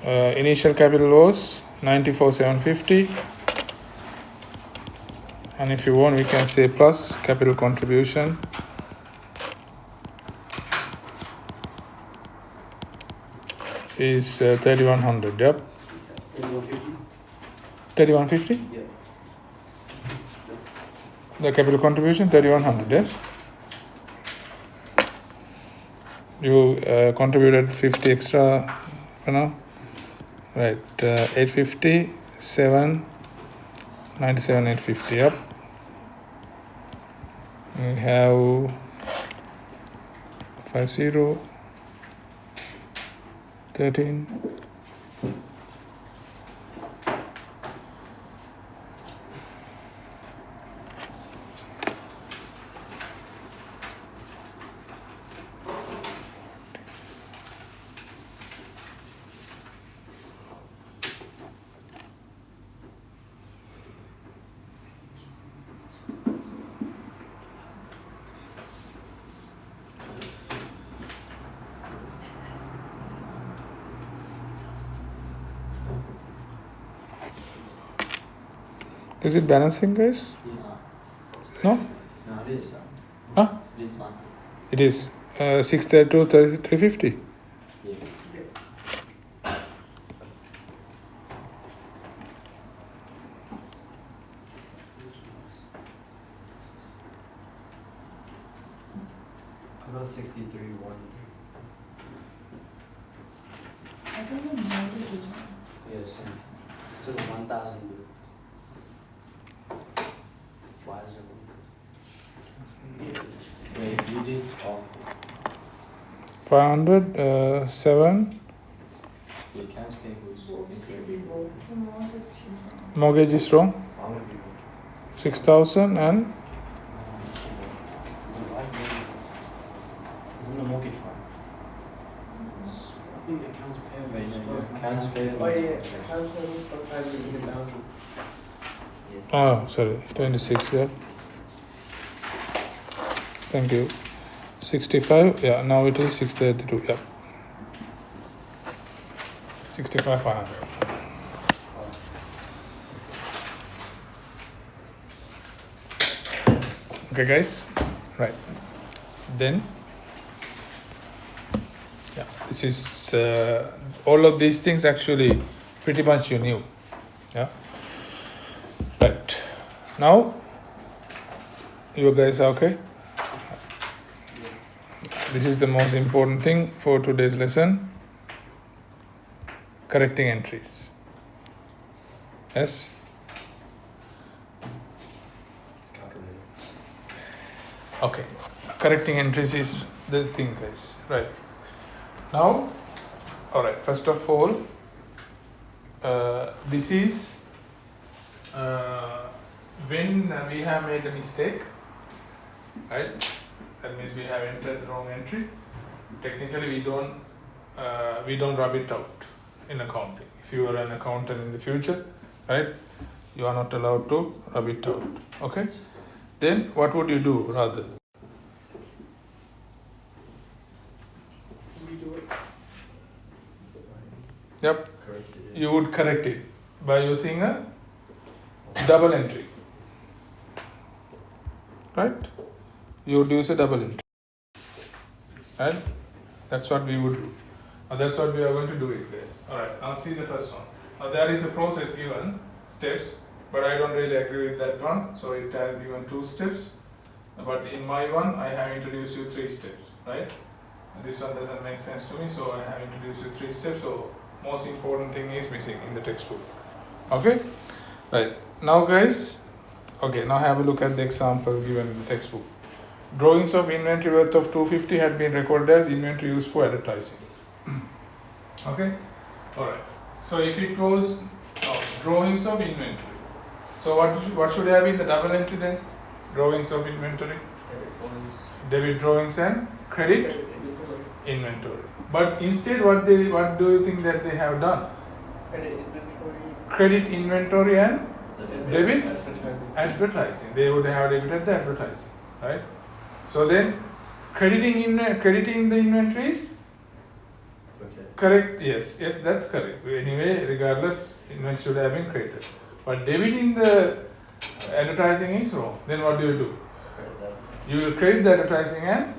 Initial capital was 94,750. And if you want, we can say plus capital contribution. Is 3,100. Yep. 3,150. Yeah. The capital contribution 3,100. Yes. You contributed 50 extra, you know. Right. 850, 7, 97, 850. Yep. We have 50, 13. Is it balancing, guys? No? No, it is. Huh? It is not. It is 632, 350. Yeah. About 63, 1. I think the mortgage is wrong. Yes. It's 1,000. Why is it? Wait, you did all. 500, 7. The accounts payable is incorrect. The mortgage is wrong. Mortgage is wrong. Why would you? 6,000 and Isn't the mortgage fine? I think accounts payable. Wait, is no, twelve. accounts payable. Oh yeah, accounts payable for private is down. Yes. oh, sorry, 26. Yeah. Thank you. 65. Yeah. Now it is 632. Yeah. 65 500. Okay, guys. Right. Then. Yeah. This is all of these things actually pretty much you knew. Yeah. Right. Now. You guys are okay? This is the most important thing for today's lesson. Correcting entries. Yes? It's calculated. Okay. Correcting entries is the thing, guys. Right. Now, alright, first of all, this is when we have made a mistake, right? That means we have entered the wrong entry. Technically, we don't rub it out in accounting. If you are an accountant in the future, right, you are not allowed to rub it out. Okay. Then what would you do rather? Redo it. Yep. Corrected it. You would correct it by using a double entry. Right? You would use a double entry. Right? That's what we would do. That's what we are going to do it, guys. Alright, now see the first one. Now there is a process given, steps, but I don't really agree with that one. So it has given 2 steps. But in my one, I have introduced you 3 steps, right? This one doesn't make sense to me, so I have introduced you 3 steps. So most important thing is missing in the textbook. Okay? Right. Now guys, okay, now have a look at the example given in the textbook. Drawings of inventory worth of 250 had been recorded as inventory used for advertising. Okay? Alright. So if it was drawings of inventory, so what should have been the double entry then? Drawings of inventory, debit drawings and credit inventory. But instead, what do you think that they have done? Credit inventory and debit advertising. They would have debited the advertising, right? So then, crediting the inventories. Okay. Correct. Yes, that's correct. Anyway, regardless, inventory should have been credited. But debiting the advertising is wrong. Then what do? Credit that. You will credit the advertising and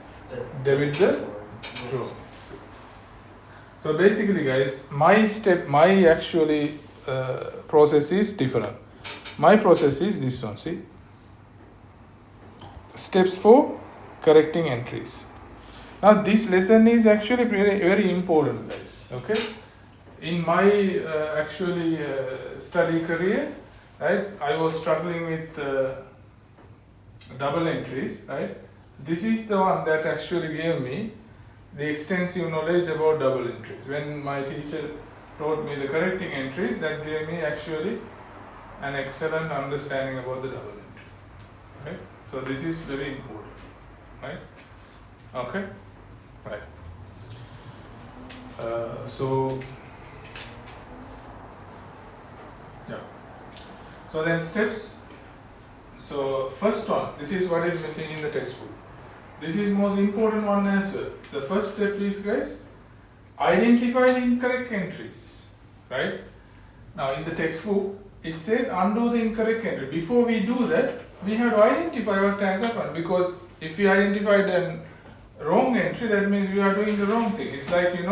debit the draw. So basically, guys, my actually process is different. My process is this one. See, steps for correcting entries. Now this lesson is actually very, very important, guys. Okay, in my study career, right, I was struggling with double entries, right. This is the one that actually gave me the extensive knowledge about double entries. When my teacher taught me the correcting entries, that gave me actually an excellent understanding about the double entry. Okay, so this is very important, right? Okay, right. So then steps. So first one, this is what is missing in the textbook. This is most important one as well. The first step is, guys, identify the incorrect entries, right? Now in the textbook, it says undo the incorrect entry. Before we do that, we have to identify what has happened, because if we identified a wrong entry, that means we are doing the wrong thing. It's like, we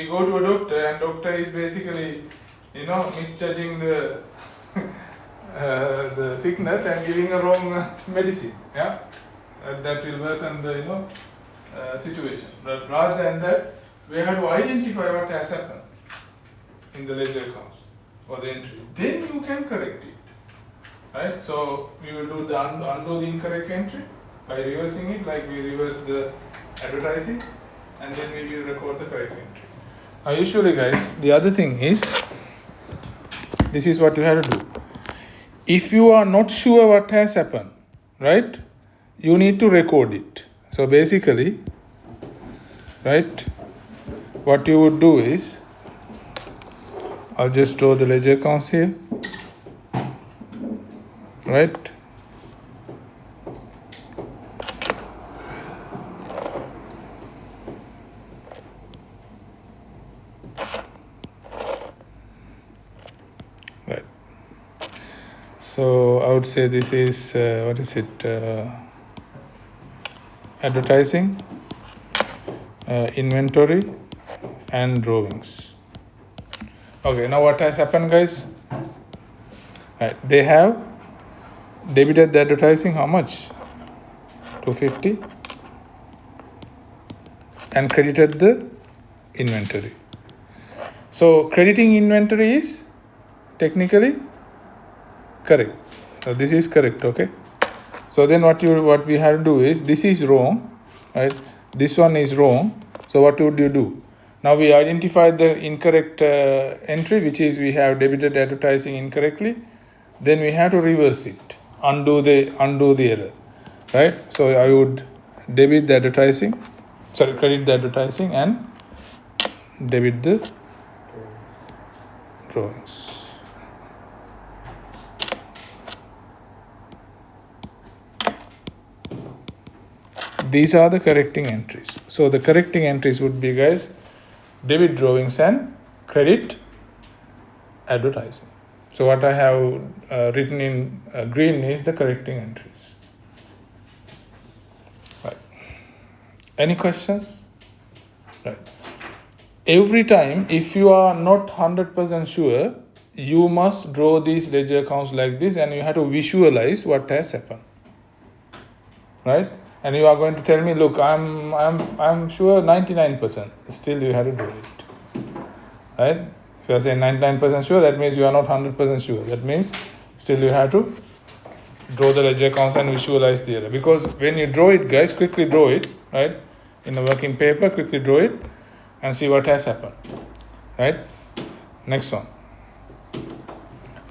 go to a doctor and doctor is basically, misjudging the the sickness and giving a wrong medicine, yeah? That will worsen the, situation. But rather than that, we have to identify what has happened in the ledger accounts or the entry. Then you can correct it, right? So we will do the undo the incorrect entry by reversing it, like we reverse the advertising, and then we will record the correct entry. Now usually, guys, the other thing is, this is what you have to do. If you are not sure what has happened, right, you need to record it. So basically, right, what you would do is, I'll just draw the ledger accounts here, right? Right. So I would say this is, advertising, inventory, and drawings. Okay, now what has happened, guys? Right, they have debited the advertising, how much? 250, and credited the inventory. So crediting inventory is technically correct. So this is correct, okay? So then what we have to do is, this is wrong, right? This one is wrong. So what would you do? Now we identified the incorrect entry, which is we have debited advertising incorrectly. Then we have to reverse it, undo the error, right? So I would credit the advertising and debit the drawings. These are the correcting entries. So the correcting entries would be, guys, debit drawings and credit advertising. So what I have written in green is the correcting entries. Right. Any questions? Right. Every time, if you are not 100% sure, you must draw these ledger accounts like this, and you have to visualize what has happened. Right? And you are going to tell me, look, I'm sure 99%. Still, you have to do it. Right? If you are saying 99% sure, that means you are not 100% sure. That means still you have to draw the ledger accounts and visualize the error. Because when you draw it, guys, quickly draw it, right? In a working paper, quickly draw it and see what has happened. Right? Next one.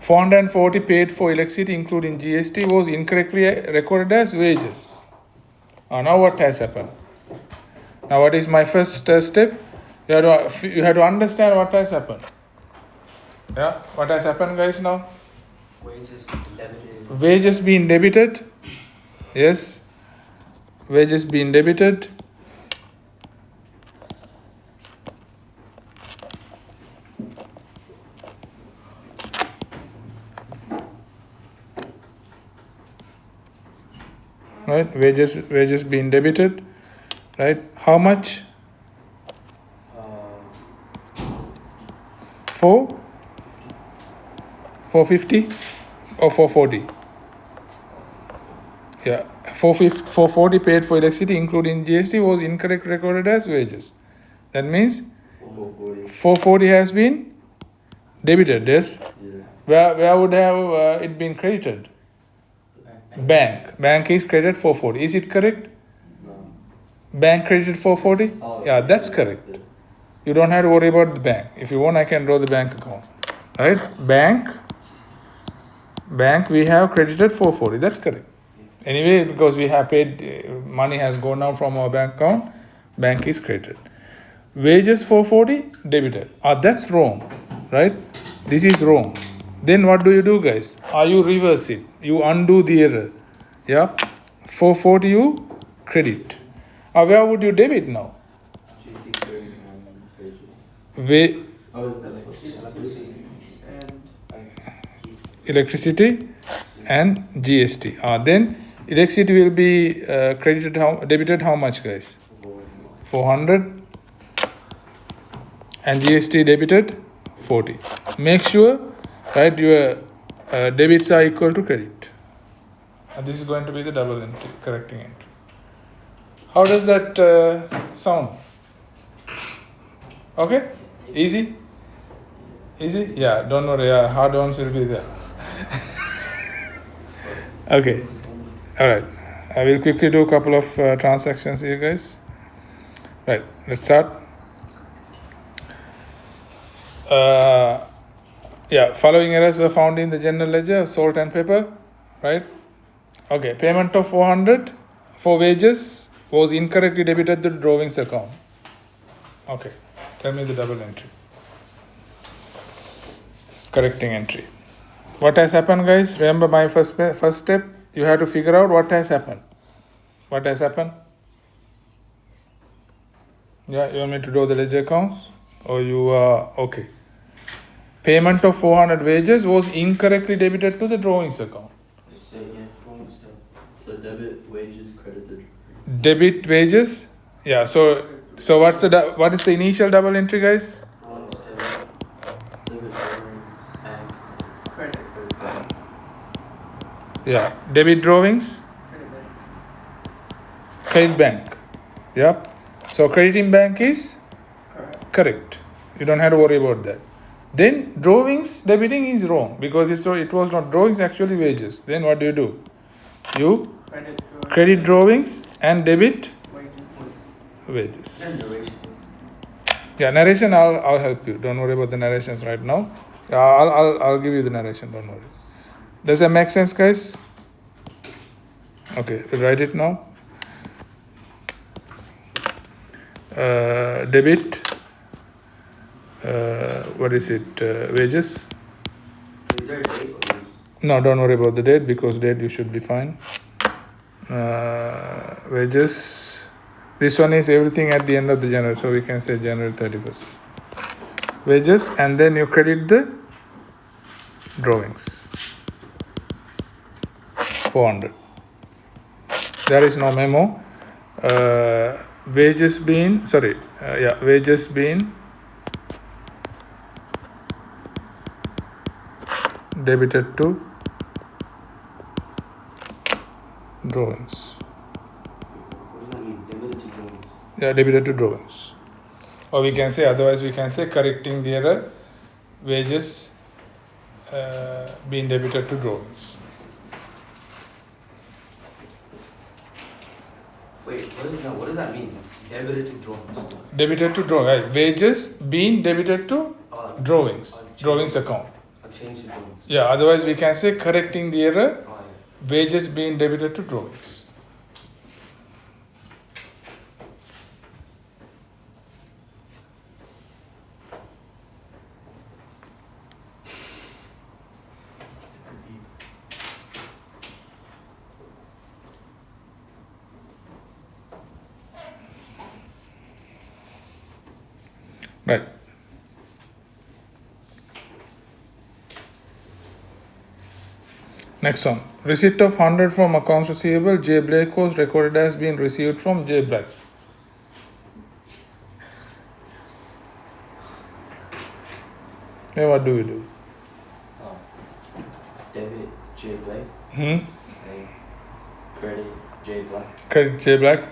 440 paid for electricity, including GST, was incorrectly recorded as wages. Now what has happened? Now what is my first step? You have to understand what has happened. Yeah, what has happened, guys? Now Wages debited. wages being debited. Yes, wages being debited. Right, wages being debited. Right, how much? 450 or 440? Yeah, 440 paid for electricity, including GST, was incorrect recorded as wages. That means 440 has been debited. Yes. Yeah. Where would have it been credited? Bank is credited 440. Is it correct? No. Bank credited 440? Oh, Yeah, that's correct. Yeah. You don't have to worry about the bank. If you want, I can draw the bank account. Right? Bank, we have credited 440. That's correct. Anyway, because we have paid, money has gone out from our bank account, bank is credited. Wages 440, debited. That's wrong. Right? This is wrong. Then what do you do, guys? You reverse it. You undo the error. Yeah? 440 you credit. Where would you debit now? Electricity and GST. Then electricity will be debited how much, guys? 400. And GST debited 40. Make sure, right, your debits are equal to credit. And this is going to be the double entry, correcting entry. How does that sound? Okay? Easy? Easy? Yeah, don't worry, hard ones will be there. Okay. Alright. I will quickly do a couple of transactions here, guys. Right, let's start. Following errors were found in the general ledger, salt and pepper, right? Okay, payment of 400 for wages was incorrectly debited to the drawings account. Okay, tell me the double entry. Correcting entry. What has happened, guys? Remember my first step? You have to figure out what has happened. What has happened? Yeah, you want me to draw the ledger accounts? Or you are okay? Payment of 400 wages was incorrectly debited to the drawings account. Say again, drawing stuff. So debit, wages, credited. Debit wages. Yeah. So what is the initial double entry, guys? Drawing stuff. Debit, Bank. Credit. Yeah. Debit drawings. Credit bank. Credit bank. Yep. So crediting bank is Correct. correct. You don't have to worry about that. Then drawings debiting is wrong because it was not drawings, actually wages. Then what do? You credit drawings and debit wages. And narration. Yeah, narration I'll help you. Don't worry about the narrations right now. I'll give you the narration. Don't worry. Does that make sense, guys? Okay, we'll write it now. Debit. What is it? Wages. Is there a date or No, don't worry about the date because date you should be fine. Wages. This one is everything at the end of the January, so we can say January 31st. Wages, and then you credit the drawings. 400. There is no memo. wages being wages being debited to drawings. What does that mean? Debited to drawings. Yeah, debited to drawings. Or we can say, otherwise we can say correcting the error, wages being debited to drawings. Wait, what does that mean? Debited to drawings. Debited to drawings, right? Wages being debited to drawings, drawings account. I'll change the drawings. Yeah, otherwise we can say correcting the error, Oh, wages being debited to drawings. Right. Next one. Receipt of 100 from accounts receivable J. Blake was recorded as being received from J. Black. Yeah, what do we do? Debit J Black Hmm? and credit J Black. Credit J. Black.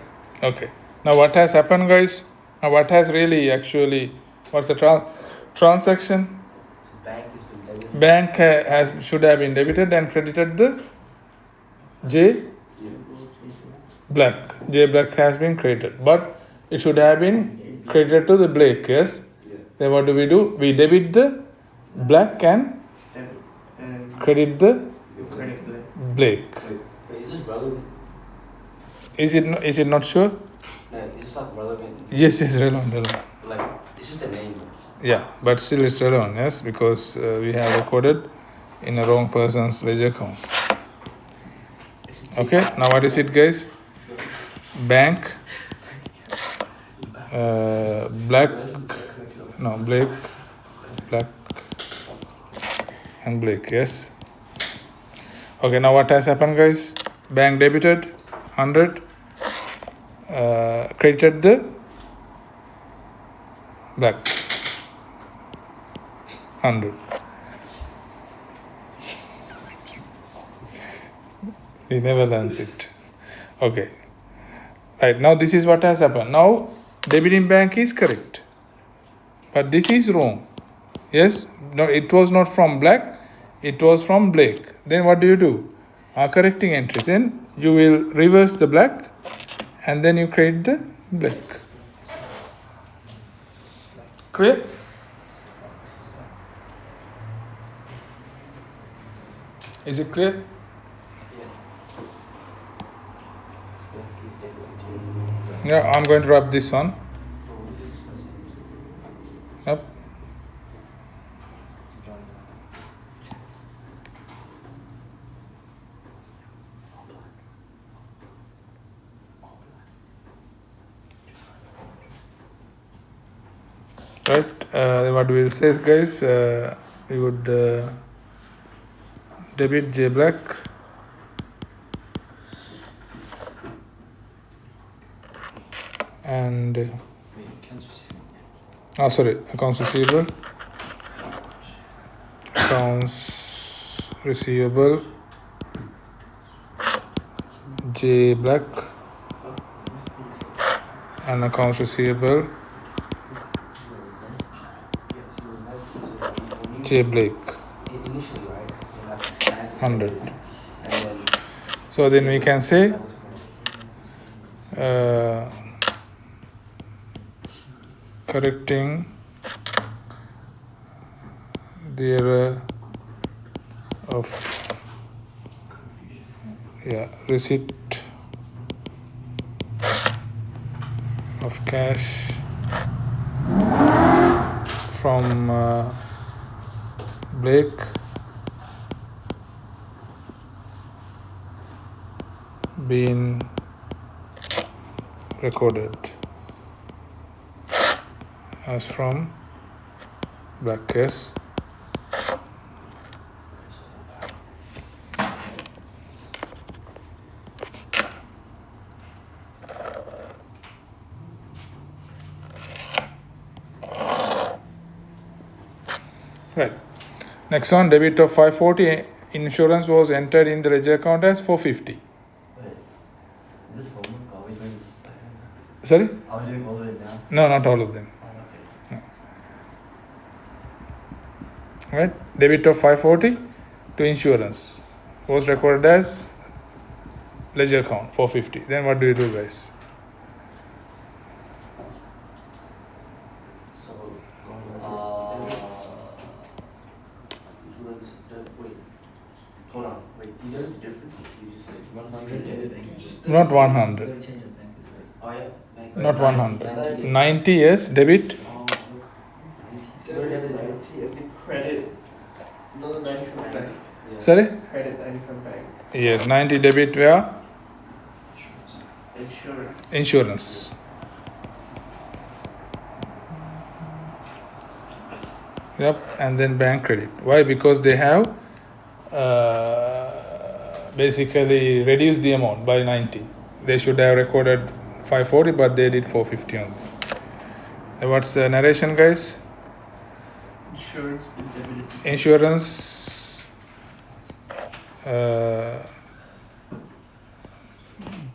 Okay. Now what has happened, guys? Now what has really actually, what's the transaction? So bank has been debited. Bank should have been debited and credited the J. Black. J. Black has been credited, but it should have been credited to the Blake. Yes. Yeah. Then what do? We debit the Black and And credit the credit the Blake. Wait, is this relevant? Is it not sure? No, is this like relevant? Yes, relevant. Like, it's just a name. Yeah, but still it's relevant, yes, because we have recorded in a wrong person's ledger account. Okay, now what is it, guys? Bank, Black, no, Blake, Black and Blake, yes. Okay, now what has happened, guys? Bank debited 100, credited the Black 100. He never learns it. Okay. Right, now this is what has happened. Now debiting bank is correct, but this is wrong. Yes, no, it was not from Black, it was from Blake. Then what do? Correcting entry. Then you will reverse the Black and then you create the Blake. Clear? Is it clear? Yeah, I'm going to wrap this on. Yep. Right. What we will say is, guys, we would debit J Black and accounts receivable. Accounts receivable J Black and accounts receivable J Blake Initially, right? 100. And then So then we can say correcting the error of receipt of cash from Blake being recorded as from Black case. Right. Next one, debit of 540. Insurance was entered in the ledger account as 450. Wait, is this homework? Are we doing this? Sorry? Are we doing all of it now? No, not all of them. Oh, okay. Right? Debit of 540 to insurance was recorded as ledger account 450. Then what do you do, guys? So, insurance, wait, hold on, wait, is there a difference if you just say 100? Not 100. Oh yeah, bank. Not 100. 90 yes, debit. Oh, okay. Where debit is it? See, if the credit, another 90 from bank. Yeah. Sorry? Credit 90 from bank. Yes, 90 debit where? Insurance. Insurance. Yep, and then bank credit. Why? Because they have basically reduced the amount by 90. They should have recorded 540, but they did 450 only. What's the narration, guys? Insurance been debited. Insurance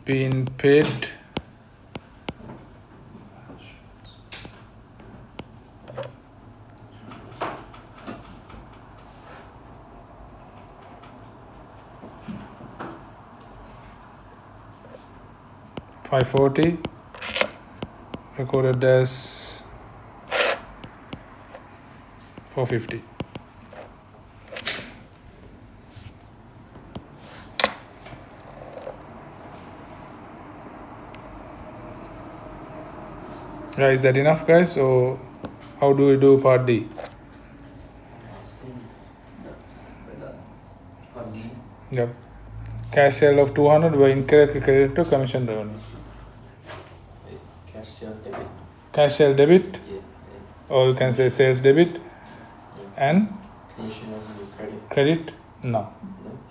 being paid $540 recorded as $450. Yeah, is that enough, guys? So how do we do part D? Part D. Yep. Cash sale of 200 were incorrectly credited to commission revenue. Cash sale debit. Cash sale debit, Yeah. or you can say sales debit, and Commission revenue credit. credit no. No?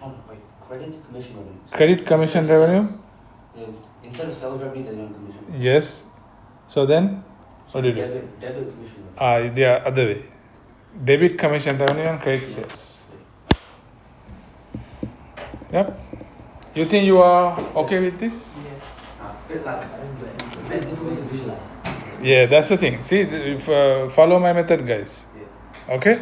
Oh, wait. Credit commission revenue. Credit commission revenue, Instead of sales revenue, they're on commission. yes. So then, what do you do? Debit commission revenue. They are other way. Debit commission revenue and credit sales. Yep. You think you are okay with this? It's a bit like, It's very difficult to visualize. Yeah, that's the thing. See, if, follow my method, guys. Yeah. Okay?